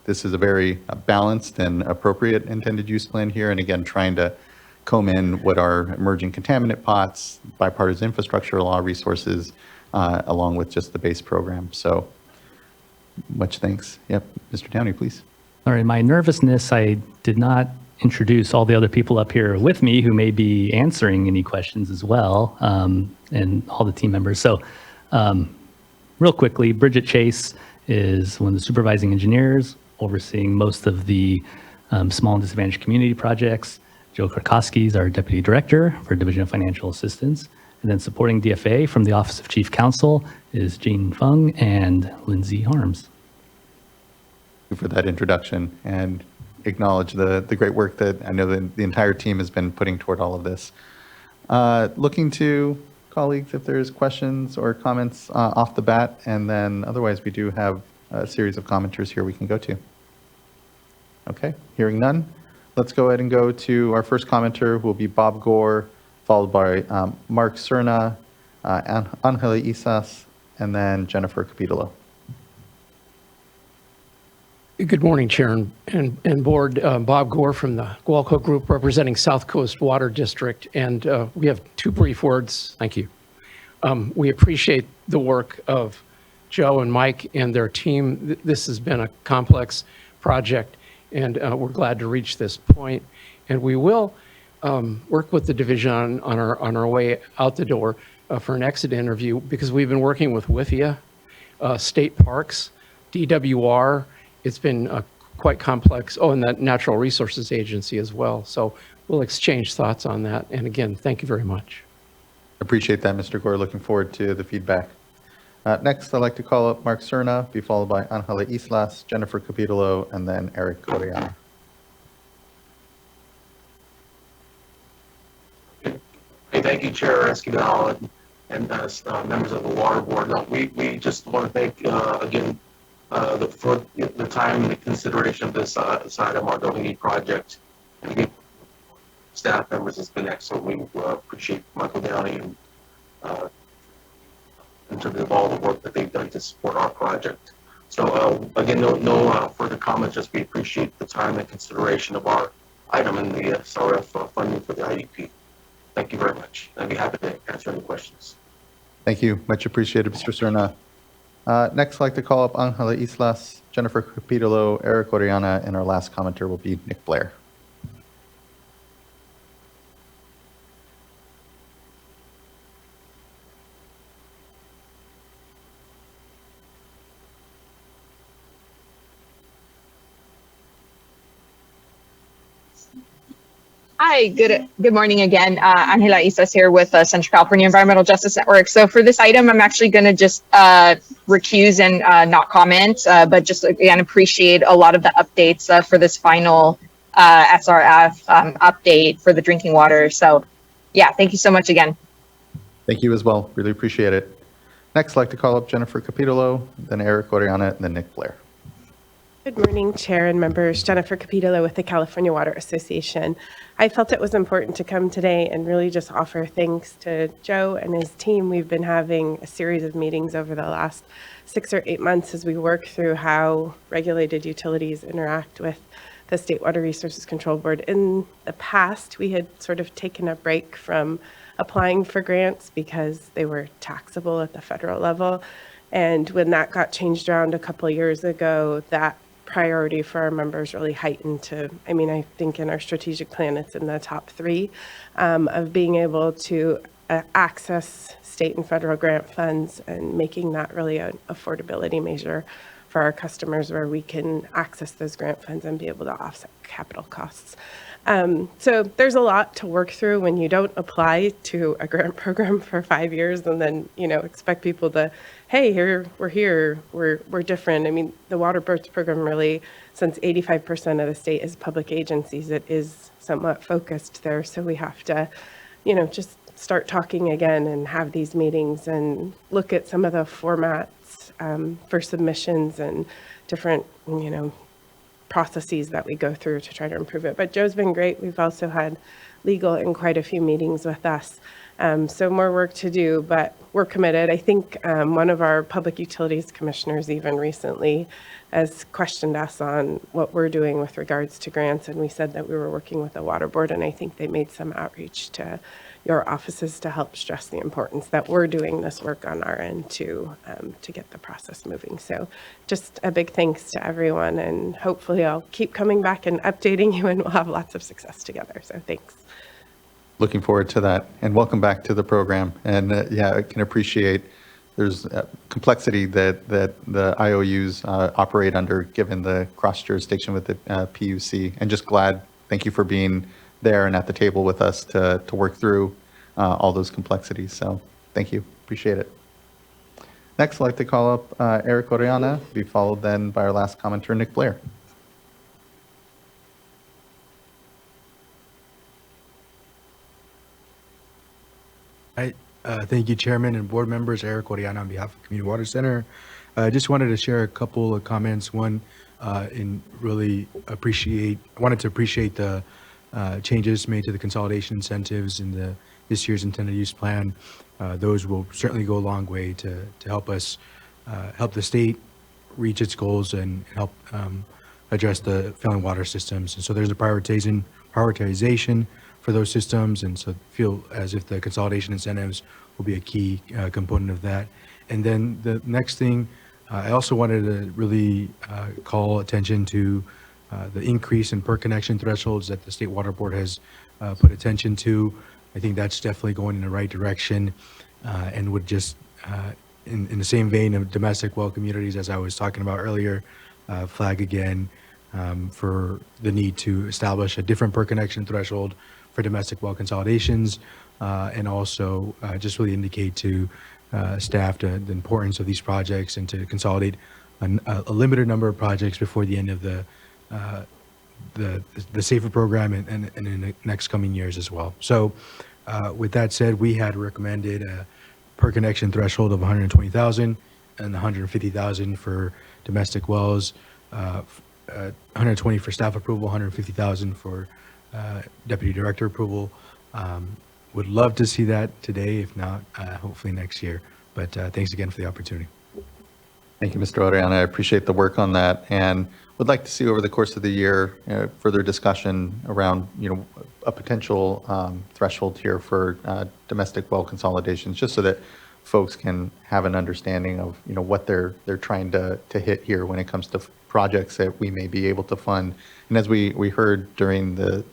Speaker 3: this is a very balanced and appropriate intended use plan here. And again, trying to comb in what are emerging contaminant pots, bipartisan infrastructure law resources, along with just the base program. So much thanks. Yep, Mr. Downey, please.
Speaker 17: All right, my nervousness, I did not introduce all the other people up here with me who may be answering any questions as well, and all the team members. So real quickly, Bridget Chase is one of the supervising engineers overseeing most of the small and disadvantaged community projects. Joe Krakowski is our deputy director for Division of Financial Assistance. And then supporting DFA from the Office of Chief Counsel is Jean Fung and Lindsay Harms.
Speaker 3: Thank you for that introduction and acknowledge the great work that I know that the entire team has been putting toward all of this. Looking to colleagues if there's questions or comments off the bat, and then otherwise we do have a series of commenters here we can go to. Okay, hearing none, let's go ahead and go to our first commenter, who will be Bob Gore, followed by Mark Cerna, Angela Isas, and then Jennifer Capitolo.
Speaker 18: Good morning, Chair and Board. Bob Gore from the Gualco Group representing South Coast Water District. And we have two brief words. Thank you. We appreciate the work of Joe and Mike and their team. This has been a complex project, and we're glad to reach this point. And we will work with the division on our way out the door for an exit interview, because we've been working with WIFIA, state parks, DWR. It's been quite complex. Oh, and that Natural Resources Agency as well. So we'll exchange thoughts on that. And again, thank you very much.
Speaker 3: Appreciate that, Mr. Gore. Looking forward to the feedback. Next, I'd like to call up Mark Cerna, be followed by Angela Islas, Jennifer Capitolo, and then Eric Oriana.
Speaker 19: Hey, thank you, Chair Esquivel and members of the Water Board. No, we just want to thank, again, for the time and the consideration of this item, our WE project. And again, staff members has been excellent. We appreciate Michael Downey and in terms of all the work that they've done to support our project. So again, no further comments, just we appreciate the time and consideration of our item in the SRF funding for the IEP. Thank you very much. I'd be happy to answer any questions.
Speaker 3: Thank you. Much appreciated, Mr. Cerna. Next, I'd like to call up Angela Islas, Jennifer Capitolo, Eric Oriana, and our last commenter will be Nick Blair.
Speaker 6: Hi, good morning again. Angela Isas here with Central California Environmental Justice Network. So for this item, I'm actually going to just recuse and not comment, but just again appreciate a lot of the updates for this final SRF update for the drinking water. So yeah, thank you so much again.
Speaker 3: Thank you as well. Really appreciate it. Next, I'd like to call up Jennifer Capitolo, then Eric Oriana, and then Nick Blair.
Speaker 14: Good morning, Chair and members. Jennifer Capitolo with the California Water Association. I felt it was important to come today and really just offer thanks to Joe and his team. We've been having a series of meetings over the last 6 or 8 months as we work through how regulated utilities interact with the State Water Resources Control Board. In the past, we had sort of taken a break from applying for grants because they were taxable at the federal level. And when that got changed around a couple of years ago, that priority for our members really heightened to, I mean, I think in our strategic plan, it's in the top 3 of being able to access state and federal grant funds and making that really an affordability measure for our customers where we can access those grant funds and be able to offset capital costs. So there's a lot to work through when you don't apply to a grant program for 5 years and then, you know, expect people to, hey, we're different. I mean, the Water Births program really, since 85% of the state is public agencies, it is somewhat focused there. So we have to, you know, just start talking again and have these meetings and look at some of the formats for submissions and different, you know, processes that we go through to try to improve it. But Joe's been great. We've also had legal in quite a few meetings with us. So more work to do, but we're committed. I think one of our public utilities commissioners even recently has questioned us on what we're doing with regards to grants, and we said that we were working with the water board, and I think they made some outreach to your offices to help stress the importance that we're doing this work on our end to get the process moving. So just a big thanks to everyone, and hopefully I'll keep coming back and updating you, and we'll have lots of success together. So thanks.
Speaker 3: Looking forward to that, and welcome back to the program. And yeah, I can appreciate there's complexity that the IOUs operate under, given the cross jurisdiction with the PUC. And just glad, thank you for being there and at the table with us to work through all those complexities. So thank you, appreciate it. Next, I'd like to call up Eric Oriana, be followed then by our last commenter, Nick Blair.
Speaker 15: Thank you, Chairman and board members. Eric Oriana on behalf of Community Water Center. I just wanted to share a couple of comments. One, wanted to appreciate the changes made to the consolidation incentives in this year's intended use plan. Those will certainly go a long way to help us, help the state reach its goals and help address the failing water systems. And so there's a prioritization for those systems, and so feel as if the consolidation incentives will be a key component of that. And then the next thing, I also wanted to really call attention to the increase in per connection thresholds that the State Water Board has put attention to. I think that's definitely going in the right direction, and would just, in the same vein of domestic well communities, as I was talking about earlier, flag again for the need to establish a different per connection threshold for domestic well consolidations, and also just really indicate to staff the importance of these projects and to consolidate a limited number of projects before the end of the SAFER program and in the next coming years as well. So with that said, we had recommended a per connection threshold of 120,000 and 150,000 for domestic wells, 120 for staff approval, 150,000 for Deputy Director approval. Would love to see that today, if not, hopefully next year. But thanks again for the opportunity.
Speaker 3: Thank you, Mr. Oriana. I appreciate the work on that, and would like to see over the course of the year further discussion around, a potential threshold here for domestic well consolidations, just so that folks can have an understanding of, what they're trying to hit here when it comes to projects that we may be able to fund. And as we heard during the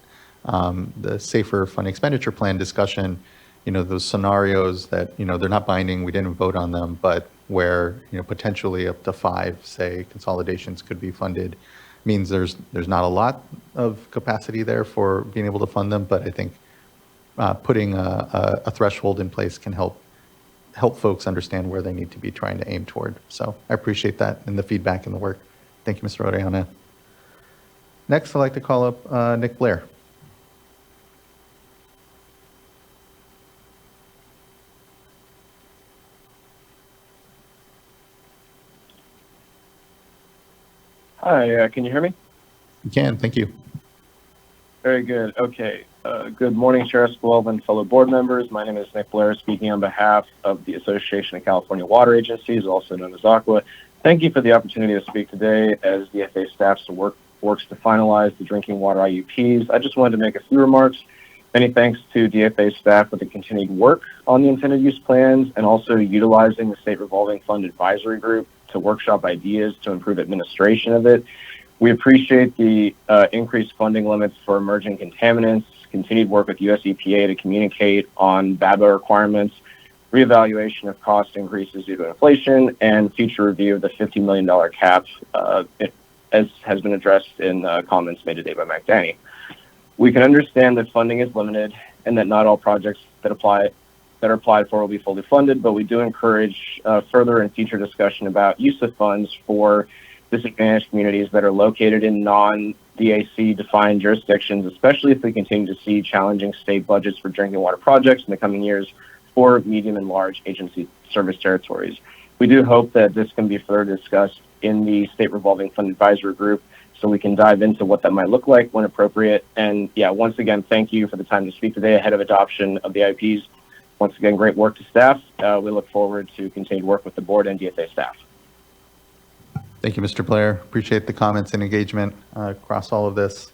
Speaker 3: SAFER Fund Expenditure Plan discussion, those scenarios that, they're not binding, we didn't vote on them, but where, potentially up to 5, say, consolidations could be funded, means there's not a lot of capacity there for being able to fund them. But I think putting a threshold in place can help folks understand where they need to be trying to aim toward. So I appreciate that and the feedback and the work. Thank you, Mr. Oriana. Next, I'd like to call up Nick Blair.
Speaker 20: Hi, can you hear me?
Speaker 3: You can, thank you.
Speaker 20: Very good. Okay. Good morning, Chair Esquivel and fellow board members. My name is Nick Blair, speaking on behalf of the Association of California Water Agencies, also known as ACWA. Thank you for the opportunity to speak today as the FA staff works to finalize the drinking water IUPs. I just wanted to make a few remarks. Many thanks to DFA staff for the continued work on the intended use plans and also utilizing the State Revolving Fund Advisory Group to workshop ideas to improve administration of it. We appreciate the increased funding limits for emerging contaminants, continued work with US EPA to communicate on BABA requirements, reevaluation of cost increases due to inflation, and future review of the $50 million cap, as has been addressed in comments made today by Mac Danny. We can understand that funding is limited and that not all projects that are applied for will be fully funded, but we do encourage further and future discussion about use of funds for disadvantaged communities that are located in non-DAC defined jurisdictions, especially if we continue to see challenging state budgets for drinking water projects in the coming years for medium and large agency service territories. We do hope that this can be further discussed in the State Revolving Fund Advisory Group so so we can dive into what that might look like when appropriate. And yeah, once again, thank you for the time to speak today ahead of adoption of the IPs. Once again, great work to staff. We look forward to continued work with the board and DSA staff.
Speaker 3: Thank you, Mr. Blair. Appreciate the comments and engagement across all of this.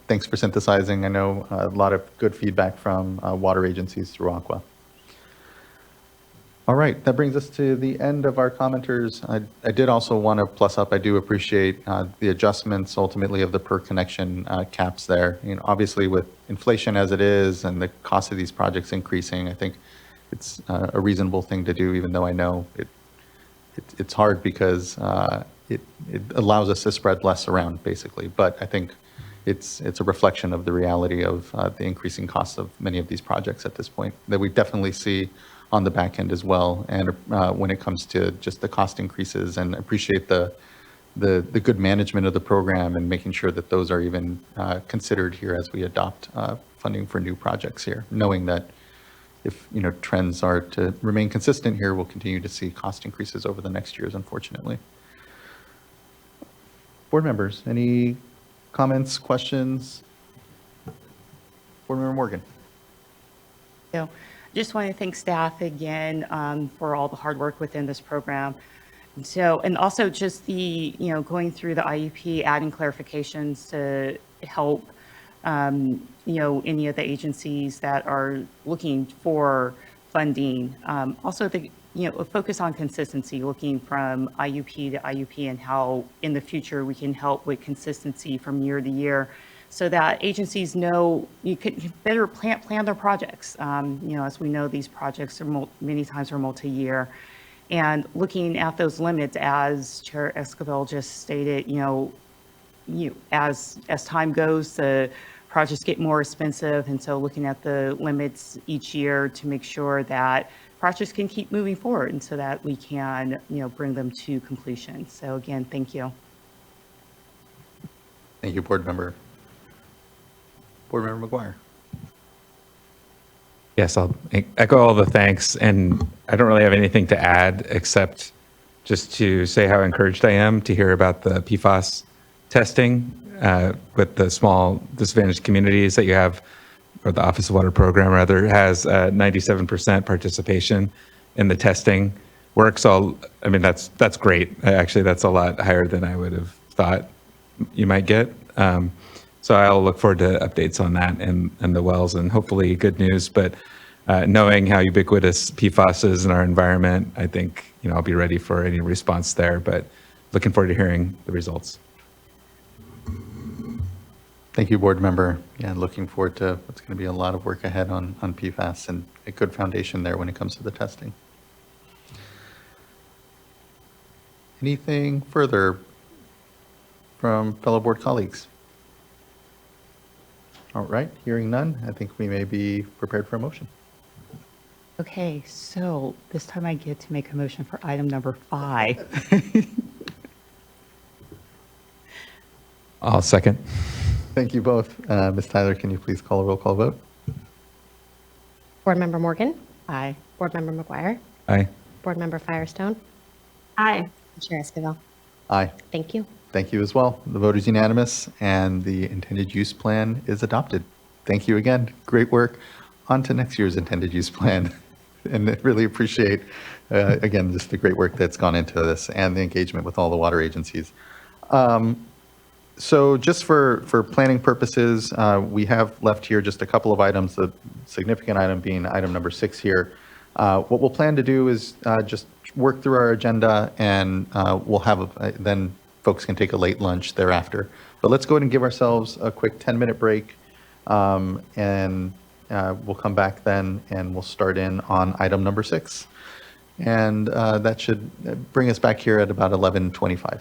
Speaker 3: Thanks for synthesizing. I know a lot of good feedback from water agencies through Aqua. All right, that brings us to the end of our commenters. I did also want to plus up, I do appreciate the adjustments ultimately of the per connection caps there. You know, obviously with inflation as it is and the cost of these projects increasing, I think it's a reasonable thing to do, even though I know it's hard because it allows us to spread less around basically. But I think it's a reflection of the reality of the increasing costs of many of these projects at this point that we definitely see on the back end as well. And when it comes to just the cost increases, and appreciate the good management of the program and making sure that those are even considered here as we adopt funding for new projects here, knowing that if trends are to remain consistent here, we'll continue to see cost increases over the next years, unfortunately. Board members, any comments, questions? Board Member Morgan.
Speaker 8: So, just want to thank staff again for all the hard work within this program. And also just the, going through the IUP, adding clarifications to help, any of the agencies that are looking for funding. Also, a focus on consistency, looking from IUP to IUP and how in the future we can help with consistency from year to year, so that agencies know you can better plan their projects. As we know, these projects are many times are multi-year, and looking at those limits, as Chair Esquivel just stated, as time goes, the projects get more expensive, and so looking at the limits each year to make sure that projects can keep moving forward, and so that we can, bring them to completion. So again, thank you.
Speaker 3: Thank you, Board Member. Board Member McGuire.
Speaker 5: Yes, I'll echo all the thanks, and I don't really have anything to add except just to say how encouraged I am to hear about the PFAS testing with the small disadvantaged communities that you have, or the Office of Water Program rather, has 97% participation in the testing work. So, I mean, that's great. Actually, that's a lot higher than I would have thought you might get. So I'll look forward to updates on that and the wells, and hopefully good news. But knowing how ubiquitous PFAS is in our environment, I think I'll be ready for any response there. But looking forward to hearing the results.
Speaker 3: Thank you, Board Member. Yeah, looking forward to what's going to be a lot of work ahead on PFAS, and a good foundation there when it comes to the testing. Anything further from fellow board colleagues? All right, hearing none, I think we may be prepared for a motion.
Speaker 8: Okay, so this time I get to make a motion for item number 5.
Speaker 5: I'll second.
Speaker 3: Thank you both. Ms. Tyler, can you please call a roll call vote?
Speaker 7: Board Member Morgan?
Speaker 8: Aye.
Speaker 7: Board Member McGuire?
Speaker 5: Aye.
Speaker 7: Board Member Firestone?
Speaker 13: Aye.
Speaker 7: Chair Esquivel?
Speaker 3: Aye.
Speaker 7: Thank you.
Speaker 3: Thank you as well. The vote is unanimous, and the intended use plan is adopted. Thank you again. Great work. On to next year's intended use plan. And I really appreciate, again, just the great work that's gone into this and the engagement with all the water agencies. So just for planning purposes, we have left here just a couple of items, the significant item being item number 6 here. What we'll plan to do is just work through our agenda, and we'll have then folks can take a late lunch thereafter. But let's go ahead and give ourselves a quick 10-minute break, and we'll come back then, and we'll start in on item number 6. And that should bring us back here at about 11:25.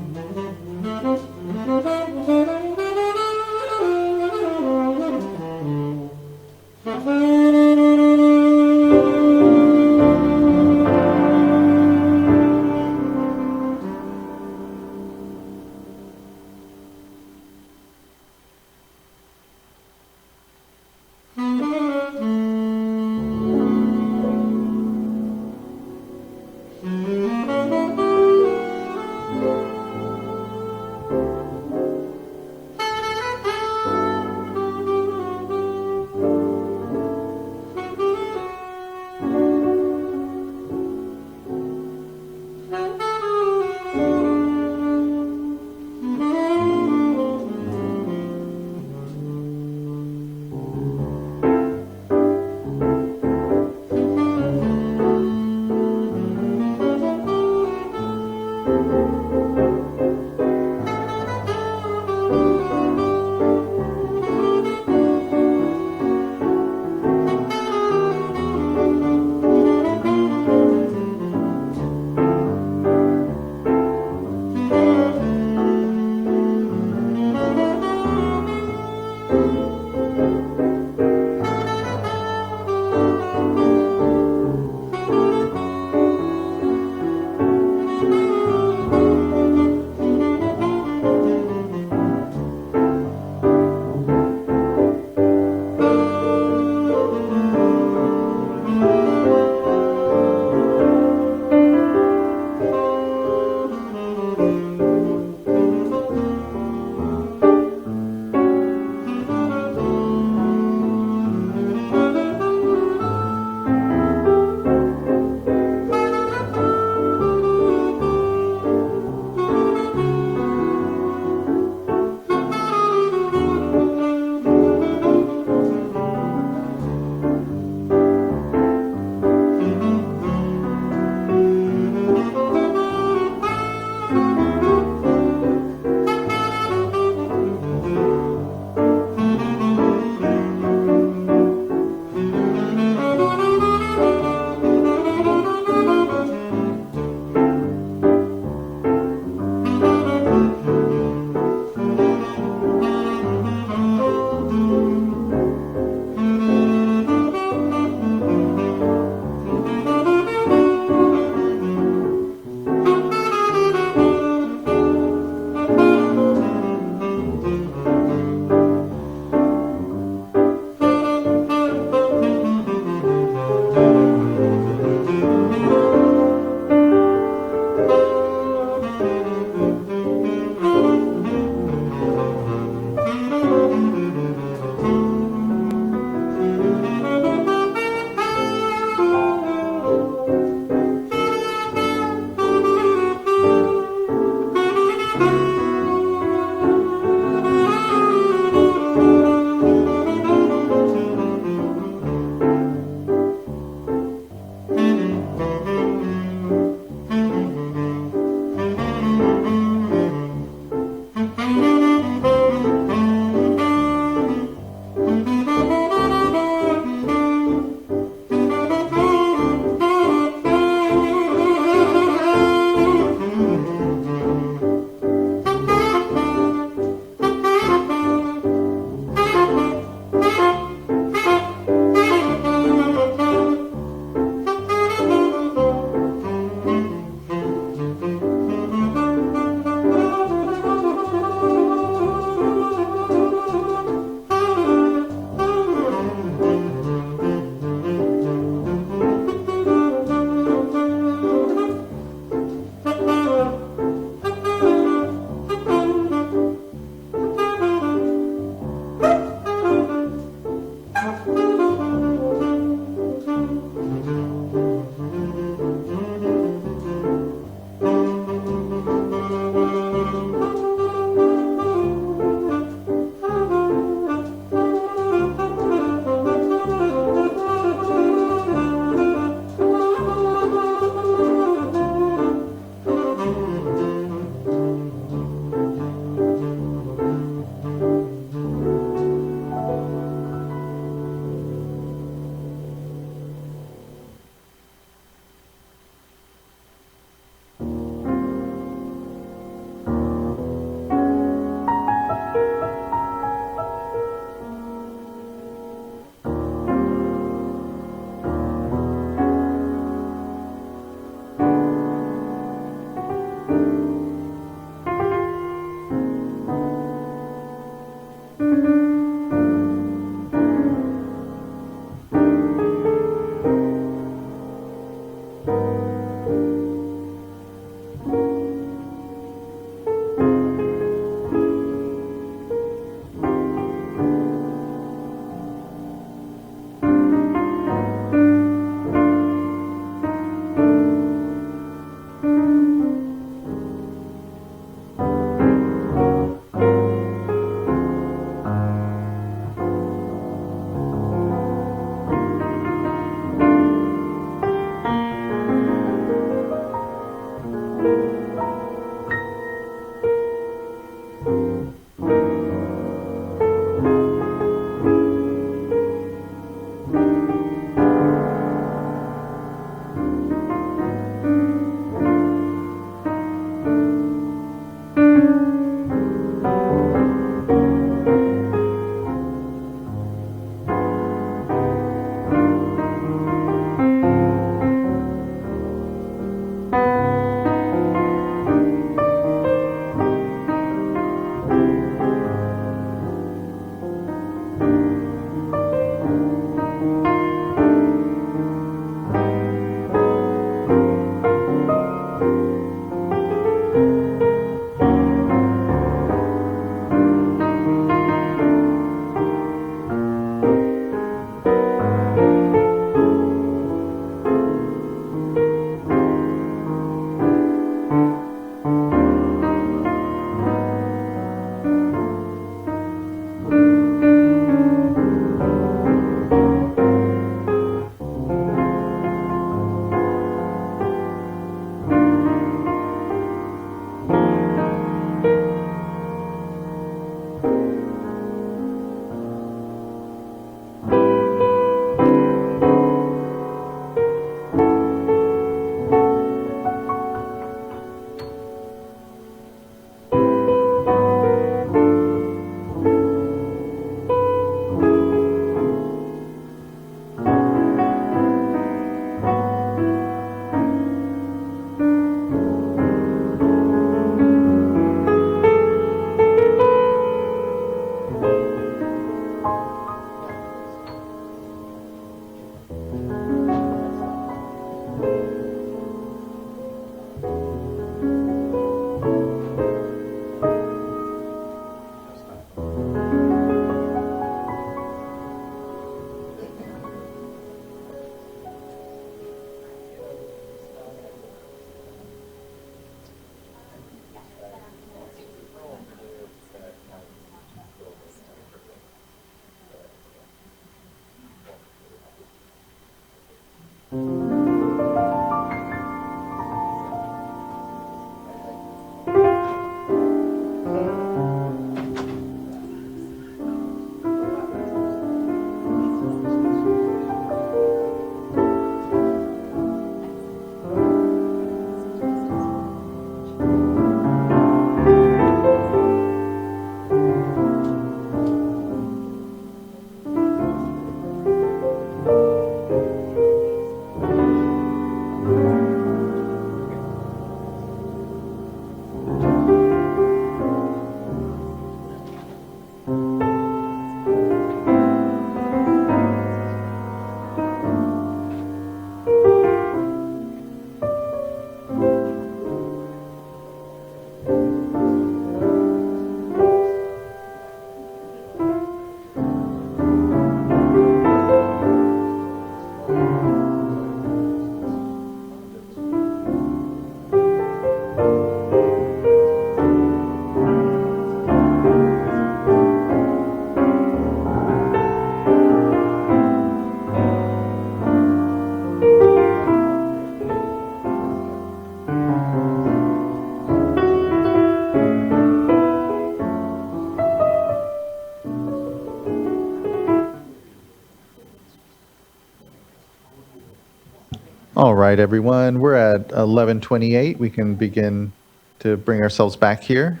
Speaker 3: All right, everyone, we're at 11:28. We can begin to bring ourselves back here.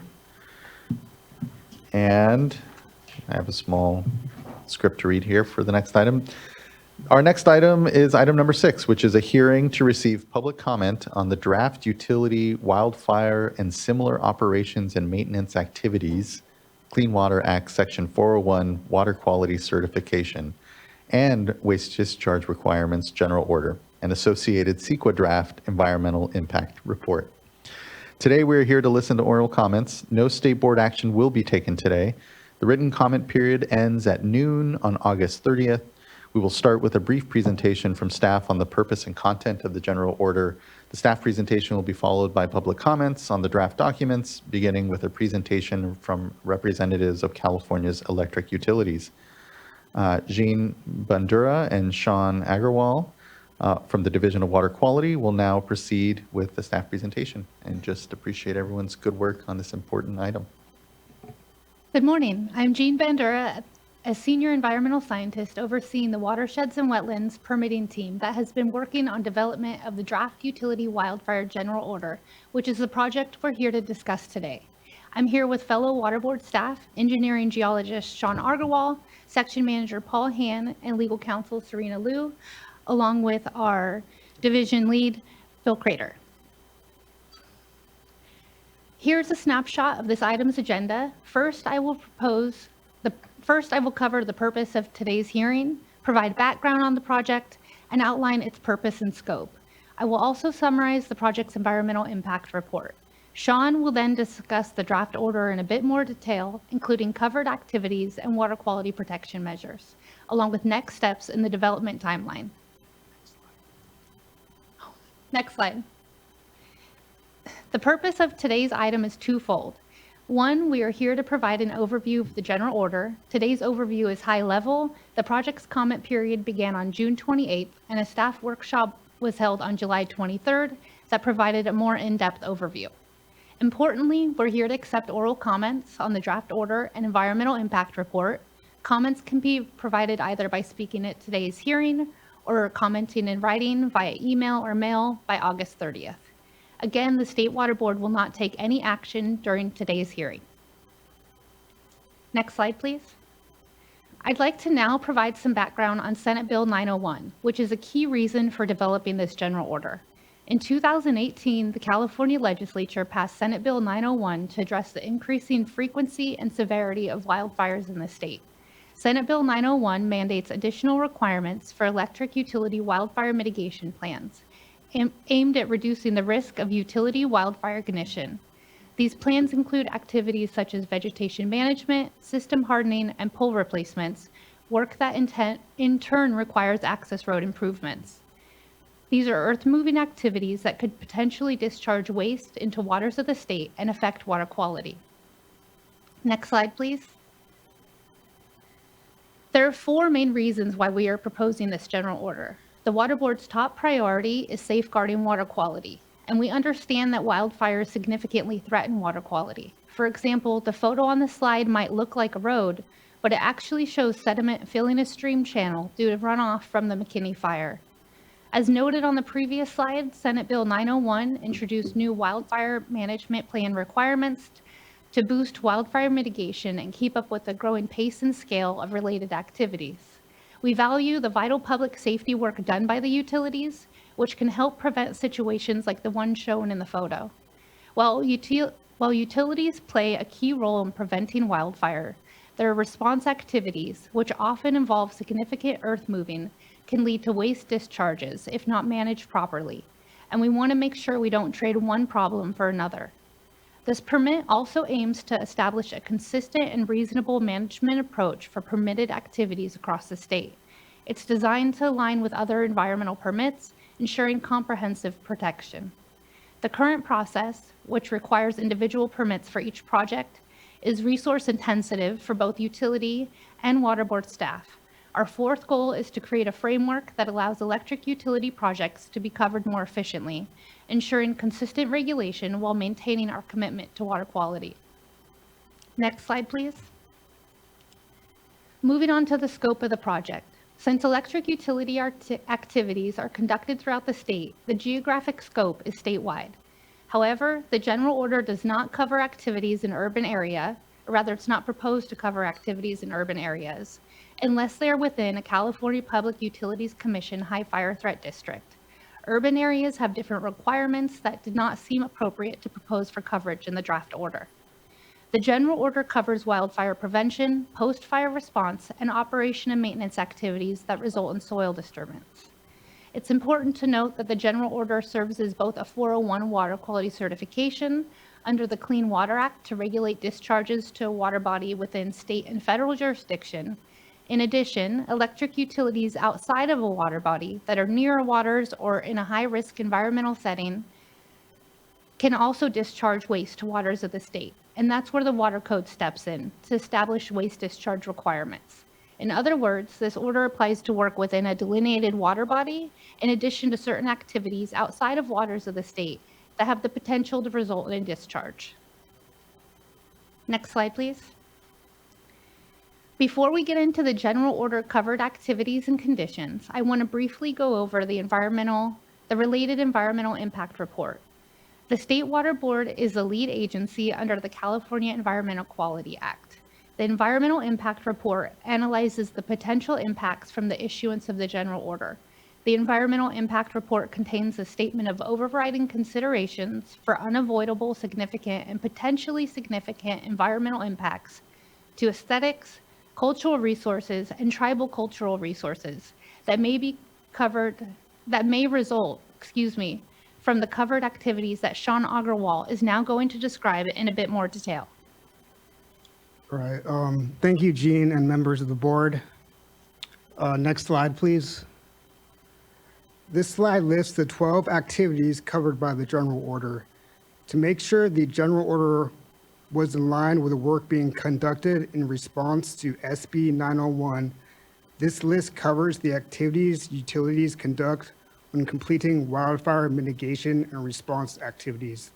Speaker 3: And I have a small script to read here for the next item. Our next item is item number 6, which is a hearing to receive public comment on the draft utility, wildfire, and similar operations and maintenance activities, Clean Water Act, Section 401, Water Quality Certification, and Waste Discharge Requirements General Order. and associated CEQA draft environmental impact report. Today, we're here to listen to oral comments. No state board action will be taken today. The written comment period ends at noon on August 30th. We will start with a brief presentation from staff on the purpose and content of the general order. The staff presentation will be followed by public comments on the draft documents, beginning with a presentation from representatives of California's electric utilities. Jean Bandura and Sean Agarwal from the Division of Water Quality will now proceed with the staff presentation, and just appreciate everyone's good work on this important item.
Speaker 21: Good morning. I'm Jean Bandura, a senior environmental scientist overseeing the watersheds and wetlands permitting team that has been working on development of the draft utility wildfire general order, which is the project we're here to discuss today. I'm here with fellow water board staff, engineering geologist Sean Agarwal, section manager Paul Han, and legal counsel Serena Liu, along with our division lead, Phil Crater. Here's a snapshot of this item's agenda. First, I will cover the purpose of today's hearing, provide background on the project, and outline its purpose and scope. I will also summarize the project's environmental impact report. Sean will then discuss the draft order in a bit more detail, including covered activities and water quality protection measures, along with next steps in the development timeline. Next slide. The purpose of today's item is twofold. One, we are here to provide an overview of the general order. Today's overview is high level. The project's comment period began on June 28th, and a staff workshop was held on July 23rd that provided a more in-depth overview. Importantly, we're here to accept oral comments on the draft order and environmental impact report. Comments can be provided either by speaking at today's hearing or commenting in writing via email or mail by August 30th. Again, the State Water Board will not take any action during today's hearing. Next slide, please. I'd like to now provide some background on Senate Bill 901, which is a key reason for developing this general order. In 2018, the California legislature passed Senate Bill 901 to address the increasing frequency and severity of wildfires in the state. Senate Bill 901 mandates additional requirements for electric utility wildfire mitigation plans, aimed at reducing the risk of utility wildfire ignition. These plans include activities such as vegetation management, system hardening, and pole replacements, work that in turn requires access road improvements. These are earth-moving activities that could potentially discharge waste into waters of the state and affect water quality. Next slide, please. There are four main reasons why we are proposing this general order. The Water Board's top priority is safeguarding water quality, and we understand that wildfires significantly threaten water quality. For example, the photo on the slide might look like a road, but it actually shows sediment filling a stream channel due to runoff from the McKinney fire. As noted on the previous slide, Senate Bill 901 introduced new wildfire management plan requirements to boost wildfire mitigation and keep up with the growing pace and scale of related activities. We value the vital public safety work done by the utilities, which can help prevent situations like the one shown in the photo. While utilities play a key role in preventing wildfire, their response activities, which often involve significant earth moving, can lead to waste discharges if not managed properly, and we want to make sure we don't trade one problem for another. This permit also aims to establish a consistent and reasonable management approach for permitted activities across the state. It's designed to align with other environmental permits, ensuring comprehensive protection. The current process, which requires individual permits for each project, is resource intensive for both utility and water board staff. Our fourth goal is to create a framework that allows electric utility projects to be covered more efficiently, ensuring consistent regulation while maintaining our commitment to water quality. Next slide, please. Moving on to the scope of the project. Since electric utility activities are conducted throughout the state, the geographic scope is statewide. However, the general order does not cover activities in urban area, or rather it's not proposed to cover activities in urban areas, unless they are within a California Public Utilities Commission high fire threat district. Urban areas have different requirements that did not seem appropriate to propose for coverage in the draft order. The general order covers wildfire prevention, post-fire response, and operation and maintenance activities that result in soil disturbance. It's important to note that the general order serves as both a 401 water quality certification under the Clean Water Act to regulate discharges to a water body within state and federal jurisdiction. In addition, electric utilities outside of a water body that are near waters or in a high-risk environmental setting can also discharge waste to waters of the state. And that's where the water code steps in to establish waste discharge requirements. In other words, this order applies to work within a delineated water body in addition to certain activities outside of waters of the state that have the potential to result in a discharge. Next slide, please. Before we get into the general order covered activities and conditions, I want to briefly go over the related environmental impact report. The State Water Board is the lead agency under the California Environmental Quality Act. The environmental impact report analyzes the potential impacts from the issuance of the general order. The environmental impact report contains a statement of overriding considerations for unavoidable, significant, and potentially significant environmental impacts to aesthetics, cultural resources, and tribal cultural resources that may result, from the covered activities that Sean Agarwal is now going to describe in a bit more detail.
Speaker 1: All right. Thank you, Jean, and members of the board. Next slide, please. This slide lists the 12 activities covered by the general order. To make sure the general order was in line with the work being conducted in response to SB 901, this list covers the activities utilities conduct when completing wildfire mitigation and response activities.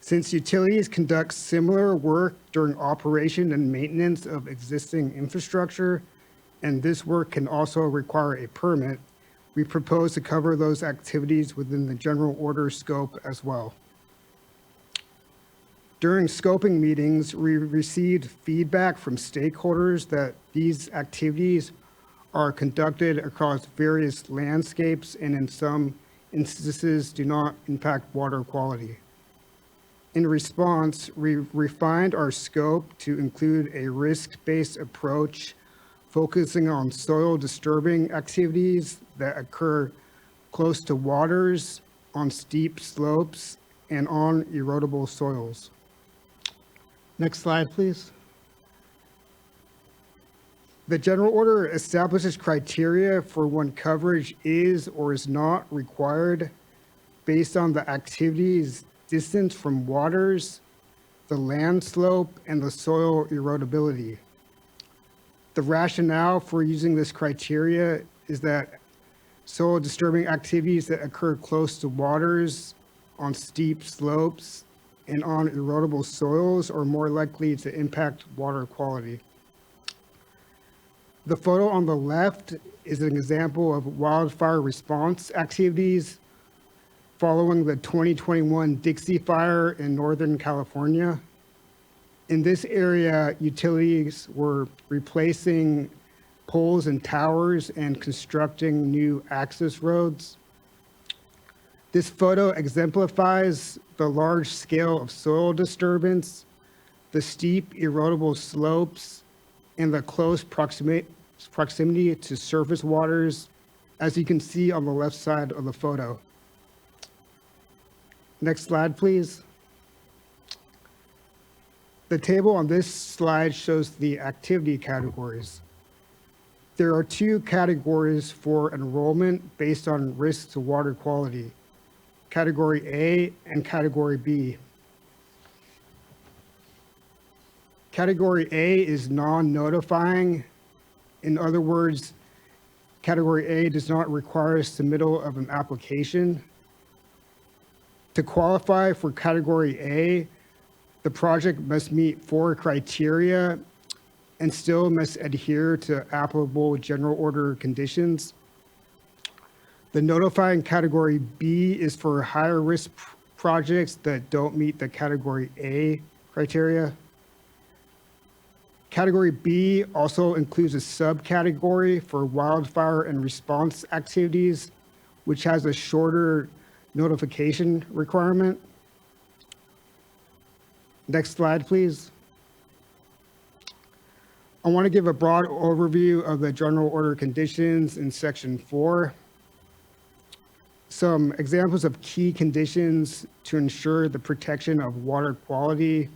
Speaker 1: Since utilities conduct similar work during operation and maintenance of existing infrastructure, and this work can also require a permit, we propose to cover those activities within the general order scope as well. During scoping meetings, we received feedback from stakeholders that these activities are conducted across various landscapes and in some instances do not impact water quality. In response, we refined our scope to include a risk-based approach focusing on soil disturbing activities that occur close to waters, on steep slopes, and on erodible soils. Next slide, please. The general order establishes criteria for when coverage is or is not required based on the activity's distance from waters, the land slope, and the soil erodibility. The rationale for using this criteria is that soil disturbing activities that occur close to waters, on steep slopes, and on erodible soils are more likely to impact water quality. The photo on the left is an example of wildfire response activities following the 2021 Dixie Fire in Northern California. In this area, utilities were replacing poles and towers and constructing new access roads. This photo exemplifies the large scale of soil disturbance, the steep erodible slopes, and the close proximity to surface waters, as you can see on the left side of the photo. Next slide, please. The table on this slide shows the activity categories. There are two categories for enrollment based on risk to water quality, Category A and Category B. Category A is non-notifying. In other words, Category A does not require submittal of an application. To qualify for Category A, the project must meet 4 criteria and still must adhere to applicable general order conditions. The notifying Category B is for higher risk projects that don't meet the Category A criteria. Category B also includes a subcategory for wildfire and response activities, which has a shorter notification requirement. Next slide, please. I want to give a broad overview of the general order conditions in Section 4. Some examples of key conditions to ensure the protection of water quality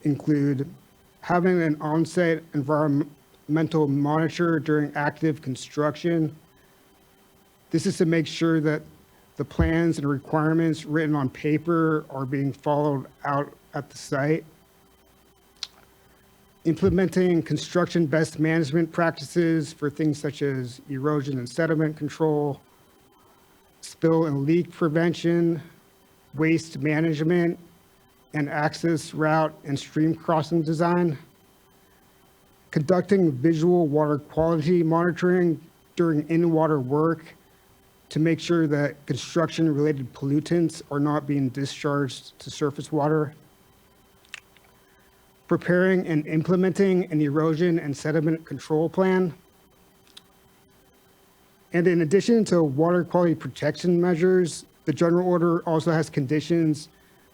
Speaker 1: include having an on-site environmental monitor during active construction. This is to make sure that the plans and requirements written on paper are being followed out at the site. Implementing construction best management practices for things such as erosion and sediment control, spill and leak prevention, waste management, and access route and stream crossing design. Conducting visual water quality monitoring during in-water work to make sure that construction-related pollutants are not being discharged to surface water. Preparing and implementing an erosion and sediment control plan. And in addition to water quality protection measures, the general order also has conditions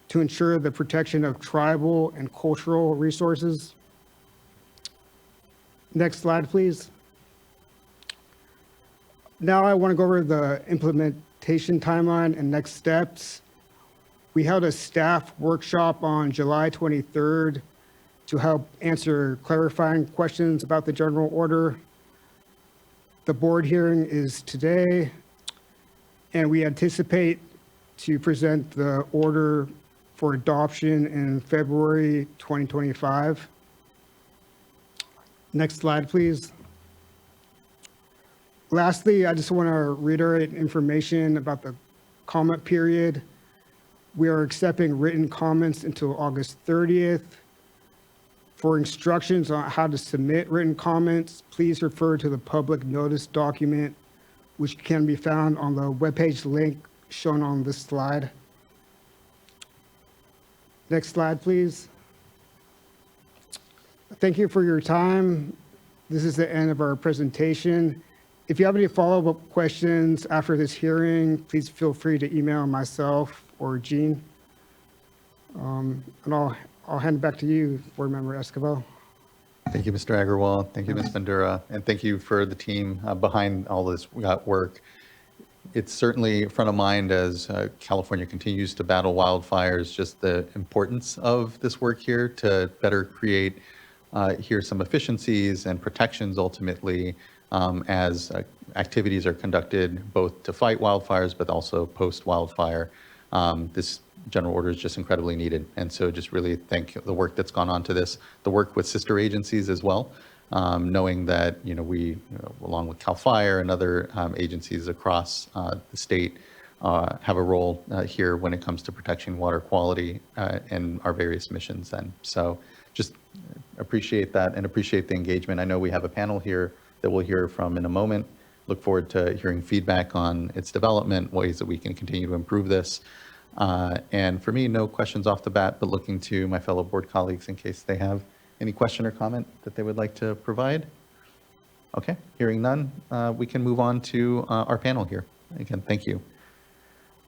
Speaker 1: to ensure the protection of tribal and cultural resources. Next slide, please. Now I want to go over the implementation timeline and next steps. We held a staff workshop on July 23rd to help answer clarifying questions about the general order. The board hearing is today, and we anticipate to present the order for adoption in February 2025. Next slide, please. Lastly, I just want to reiterate information about the comment period. We are accepting written comments until August 30th. For instructions on how to submit written comments, please refer to the public notice document, which can be found on the webpage link shown on this slide. Next slide, please. Thank you for your time. This is the end of our presentation. If you have any follow-up questions after this hearing, please feel free to email myself or Jean. And I'll hand it back to you, Board Member Escobar.
Speaker 3: Thank you, Mr. Agarwal. Thank you, Ms. Bandura. And thank you for the team behind all this work. It's certainly front of mind as California continues to battle wildfires, just the importance of this work here to better create here some efficiencies and protections ultimately as activities are conducted both to fight wildfires, but also post-wildfire. This general order is just incredibly needed. And so just really thank the work that's gone on to this, the work with sister agencies as well, knowing that, we, along with CAL FIRE and other agencies across the state, have a role here when it comes to protecting water quality and our various missions. And so just appreciate that and appreciate the engagement. I know we have a panel here that we'll hear from in a moment. Look forward to hearing feedback on its development, ways that we can continue to improve this. And for me, no questions off the bat, but looking to my fellow board colleagues in case they have any question or comment that they would like to provide. Okay, hearing none, we can move on to our panel here. Again, thank you.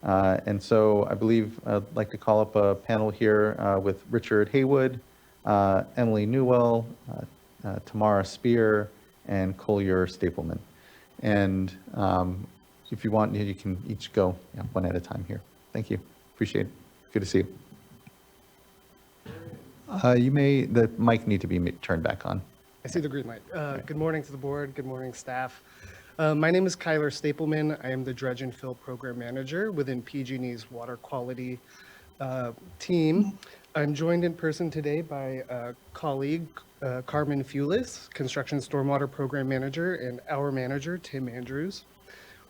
Speaker 3: And so I believe I'd like to call up a panel here with Richard Haywood, Emily Newell, Tamara Spear, and Collier Stapleman. And if you want, you can each go one at a time here. Thank you. Appreciate it. Good to see you. The mic need to be turned back on.
Speaker 2: I see the green light. Good morning to the board. Good morning, staff. My name is Kyler Stapleman. I am the Dredge and Fill Program Manager within PG&E's water quality team. I'm joined in person today by colleague Carmen Fulis, Construction Stormwater Program Manager, and our manager, Tim Andrews.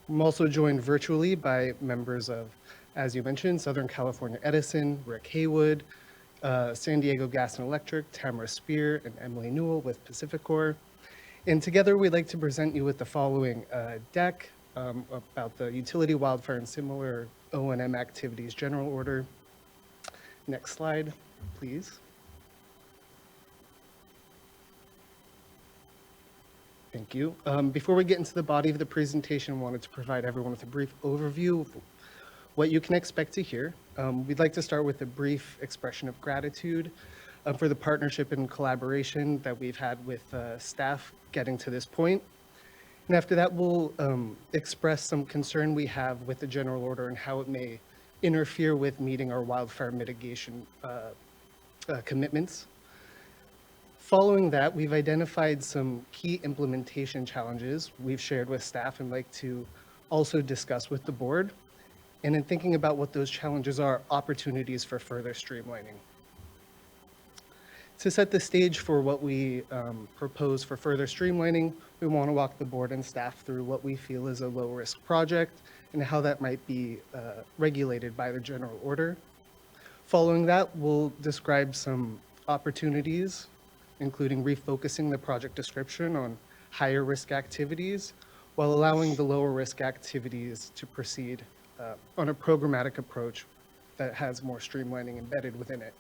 Speaker 2: I'm also joined virtually by members of, as you mentioned, Southern California Edison, Rick Haywood, San Diego Gas and Electric, Tamara Spear, and Emily Newell with Pacificor. And together we'd like to present you with the following deck about the utility, wildfire, and similar O&M activities general order. Next slide, please. Thank you. Before we get into the body of the presentation, I wanted to provide everyone with a brief overview of what you can expect to hear. We'd like to start with a brief expression of gratitude for the partnership and collaboration that we've had with staff getting to this point. And after that, we'll express some concern we have with the general order and how it may interfere with meeting our wildfire mitigation commitments. Following that, we've identified some key implementation challenges we've shared with staff and like to also discuss with the board. And in thinking about what those challenges are, opportunities for further streamlining. To set the stage for what we propose for further streamlining, we want to walk the board and staff through what we feel is a low-risk project and how that might be regulated by the general order. Following that, we'll describe some opportunities, including refocusing the project description on higher risk activities while allowing the lower risk activities to proceed on a programmatic approach that has more streamlining embedded within it.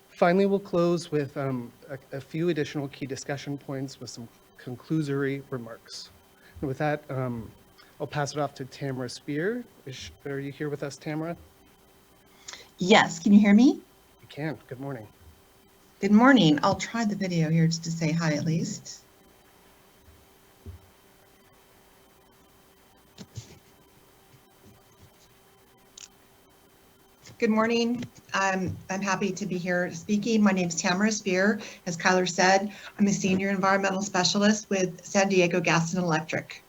Speaker 2: Finally, we'll close with a few additional key discussion points with some conclusory remarks. And with that, I'll pass it off to Tamara Spear. Are you here with us, Tamara?
Speaker 4: Yes, can you hear me?
Speaker 2: You can. Good morning.
Speaker 4: Good morning. I'll try the video here just to say hi at least. Good morning. I'm happy to be here speaking. My name is Tamara Spear. As Kyler said, I'm a senior environmental specialist with San Diego Gas and Electric.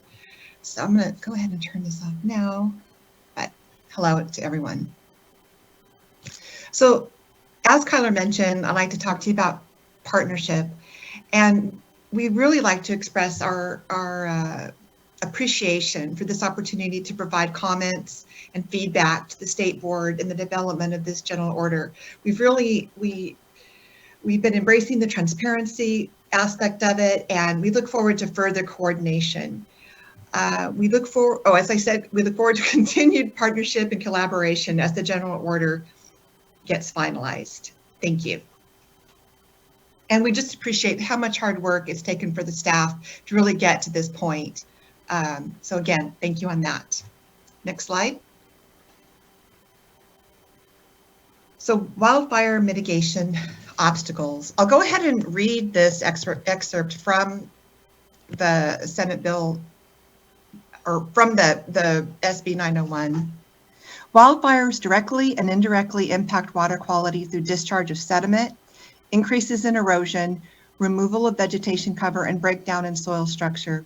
Speaker 4: So I'm going to go ahead and turn this off now. But hello to everyone. So as Kyler mentioned, I'd like to talk to you about partnership. And we really like to express our appreciation for this opportunity to provide comments and feedback to the state board in the development of this general order. We've been embracing the transparency aspect of it, and we look forward to further coordination. We look forward to continued partnership and collaboration as the general order gets finalized. Thank you. And we just appreciate how much hard work it's taken for the staff to really get to this point. So again, thank you on that. Next slide. So wildfire mitigation obstacles. I'll go ahead and read this excerpt from the Senate bill, or from the SB 901. Wildfires directly and indirectly impact water quality through discharge of sediment, increases in erosion, removal of vegetation cover, and breakdown in soil structure.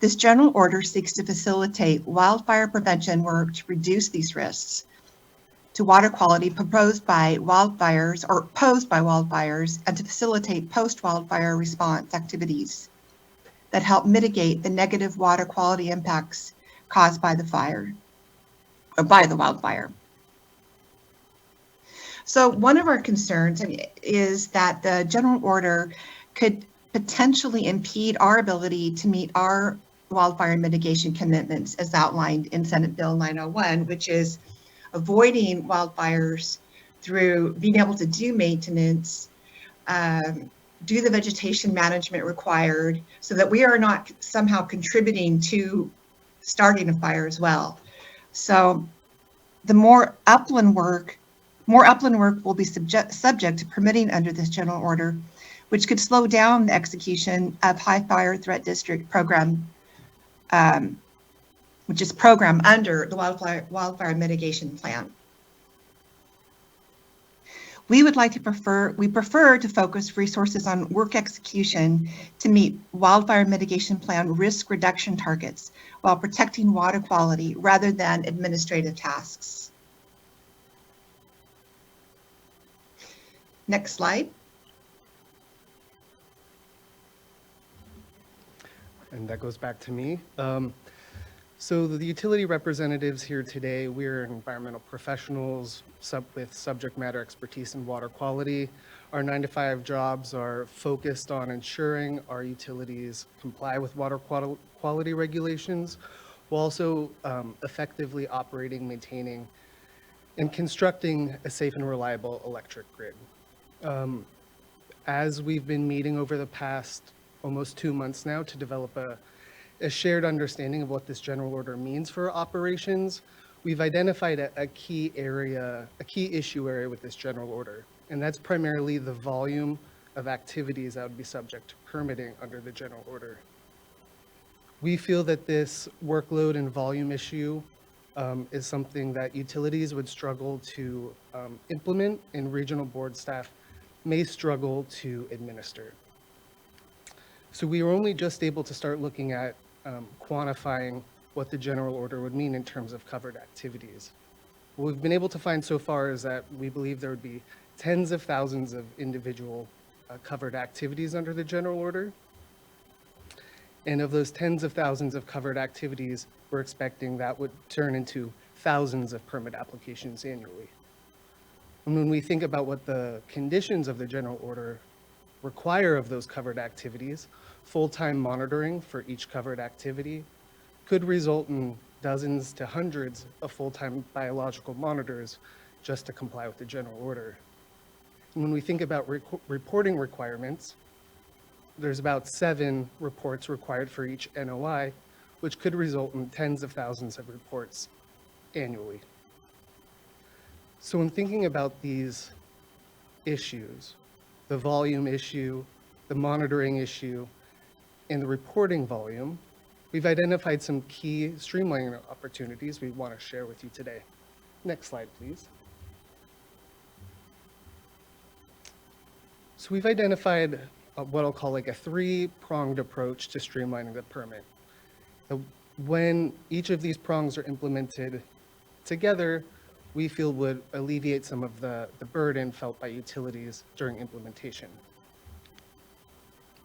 Speaker 4: This general order seeks to facilitate wildfire prevention work to reduce these risks to water quality posed by wildfires, and to facilitate post-wildfire response activities that help mitigate the negative water quality impacts caused by the fire, or by the wildfire. So one of our concerns is that the general order could potentially impede our ability to meet our wildfire mitigation commitments as outlined in Senate Bill 901, which is avoiding wildfires through being able to do maintenance, do the vegetation management required, so that we are not somehow contributing to starting a fire as well. So the more upland work will be subject to permitting under this general order, which could slow down the execution of high fire threat district program, which is programmed under the wildfire mitigation plan. We prefer to focus resources on work execution to meet wildfire mitigation plan risk reduction targets while protecting water quality rather than administrative tasks. Next slide.
Speaker 2: And that goes back to me. So the utility representatives here today, we're environmental professionals with subject matter expertise in water quality. Our 9-to-5 jobs are focused on ensuring our utilities comply with water quality regulations, while also effectively operating, maintaining, and constructing a safe and reliable electric grid. As we've been meeting over the past almost 2 months now to develop a shared understanding of what this general order means for operations, we've identified a key issue area with this general order, and that's primarily the volume of activities that would be subject to permitting under the general order. We feel that this workload and volume issue is something that utilities would struggle to implement and regional board staff may struggle to administer. So we were only just able to start looking at quantifying what the general order would mean in terms of covered activities. What we've been able to find so far is that we believe there would be tens of thousands of individual covered activities under the general order. And of those tens of thousands of covered activities, we're expecting that would turn into thousands of permit applications annually. And when we think about what the conditions of the general order require of those covered activities, full-time monitoring for each covered activity could result in dozens to hundreds of full-time biological monitors just to comply with the general order. And when we think about reporting requirements, there's about 7 reports required for each NOI, which could result in tens of thousands of reports annually. So when thinking about these issues, the volume issue, the monitoring issue, and the reporting volume, we've identified some key streamlining opportunities we want to share with you today. Next slide, please. So we've identified what I'll call like a 3-pronged approach to streamlining the permit. When each of these prongs are implemented together, we feel would alleviate some of the burden felt by utilities during implementation.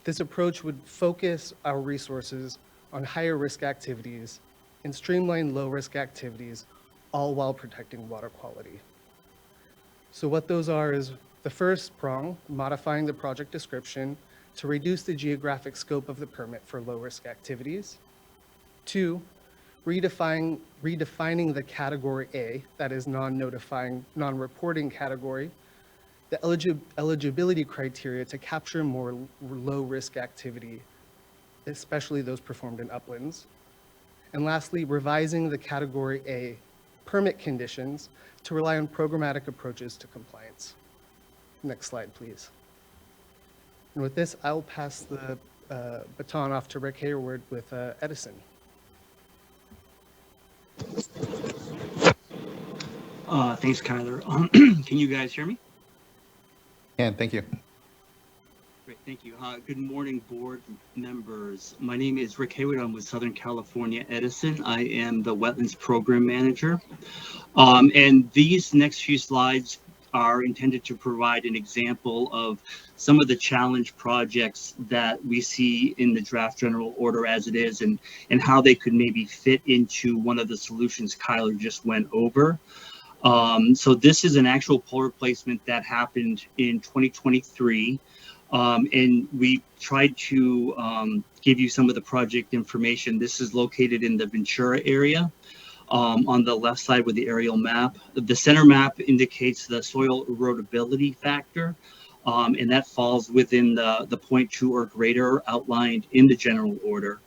Speaker 2: This approach would focus our resources on higher risk activities and streamline low risk activities, all while protecting water quality. So what those are is the first prong, modifying the project description to reduce the geographic scope of the permit for low risk activities. 2, redefining the category A, that is non-notifying, non-reporting category, the eligibility criteria to capture more low-risk activity, especially those performed in uplands. And lastly, revising the category A permit conditions to rely on programmatic approaches to compliance. Next slide, please. And with this, I'll pass the baton off to Rick Hayward with Edison.
Speaker 10: Thanks, Kyler. Can you guys hear me?
Speaker 3: And thank you.
Speaker 10: Great, thank you. Good morning, board members. My name is Rick Hayward. I'm with Southern California Edison. I am the Wetlands Program Manager. And these next few slides are intended to provide an example of some of the challenge projects that we see in the draft general order as it is, and how they could maybe fit into one of the solutions Kyler just went over. So this is an actual pole replacement that happened in 2023. And we tried to give you some of the project information. This is located in the Ventura area. On the left side with the aerial map. The center map indicates the soil erodibility factor, and that falls within the 0.2 or greater outlined in the general order.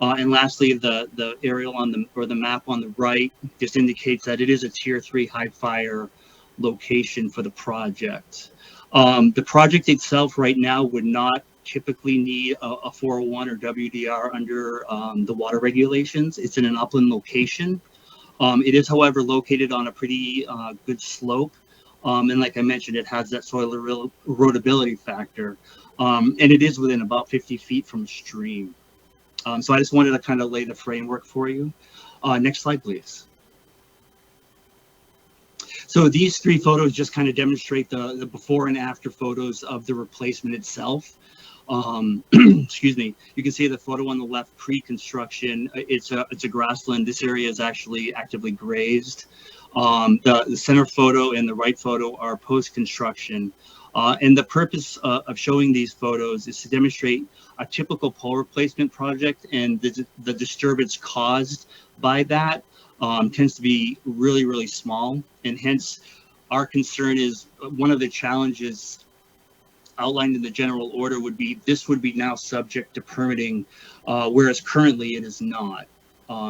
Speaker 10: And lastly, the aerial on the map on the right just indicates that it is a tier 3 high fire location for the project. The project itself right now would not typically need a 401 or WDR under the water regulations. It's in an upland location. It is, however, located on a pretty good slope. And like I mentioned, it has that soil erodibility factor. And it is within about 50 feet from a stream. So I just wanted to kind of lay the framework for you. Next slide, please. So these 3 photos just kind of demonstrate the before and after photos of the replacement itself. Excuse me. You can see the photo on the left pre-construction. It's a grassland. This area is actually actively grazed. The center photo and the right photo are post-construction. And the purpose of showing these photos is to demonstrate a typical pole replacement project, and the disturbance caused by that tends to be really, really small. And hence our concern is one of the challenges outlined in the general order would be this would be now subject to permitting, whereas currently it is not.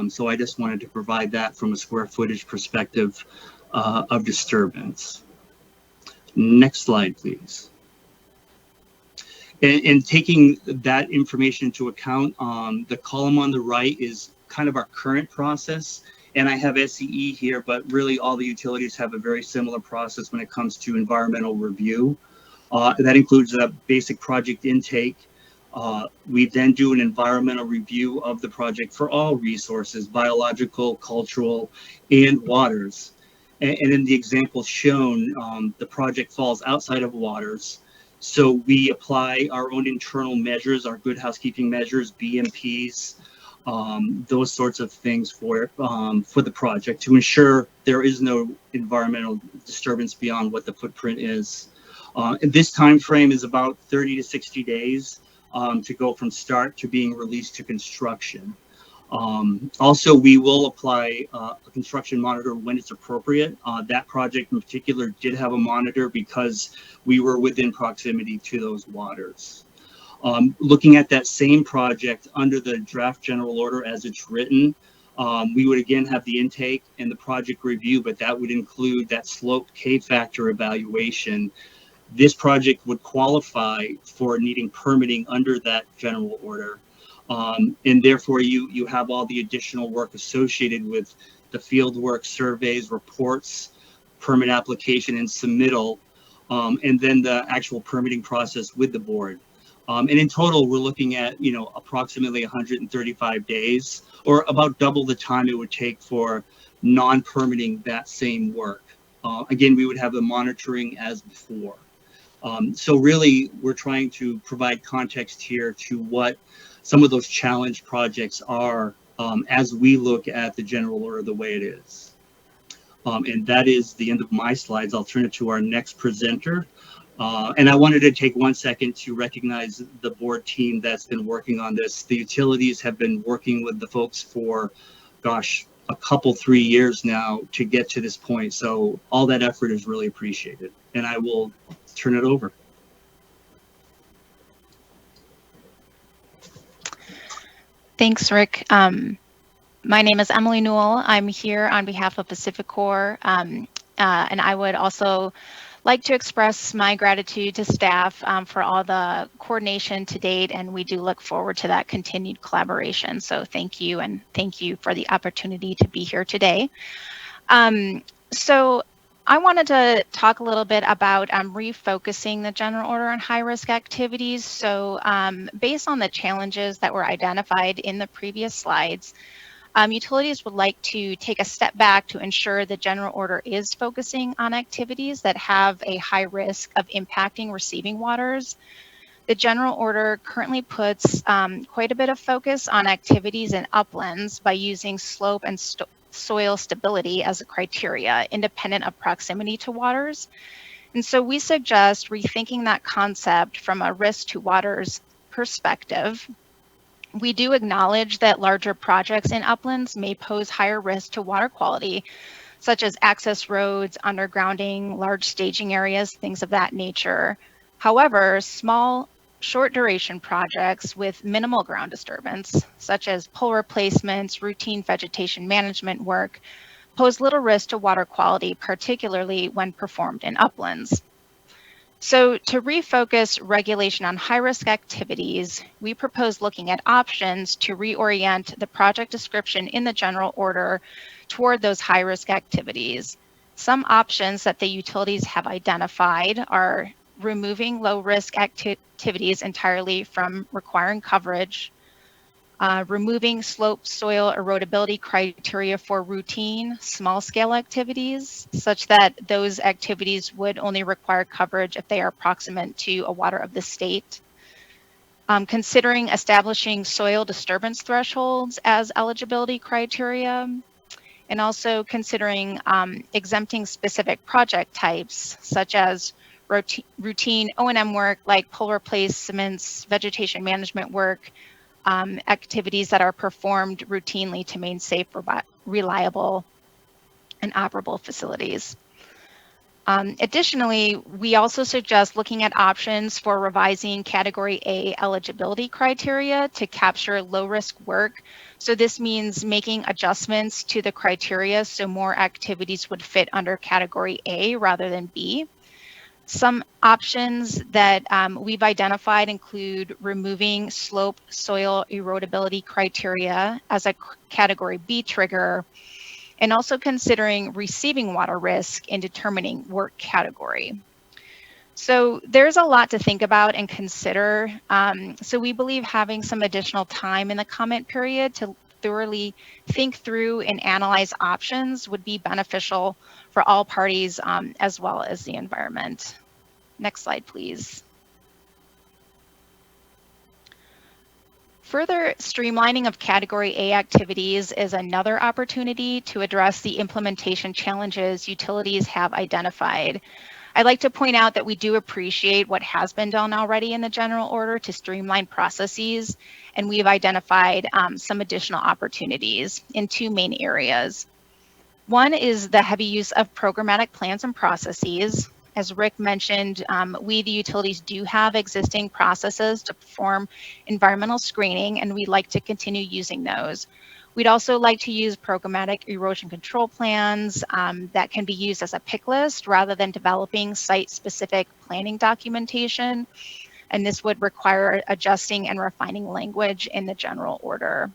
Speaker 10: So I just wanted to provide that from a square footage perspective of disturbance. Next slide, please. And taking that information into account, the column on the right is kind of our current process. And I have SCE here, but really all the utilities have a very similar process when it comes to environmental review. That includes a basic project intake. We then do an environmental review of the project for all resources, biological, cultural, and waters. And in the example shown, the project falls outside of waters. So we apply our own internal measures, our good housekeeping measures, BMPs, those sorts of things for the project to ensure there is no environmental disturbance beyond what the footprint is. And this time frame is about 30 to 60 days to go from start to being released to construction. Also, we will apply a construction monitor when it's appropriate. That project in particular did have a monitor because we were within proximity to those waters. Looking at that same project under the draft general order as it's written, we would again have the intake and the project review, but that would include that slope K-factor evaluation. This project would qualify for needing permitting under that general order. And therefore you have all the additional work associated with the field work, surveys, reports, permit application and submittal, and then the actual permitting process with the board. And in total, we're looking at, approximately 135 days, or about double the time it would take for non-permitting that same work. Again, we would have the monitoring as before. So really, we're trying to provide context here to what some of those challenge projects are as we look at the general order the way it is. And that is the end of my slides. I'll turn it to our next presenter. And I wanted to take 1 second to recognize the board team that's been working on this. The utilities have been working with the folks for, gosh, a couple, 3 years now to get to this point. So all that effort is really appreciated. And I will turn it over.
Speaker 11: Thanks, Rick. My name is Emily Newell. I'm here on behalf of PacifiCorp, and I would also like to express my gratitude to staff for all the coordination to date, and we do look forward to that continued collaboration. So thank you, and thank you for the opportunity to be here today. So I wanted to talk a little bit about refocusing the general order on high-risk activities. So based on the challenges that were identified in the previous slides, utilities would like to take a step back to ensure the general order is focusing on activities that have a high risk of impacting receiving waters. The general order currently puts quite a bit of focus on activities in uplands by using slope and soil stability as a criteria independent of proximity to waters. And so we suggest rethinking that concept from a risk to waters perspective. We do acknowledge that larger projects in uplands may pose higher risk to water quality, such as access roads, undergrounding, large staging areas, things of that nature. However, small, short duration projects with minimal ground disturbance, such as pole replacements, routine vegetation management work, pose little risk to water quality, particularly when performed in uplands. So to refocus regulation on high-risk activities, we propose looking at options to reorient the project description in the general order toward those high-risk activities. Some options that the utilities have identified are removing low-risk activities entirely from requiring coverage, removing slope soil erodibility criteria for routine small-scale activities, such that those activities would only require coverage if they are proximate to a water of the state. Considering establishing soil disturbance thresholds as eligibility criteria, and also considering exempting specific project types, such as routine O&M work like pole replacements, vegetation management work, activities that are performed routinely to maintain safe, reliable, and operable facilities. Additionally, we also suggest looking at options for revising Category A eligibility criteria to capture low-risk work. So this means making adjustments to the criteria so more activities would fit under Category A rather than B. Some options that we've identified include removing slope soil erodibility criteria as a category B trigger, and also considering receiving water risk in determining work category. So there's a lot to think about and consider. So we believe having some additional time in the comment period to thoroughly think through and analyze options would be beneficial for all parties as well as the environment. Next slide, please. Further streamlining of Category A activities is another opportunity to address the implementation challenges utilities have identified. I'd like to point out that we do appreciate what has been done already in the general order to streamline processes, and we've identified some additional opportunities in two main areas. One is the heavy use of programmatic plans and processes. As Rick mentioned, we, the utilities, do have existing processes to perform environmental screening, and we'd like to continue using those. We'd also like to use programmatic erosion control plans that can be used as a pick list rather than developing site-specific planning documentation, and this would require adjusting and refining language in the general order.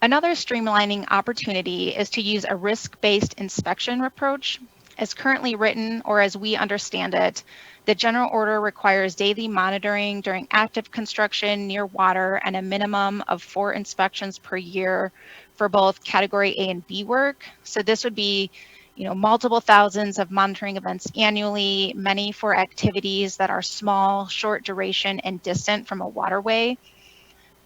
Speaker 11: Another streamlining opportunity is to use a risk-based inspection approach. As currently written, or as we understand it, the general order requires daily monitoring during active construction near water and a minimum of 4 inspections per year for both Category A and B work. So this would be, multiple thousands of monitoring events annually, many for activities that are small, short duration, and distant from a waterway.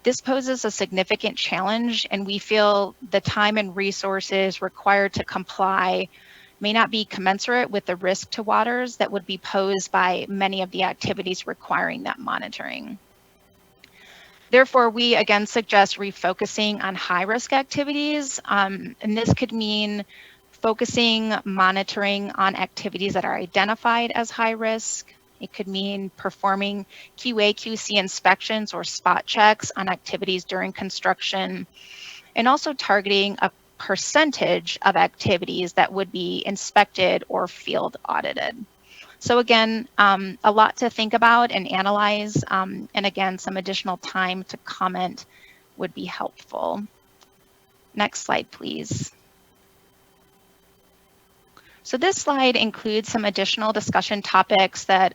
Speaker 11: This poses a significant challenge, and we feel the time and resources required to comply may not be commensurate with the risk to waters that would be posed by many of the activities requiring that monitoring. Therefore, we again suggest refocusing on high-risk activities, and this could mean focusing monitoring on activities that are identified as high risk. It could mean performing QA/QC inspections or spot checks on activities during construction, and also targeting a percentage of activities that would be inspected or field audited. So again, a lot to think about and analyze, and again, some additional time to comment would be helpful. Next slide, please. So this slide includes some additional discussion topics that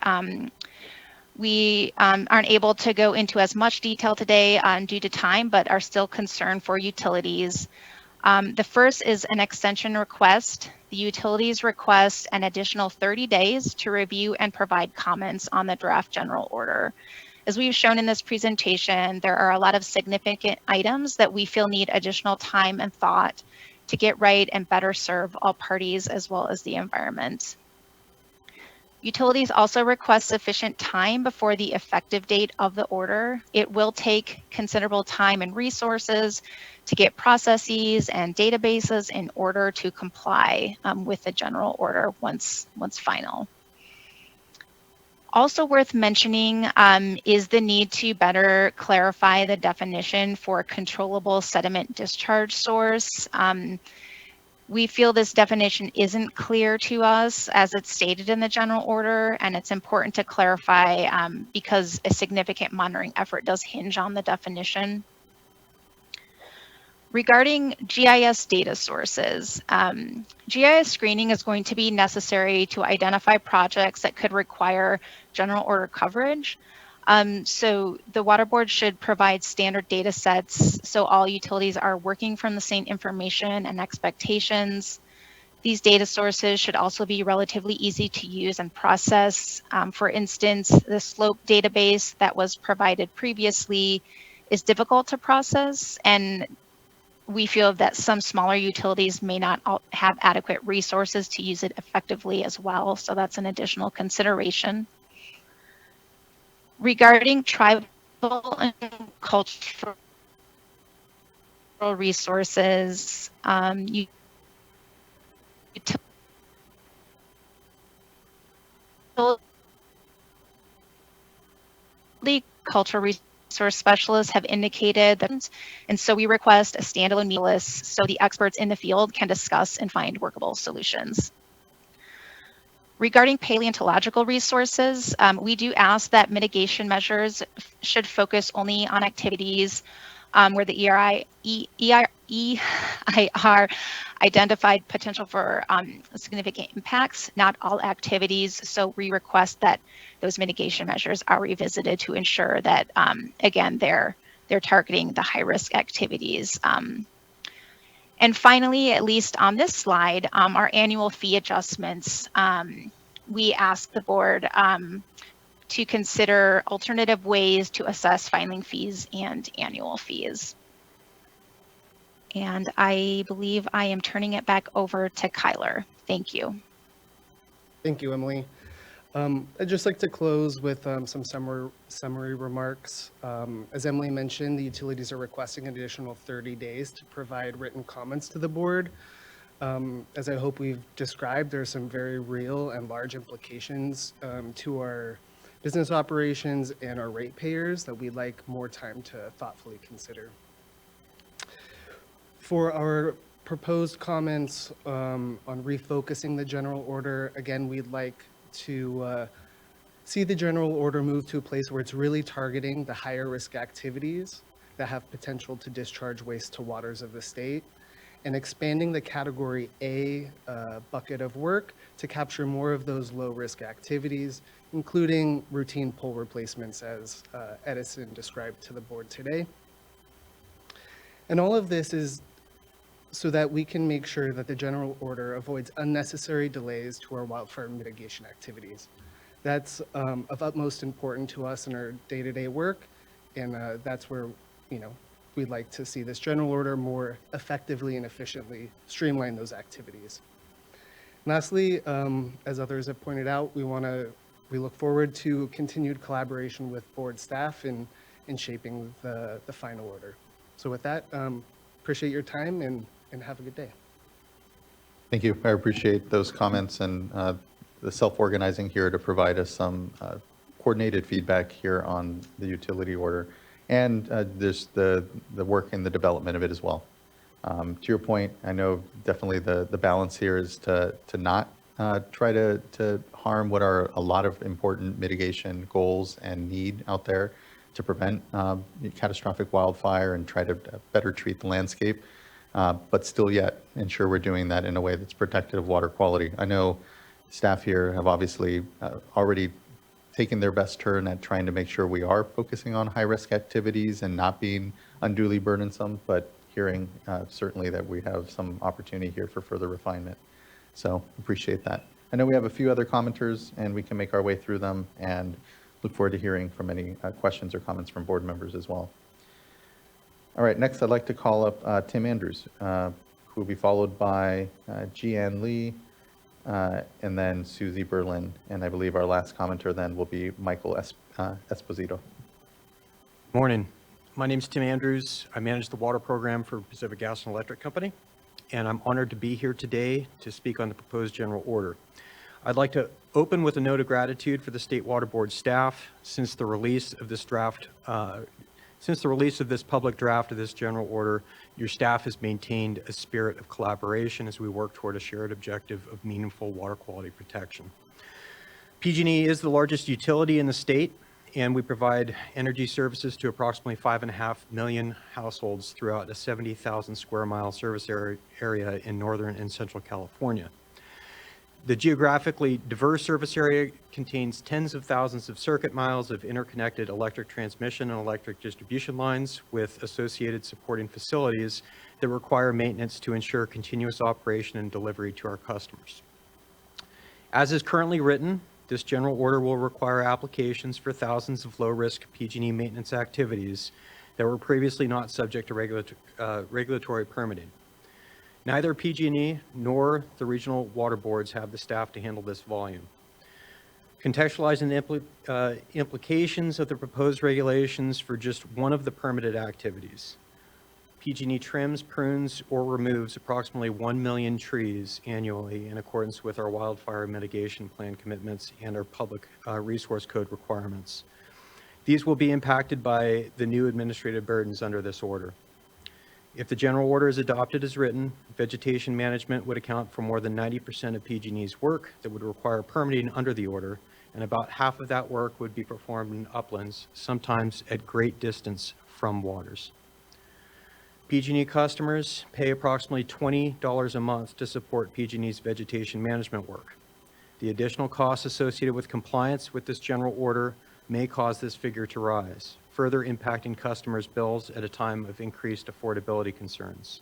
Speaker 11: we aren't able to go into as much detail today due to time, but are still concerned for utilities. The first is an extension request. The utilities request an additional 30 days to review and provide comments on the draft general order. As we've shown in this presentation, there are a lot of significant items that we feel need additional time and thought to get right and better serve all parties as well as the environment. Utilities also request sufficient time before the effective date of the order. It will take considerable time and resources to get processes and databases in order to comply with the general order once final. Also worth mentioning is the need to better clarify the definition for controllable sediment discharge source. We feel this definition isn't clear to us as it's stated in the general order, and it's important to clarify because a significant monitoring effort does hinge on the definition. Regarding GIS data sources, GIS screening is going to be necessary to identify projects that could require general order coverage. So the Water Board should provide standard data sets so all utilities are working from the same information and expectations. These data sources should also be relatively easy to use and process. For instance, the slope database that was provided previously is difficult to process, and we feel that some smaller utilities may not have adequate resources to use it effectively as well. So that's an additional consideration. Regarding tribal and cultural resources, cultural resource specialists have indicated that, and so we request a standalone meeting list so the experts in the field can discuss and find workable solutions. Regarding paleontological resources, we do ask that mitigation measures should focus only on activities where the EIR identified potential for significant impacts, not all activities. So we request that those mitigation measures are revisited to ensure that, again, they're targeting the high-risk activities. And finally, at least on this slide, our annual fee adjustments, we ask the board to consider alternative ways to assess filing fees and annual fees. And I believe I am turning it back over to Kyler. Thank you.
Speaker 2: Thank you, Emily. I'd just like to close with some summary remarks. As Emily mentioned, the utilities are requesting an additional 30 days to provide written comments to the board. As I hope we've described, there are some very real and large implications to our business operations and our ratepayers that we'd like more time to thoughtfully consider. For our proposed comments on refocusing the general order, again, we'd like to see the general order move to a place where it's really targeting the higher risk activities that have potential to discharge waste to waters of the state, and expanding the category A bucket of work to capture more of those low risk activities, including routine pole replacements as Edison described to the board today. And all of this is so that we can make sure that the general order avoids unnecessary delays to our wildfire mitigation activities. That's of utmost importance to us in our day-to-day work, and that's where, we'd like to see this general order more effectively and efficiently streamline those activities. Lastly, as others have pointed out, we look forward to continued collaboration with board staff in shaping the final order. So with that, appreciate your time and have a good day.
Speaker 3: Thank you. I appreciate those comments and the self-organizing here to provide us some coordinated feedback here on the utility order, and there's the work and the development of it as well. To your point, I know definitely the balance here is to not try to harm what are a lot of important mitigation goals and need out there to prevent catastrophic wildfire and try to better treat the landscape. But still yet ensure we're doing that in a way that's protective of water quality. I know staff here have obviously already taken their best turn at trying to make sure we are focusing on high-risk activities and not being unduly burdensome, but hearing certainly that we have some opportunity here for further refinement. So appreciate that. I know we have a few other commenters and we can make our way through them, and look forward to hearing from any questions or comments from board members as well. All right, next I'd like to call up Tim Andrews, who will be followed by Jeanne Lee, and then Susie Berlin. And I believe our last commenter then will be Michael Esposito.
Speaker 12: Morning. My name is Tim Andrews. I manage the water program for Pacific Gas and Electric Company, and I'm honored to be here today to speak on the proposed general order. I'd like to open with a note of gratitude for the State Water Board staff. Since the release of this public draft of this general order, your staff has maintained a spirit of collaboration as we work toward a shared objective of meaningful water quality protection. PG&E is the largest utility in the state, and we provide energy services to approximately 5.5 million households throughout a 70,000 square mile service area in Northern and Central California. The geographically diverse service area contains tens of thousands of circuit miles of interconnected electric transmission and electric distribution lines with associated supporting facilities that require maintenance to ensure continuous operation and delivery to our customers. As is currently written, this general order will require applications for thousands of low-risk PG&E maintenance activities that were previously not subject to regulatory permitting. Neither PG&E nor the regional water boards have the staff to handle this volume. Contextualizing the implications of the proposed regulations for just one of the permitted activities. PG&E trims, prunes, or removes approximately 1 million trees annually in accordance with our wildfire mitigation plan commitments and our public resource code requirements. These will be impacted by the new administrative burdens under this order. If the general order is adopted as written, vegetation management would account for more than 90% of PG&E's work that would require permitting under the order, and about half of that work would be performed in uplands, sometimes at great distance from waters. PG&E customers pay approximately $20 a month to support PG&E's vegetation management work. The additional costs associated with compliance with this general order may cause this figure to rise, further impacting customers' bills at a time of increased affordability concerns.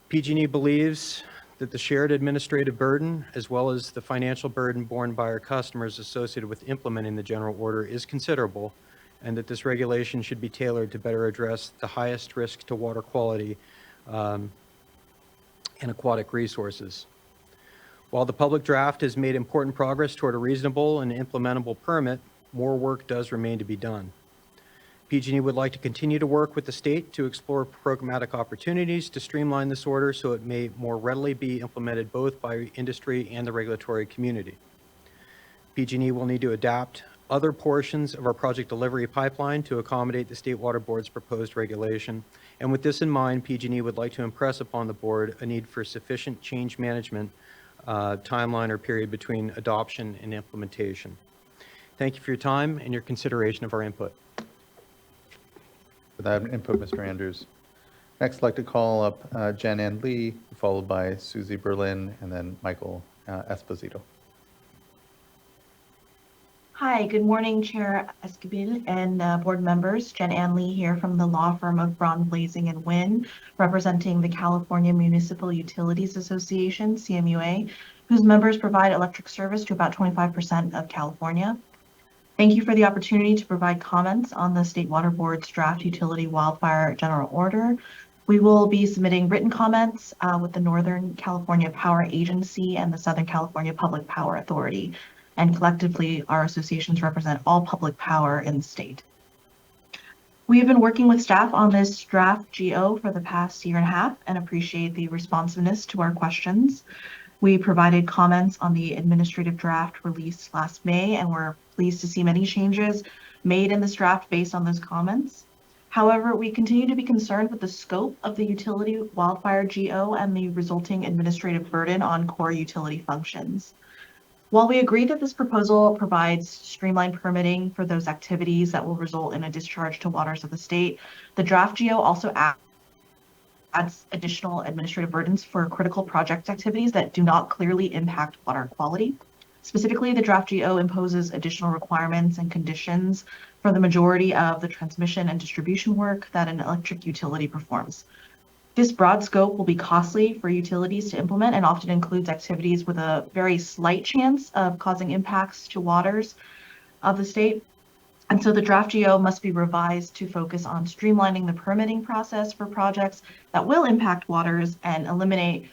Speaker 12: PG&E believes that the shared administrative burden, as well as the financial burden borne by our customers associated with implementing the general order, is considerable, and that this regulation should be tailored to better address the highest risk to water quality and aquatic resources. While the public draft has made important progress toward a reasonable and implementable permit, more work does remain to be done. PG&E would like to continue to work with the state to explore programmatic opportunities to streamline this order so it may more readily be implemented both by industry and the regulatory community. PG&E will need to adapt other portions of our project delivery pipeline to accommodate the State Water Board's proposed regulation. And with this in mind, PG&E would like to impress upon the board a need for sufficient change management timeline or period between adoption and implementation. Thank you for your time and your consideration of our input.
Speaker 3: For that input, Mr. Andrews. Next, I'd like to call up Jen Ann Lee, followed by Susie Berlin, and then Michael Esposito.
Speaker 9: Hi, good morning, Chair Escobil and board members. Jen Ann Lee here from the law firm of Braun, Blazing and Wynn, representing the California Municipal Utilities Association, CMUA, whose members provide electric service to about 25% of California. Thank you for the opportunity to provide comments on the State Water Board's draft utility wildfire general order. We will be submitting written comments with the Northern California Power Agency and the Southern California Public Power Authority. And collectively, our associations represent all public power in the state. We have been working with staff on this draft GO for the past year and a half and appreciate the responsiveness to our questions. We provided comments on the administrative draft released last May, and we're pleased to see many changes made in this draft based on those comments. However, we continue to be concerned with the scope of the utility wildfire GO and the resulting administrative burden on core utility functions. While we agree that this proposal provides streamlined permitting for those activities that will result in a discharge to waters of the state, the draft GO also adds additional administrative burdens for critical project activities that do not clearly impact water quality. Specifically, the draft GO imposes additional requirements and conditions for the majority of the transmission and distribution work that an electric utility performs. This broad scope will be costly for utilities to implement and often includes activities with a very slight chance of causing impacts to waters of the state. And so the draft GO must be revised to focus on streamlining the permitting process for projects that will impact waters and eliminate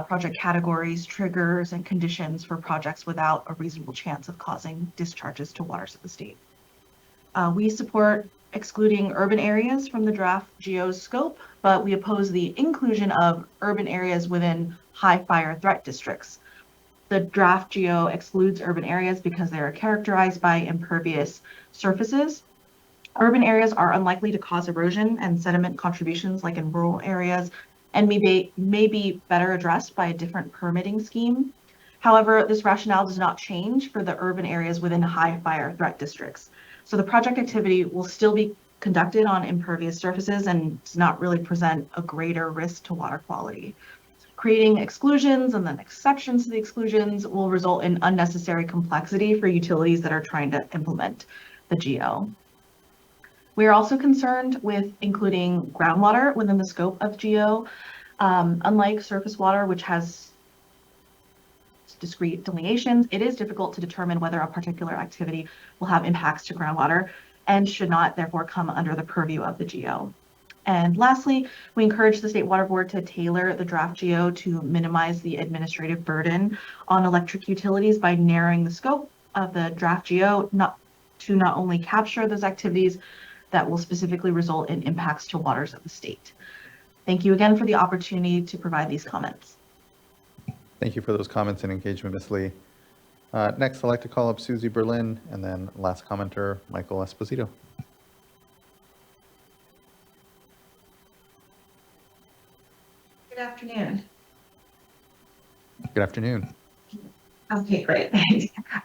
Speaker 9: project categories, triggers, and conditions for projects without a reasonable chance of causing discharges to waters of the state. We support excluding urban areas from the draft GO's scope, but we oppose the inclusion of urban areas within high fire threat districts. The draft GO excludes urban areas because they are characterized by impervious surfaces. Urban areas are unlikely to cause erosion and sediment contributions like in rural areas and may be better addressed by a different permitting scheme. However, this rationale does not change for the urban areas within high fire threat districts. So the project activity will still be conducted on impervious surfaces and does not really present a greater risk to water quality. Creating exclusions and then exceptions to the exclusions will result in unnecessary complexity for utilities that are trying to implement the GO. We are also concerned with including groundwater within the scope of GO. Unlike surface water, which has discrete delineations, it is difficult to determine whether a particular activity will have impacts to groundwater and should not therefore come under the purview of the GO. And lastly, we encourage the State Water Board to tailor the draft GO to minimize the administrative burden on electric utilities by narrowing the scope of the draft GO not only capture those activities that will specifically result in impacts to waters of the state. Thank you again for the opportunity to provide these comments.
Speaker 3: Thank you for those comments and engagement, Ms. Lee. Next, I'd like to call up Susie Berlin, and then last commenter, Michael Esposito. Good afternoon.
Speaker 16: Okay, great.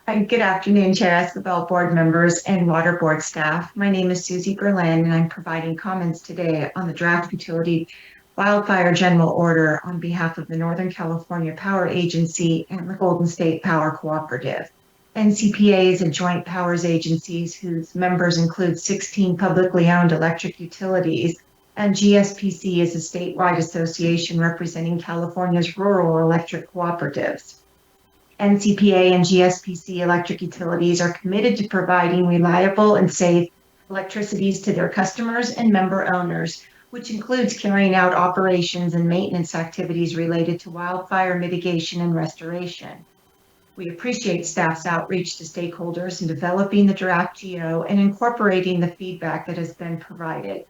Speaker 16: Good afternoon, Chair Escobar, board members, and water board staff. My name is Susie Berlin, and I'm providing comments today on the draft utility wildfire general order on behalf of the Northern California Power Agency and the Golden State Power Cooperative. NCPA is a joint powers agency whose members include 16 publicly owned electric utilities, and GSPC is a statewide association representing California's rural electric cooperatives. NCPA and GSPC electric utilities are committed to providing reliable and safe electricities to their customers and member owners, which includes carrying out operations and maintenance activities related to wildfire mitigation and restoration. We appreciate staff's outreach to stakeholders in developing the draft GO and incorporating the feedback that has been provided.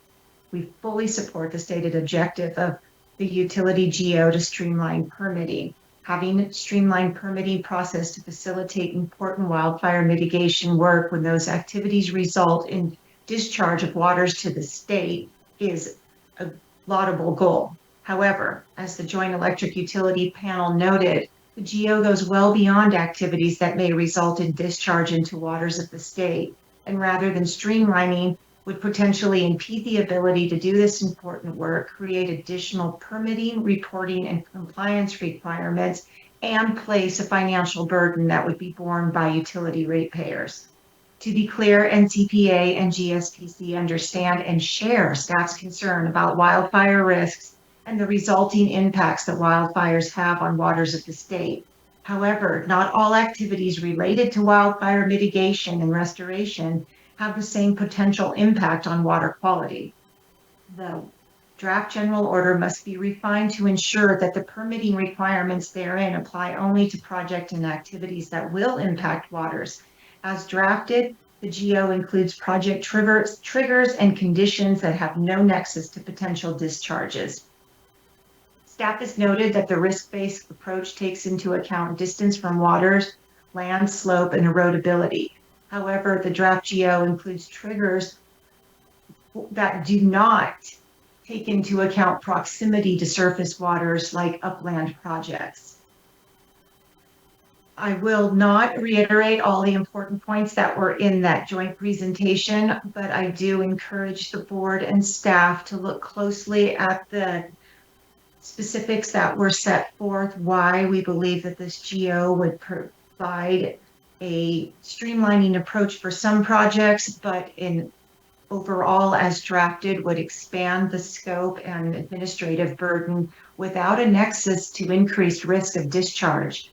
Speaker 16: We fully support the stated objective of the utility GO to streamline permitting. Having a streamlined permitting process to facilitate important wildfire mitigation work when those activities result in discharge of waters to the state is a laudable goal. However, as the Joint Electric Utility Panel noted, the GO goes well beyond activities that may result in discharge into waters of the state, and rather than streamlining, would potentially impede the ability to do this important work, create additional permitting, reporting, and compliance requirements, and place a financial burden that would be borne by utility ratepayers. To be clear, NCPA and GSPC understand and share staff's concern about wildfire risks and the resulting impacts that wildfires have on waters of the state. However, not all activities related to wildfire mitigation and restoration have the same potential impact on water quality. The draft general order must be refined to ensure that the permitting requirements therein apply only to projects and activities that will impact waters. As drafted, the GO includes project triggers and conditions that have no nexus to potential discharges. Staff has noted that the risk-based approach takes into account distance from waters, land, slope, and erodibility. However, the draft GO includes triggers that do not take into account proximity to surface waters like upland projects. I will not reiterate all the important points that were in that joint presentation, but I do encourage the board and staff to look closely at the specifics that were set forth, why we believe that this GO would provide a streamlining approach for some projects, but in overall as drafted would expand the scope and administrative burden without a nexus to increased risk of discharge.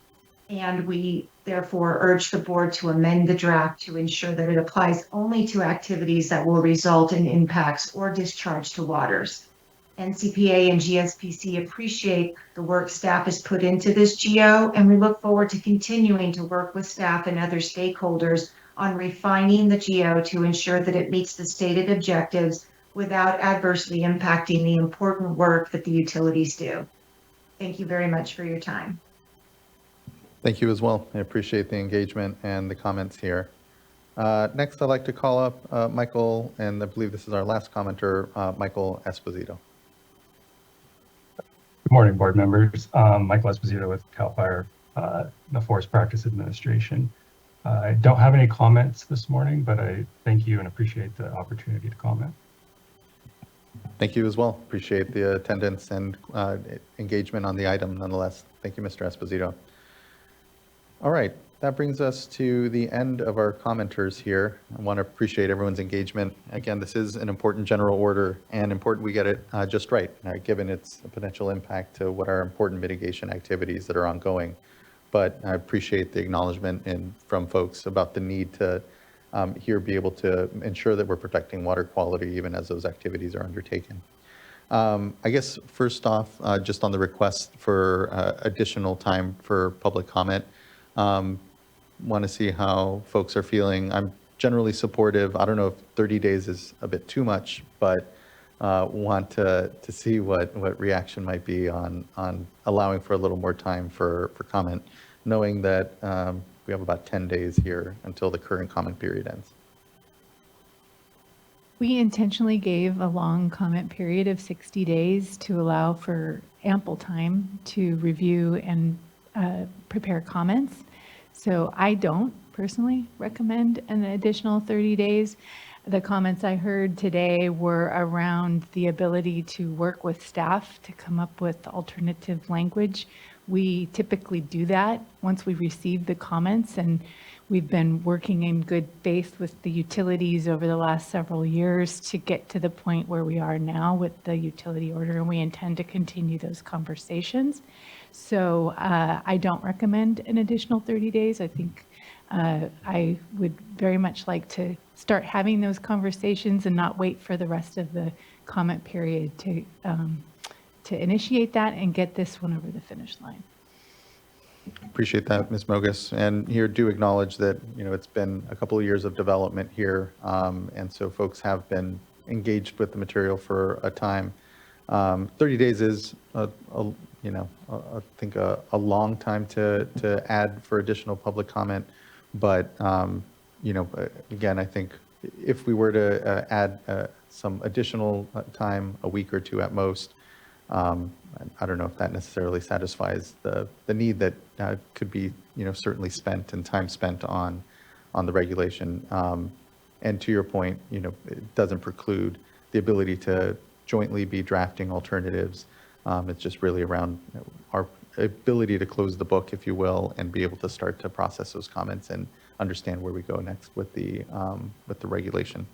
Speaker 16: And we therefore urge the board to amend the draft to ensure that it applies only to activities that will result in impacts or discharge to waters. NCPA and GSPC appreciate the work staff has put into this GO, and we look forward to continuing to work with staff and other stakeholders on refining the GO to ensure that it meets the stated objectives without adversely impacting the important work that the utilities do. Thank you very much for your time.
Speaker 3: Thank you as well. I appreciate the engagement and the comments here. Next, I'd like to call up Michael, and I believe this is our last commenter, Michael Esposito.
Speaker 22: Good morning, board members. Michael Esposito with CAL FIRE, the Forest Practice Administration. I don't have any comments this morning, but I thank you and appreciate the opportunity to comment.
Speaker 3: Thank you as well. Appreciate the attendance and engagement on the item nonetheless. Thank you, Mr. Esposito. All right, that brings us to the end of our commenters here. I want to appreciate everyone's engagement. Again, this is an important general order and important we get it just right, given its potential impact to what are important mitigation activities that are ongoing. But I appreciate the acknowledgement from folks about the need to here be able to ensure that we're protecting water quality even as those activities are undertaken. I guess first off, just on the request for additional time for public comment, want to see how folks are feeling. I'm generally supportive. I don't know if 30 days is a bit too much, but want to see what reaction might be on allowing for a little more time for comment, knowing that we have about 10 days here until the current comment period ends.
Speaker 23: We intentionally gave a long comment period of 60 days to allow for ample time to review and prepare comments. So I don't personally recommend an additional 30 days. The comments I heard today were around the ability to work with staff to come up with alternative language. We typically do that once we receive the comments, and we've been working in good faith with the utilities over the last several years to get to the point where we are now with the utility order, and we intend to continue those conversations. So I don't recommend an additional 30 days. I think I would very much like to start having those conversations and not wait for the rest of the comment period to initiate that and get this one over the finish line.
Speaker 3: Appreciate that, Ms. Mogus. And here do acknowledge that, it's been a couple of years of development here. And so folks have been engaged with the material for a time. 30 days is, I think a long time to add for additional public comment. But, again, I think if we were to add some additional time, a week or two at most, I don't know if that necessarily satisfies the need that could be, certainly spent and time spent on the regulation. And to your point, it doesn't preclude the ability to jointly be drafting alternatives. It's just really around our ability to close the book, if you will, and be able to start to process those comments and understand where we go next with the regulation.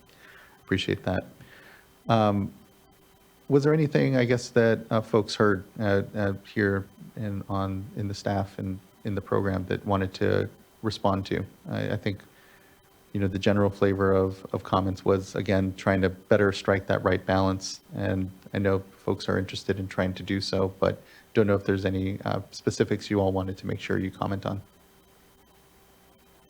Speaker 3: Appreciate that. Was there anything, I guess, that folks heard here in the staff and in the program that wanted to respond to? I think, the general flavor of comments was, again, trying to better strike that right balance. And I know folks are interested in trying to do so, but don't know if there's any specifics you all wanted to make sure you comment on.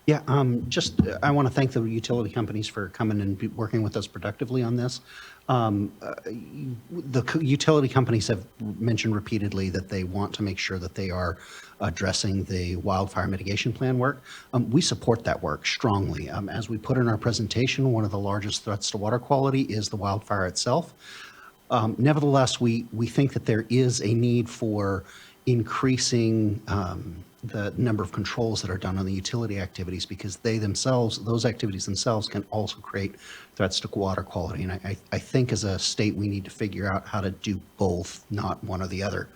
Speaker 17: Yeah, I want to thank the utility companies for coming and working with us productively on this. The utility companies have mentioned repeatedly that they want to make sure that they are addressing the wildfire mitigation plan work. We support that work strongly. As we put in our presentation, one of the largest threats to water quality is the wildfire itself. Nevertheless, we think that there is a need for increasing the number of controls that are done on the utility activities, because those activities themselves can also create threats to water quality. And I think as a state, we need to figure out how to do both, not one or the other.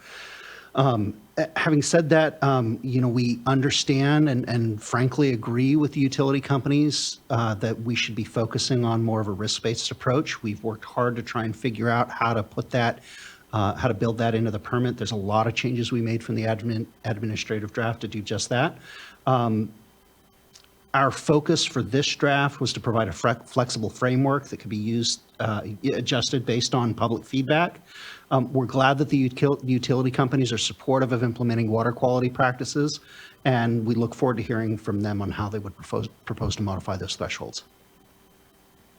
Speaker 17: Having said that, we understand and frankly agree with the utility companies that we should be focusing on more of a risk-based approach. We've worked hard to try and figure out how to put that how to build that into the permit. There's a lot of changes we made from the administrative draft to do just that. Our focus for this draft was to provide a flexible framework that could be used, adjusted based on public feedback. We're glad that the utility companies are supportive of implementing water quality practices, and we look forward to hearing from them on how they would propose to modify those thresholds.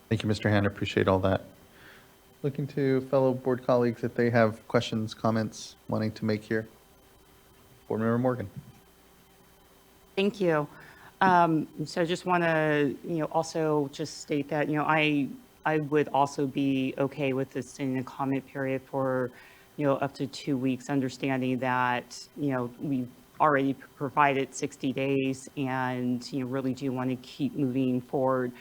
Speaker 3: Thank you, Mr. Hand. I appreciate all that. Looking to fellow board colleagues if they have questions, comments, wanting to make here. Board Member Morgan.
Speaker 8: Thank you. So I just want to, also just state that, I would also be okay with this in a comment period for, up to 2 weeks, understanding that, we've already provided 60 days and, really do want to keep moving forward.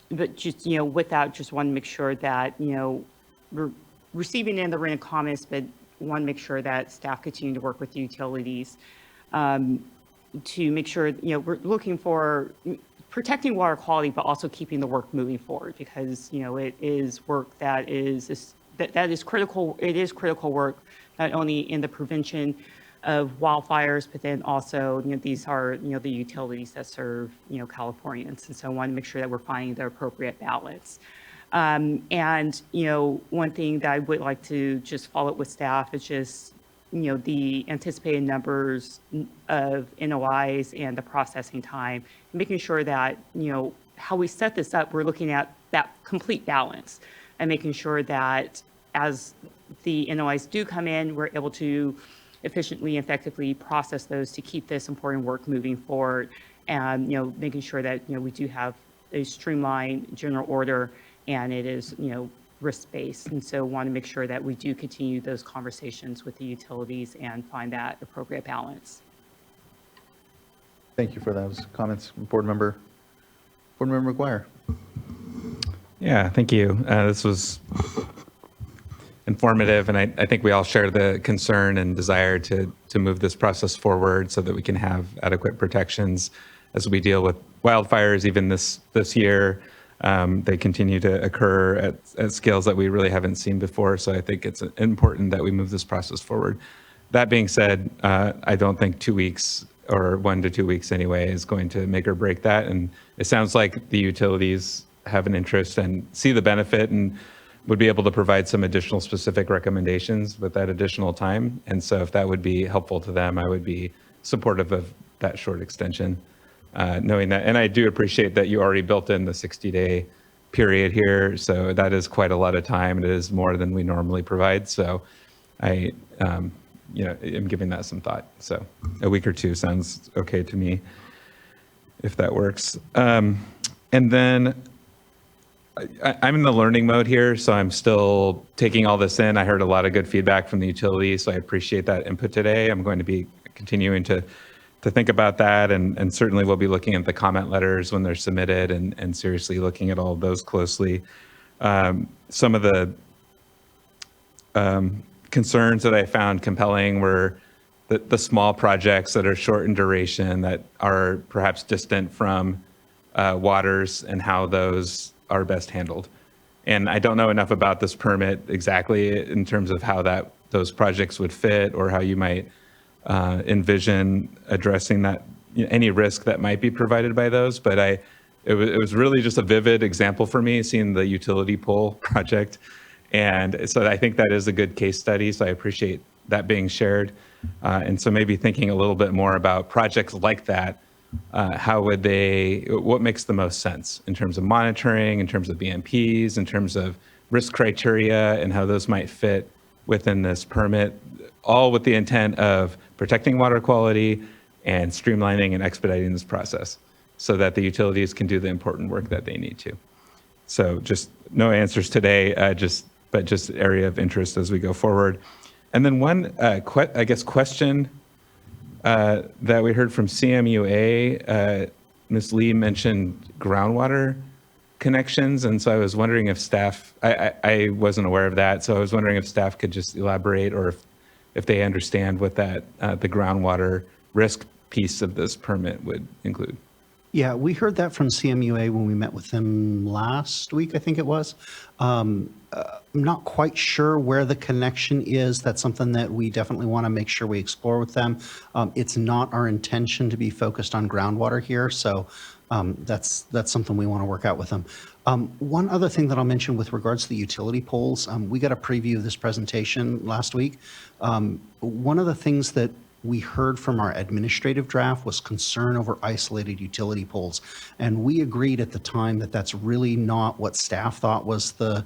Speaker 8: But just, with that, just want to make sure that, we're receiving in the written comments, but want to make sure that staff continue to work with the utilities to make sure, we're looking for protecting water quality, but also keeping the work moving forward, because, it is work that is critical. It is critical work, not only in the prevention of wildfires, but then also, these are, the utilities that serve, Californians. And so I want to make sure that we're finding the appropriate balance. And, one thing that I would like to just follow up with staff is just, the anticipated numbers of NOIs and the processing time, making sure that, how we set this up, we're looking at that complete balance and making sure that as the NOIs do come in, we're able to efficiently and effectively process those to keep this important work moving forward, and making sure that we do have a streamlined general order, and it is risk-based. And so want to make sure that we do continue those conversations with the utilities and find that appropriate balance.
Speaker 3: Thank you for those comments, Board Member McGuire.
Speaker 5: Yeah, thank you. This was informative, and I think we all share the concern and desire to move this process forward so that we can have adequate protections as we deal with wildfires. Even this year, they continue to occur at scales that we really haven't seen before. So I think it's important that we move this process forward. That being said, I don't think 2 weeks or 1 to 2 weeks anyway is going to make or break that. And it sounds like the utilities have an interest and see the benefit and would be able to provide some additional specific recommendations with that additional time. And so if that would be helpful to them, I would be supportive of that short extension, knowing that. And I do appreciate that you already built in the 60-day period here. So that is quite a lot of time. It is more than we normally provide. So I am giving that some thought. So a week or two sounds okay to me, if that works. And then I'm in the learning mode here, so I'm still taking all this in. I heard a lot of good feedback from the utilities, so I appreciate that input today. I'm going to be continuing to think about that, and certainly we'll be looking at the comment letters when they're submitted and seriously looking at all of those closely. Some of the concerns that I found compelling were the small projects that are short in duration, that are perhaps distant from waters, and how those are best handled. And I don't know enough about this permit exactly in terms of how those projects would fit, or how you might envision addressing that, any risk that might be provided by those. But it was really just a vivid example for me, seeing the utility pole project. And so I think that is a good case study. So I appreciate that being shared. And so maybe thinking a little bit more about projects like that. What makes the most sense in terms of monitoring, in terms of BMPs, in terms of risk criteria, and how those might fit within this permit, all with the intent of protecting water quality and streamlining and expediting this process so that the utilities can do the important work that they need to. So just no answers today, but just area of interest as we go forward. And then one, question that we heard from CMUA, Ms. Lee mentioned groundwater connections. And so I was wondering if staff, I wasn't aware of that. So I was wondering if staff could just elaborate, or if they understand what that, the groundwater risk piece of this permit would include.
Speaker 17: Yeah, we heard that from CMUA when we met with them last week, I think it was. I'm not quite sure where the connection is. That's something that we definitely want to make sure we explore with them. It's not our intention to be focused on groundwater here, so that's something we want to work out with them. One other thing that I'll mention with regards to the utility poles, we got a preview of this presentation last week. One of the things that we heard from our administrative draft was concern over isolated utility poles. And we agreed at the time that that's really not what staff thought was the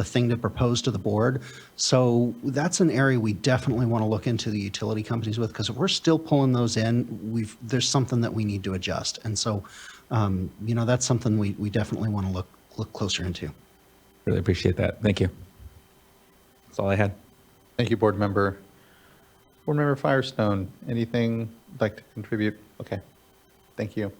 Speaker 17: thing to propose to the board. So that's an area we definitely want to look into the utility companies with, because if we're still pulling those in, there's something that we need to adjust. And so, that's something we definitely want to look closer into.
Speaker 5: Really appreciate that. Thank you. That's all I had.
Speaker 3: Thank you, Board Member Firestone. Anything you'd like to contribute? Okay, thank you.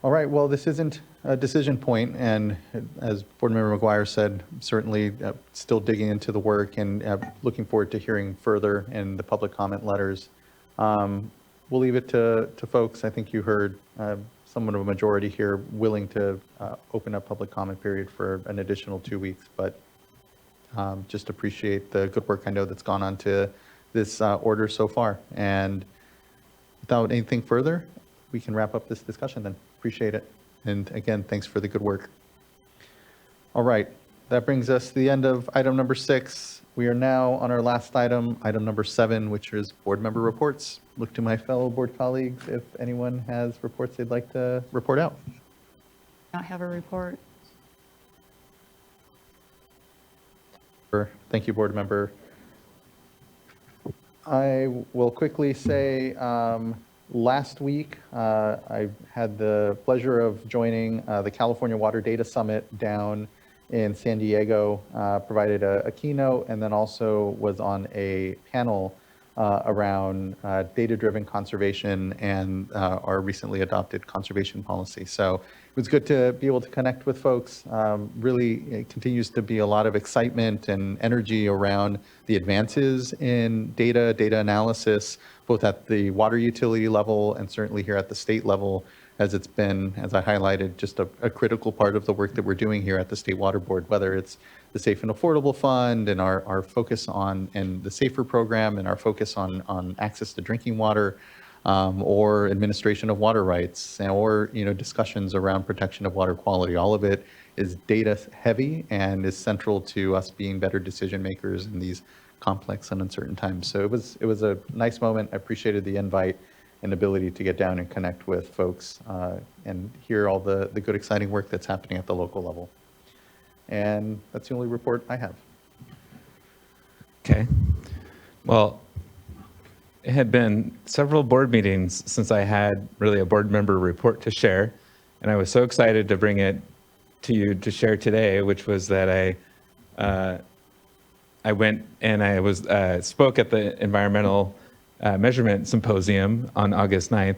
Speaker 3: All right, well, this isn't a decision point, and as Board Member McGuire said, certainly still digging into the work and looking forward to hearing further in the public comment letters. We'll leave it to folks. I think you heard somewhat of a majority here willing to open up public comment period for an additional 2 weeks, but just appreciate the good work I know that's gone on to this order so far. And without anything further, we can wrap up this discussion then. Appreciate it. And again, thanks for the good work. All right, that brings us to the end of item number 6. We are now on our last item number 7, which is board member reports. Look to my fellow board colleagues if anyone has reports they'd like to report out.
Speaker 8: Not have a report.
Speaker 3: Thank you, board member. I will quickly say, last week, I had the pleasure of joining the California Water Data Summit down in San Diego, provided a keynote, and then also was on a panel around data-driven conservation and our recently adopted conservation policy. So it was good to be able to connect with folks. Really, it continues to be a lot of excitement and energy around the advances in data analysis, both at the water utility level and certainly here at the state level, as it's been, as I highlighted, just a critical part of the work that we're doing here at the State Water Board, whether it's the Safe and Affordable Fund and our focus on, and the SAFER program and our focus on access to drinking water, or administration of water rights, or discussions around protection of water quality. All of it is data heavy and is central to us being better decision makers in these complex and uncertain times. So it was a nice moment. I appreciated the invite and ability to get down and connect with folks and hear all the good, exciting work that's happening at the local level. And that's the only report I have.
Speaker 5: Okay. Well, it had been several board meetings since I had really a board member report to share, and I was so excited to bring it to you to share today, which was that I went and I was spoke at the Environmental Measurement Symposium on August 9th,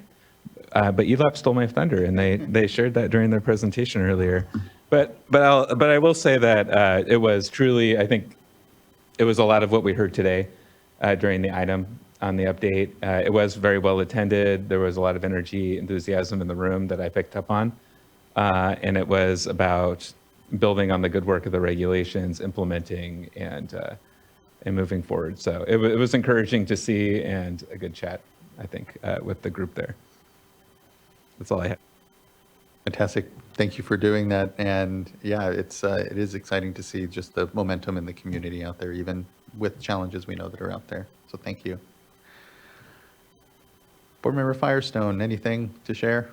Speaker 5: but ELAP stole my thunder, and they shared that during their presentation earlier. But I will say that it was truly, I think, it was a lot of what we heard today during the item on the update. It was very well attended. There was a lot of energy, enthusiasm in the room that I picked up on, and it was about building on the good work of the regulations, implementing, and moving forward. So it was encouraging to see, and a good chat, I think, with the group there. That's all I have.
Speaker 3: Fantastic. Thank you for doing that. And yeah, it is exciting to see just the momentum in the community out there, even with challenges we know that are out there. So thank you. Board Member Firestone, anything to share?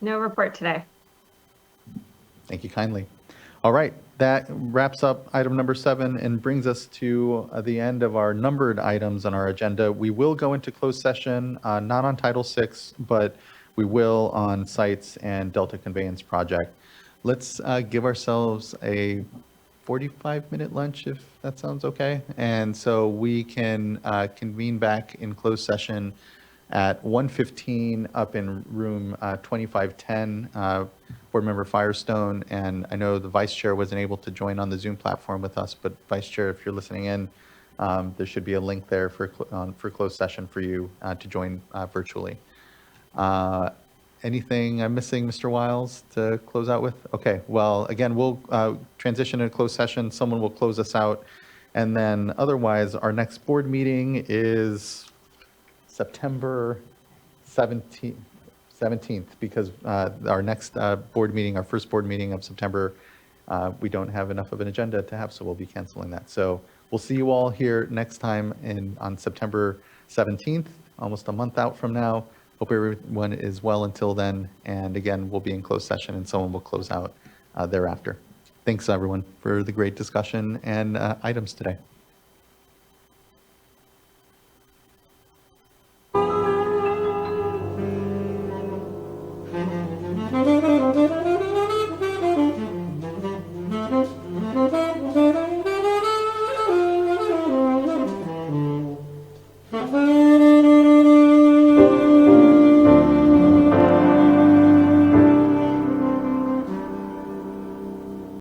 Speaker 6: No report today.
Speaker 3: Thank you kindly. All right, that wraps up item number 7 and brings us to the end of our numbered items on our agenda. We will go into closed session, not on Title VI, but we will on sites and Delta Conveyance Project. Let's give ourselves a 45-minute lunch, if that sounds okay. And so we can convene back in closed session at 1:15 up in room 2510. Board Member Firestone, and I know the Vice Chair wasn't able to join on the Zoom platform with us, but Vice Chair, if you're listening in, there should be a link there for closed session for you to join virtually. Anything I'm missing, Mr. Wiles, to close out with? Okay, well, again, we'll transition to closed session. Someone will close us out. And then otherwise, our next board meeting is September 17th, because our next board meeting, our first board meeting of September, we don't have enough of an agenda to have, so we'll be canceling that. So we'll see you all here next time on September 17th, almost a month out from now. Hope everyone is well until then. And again, we'll be in closed session and someone will close out thereafter. Thanks everyone for the great discussion and items today.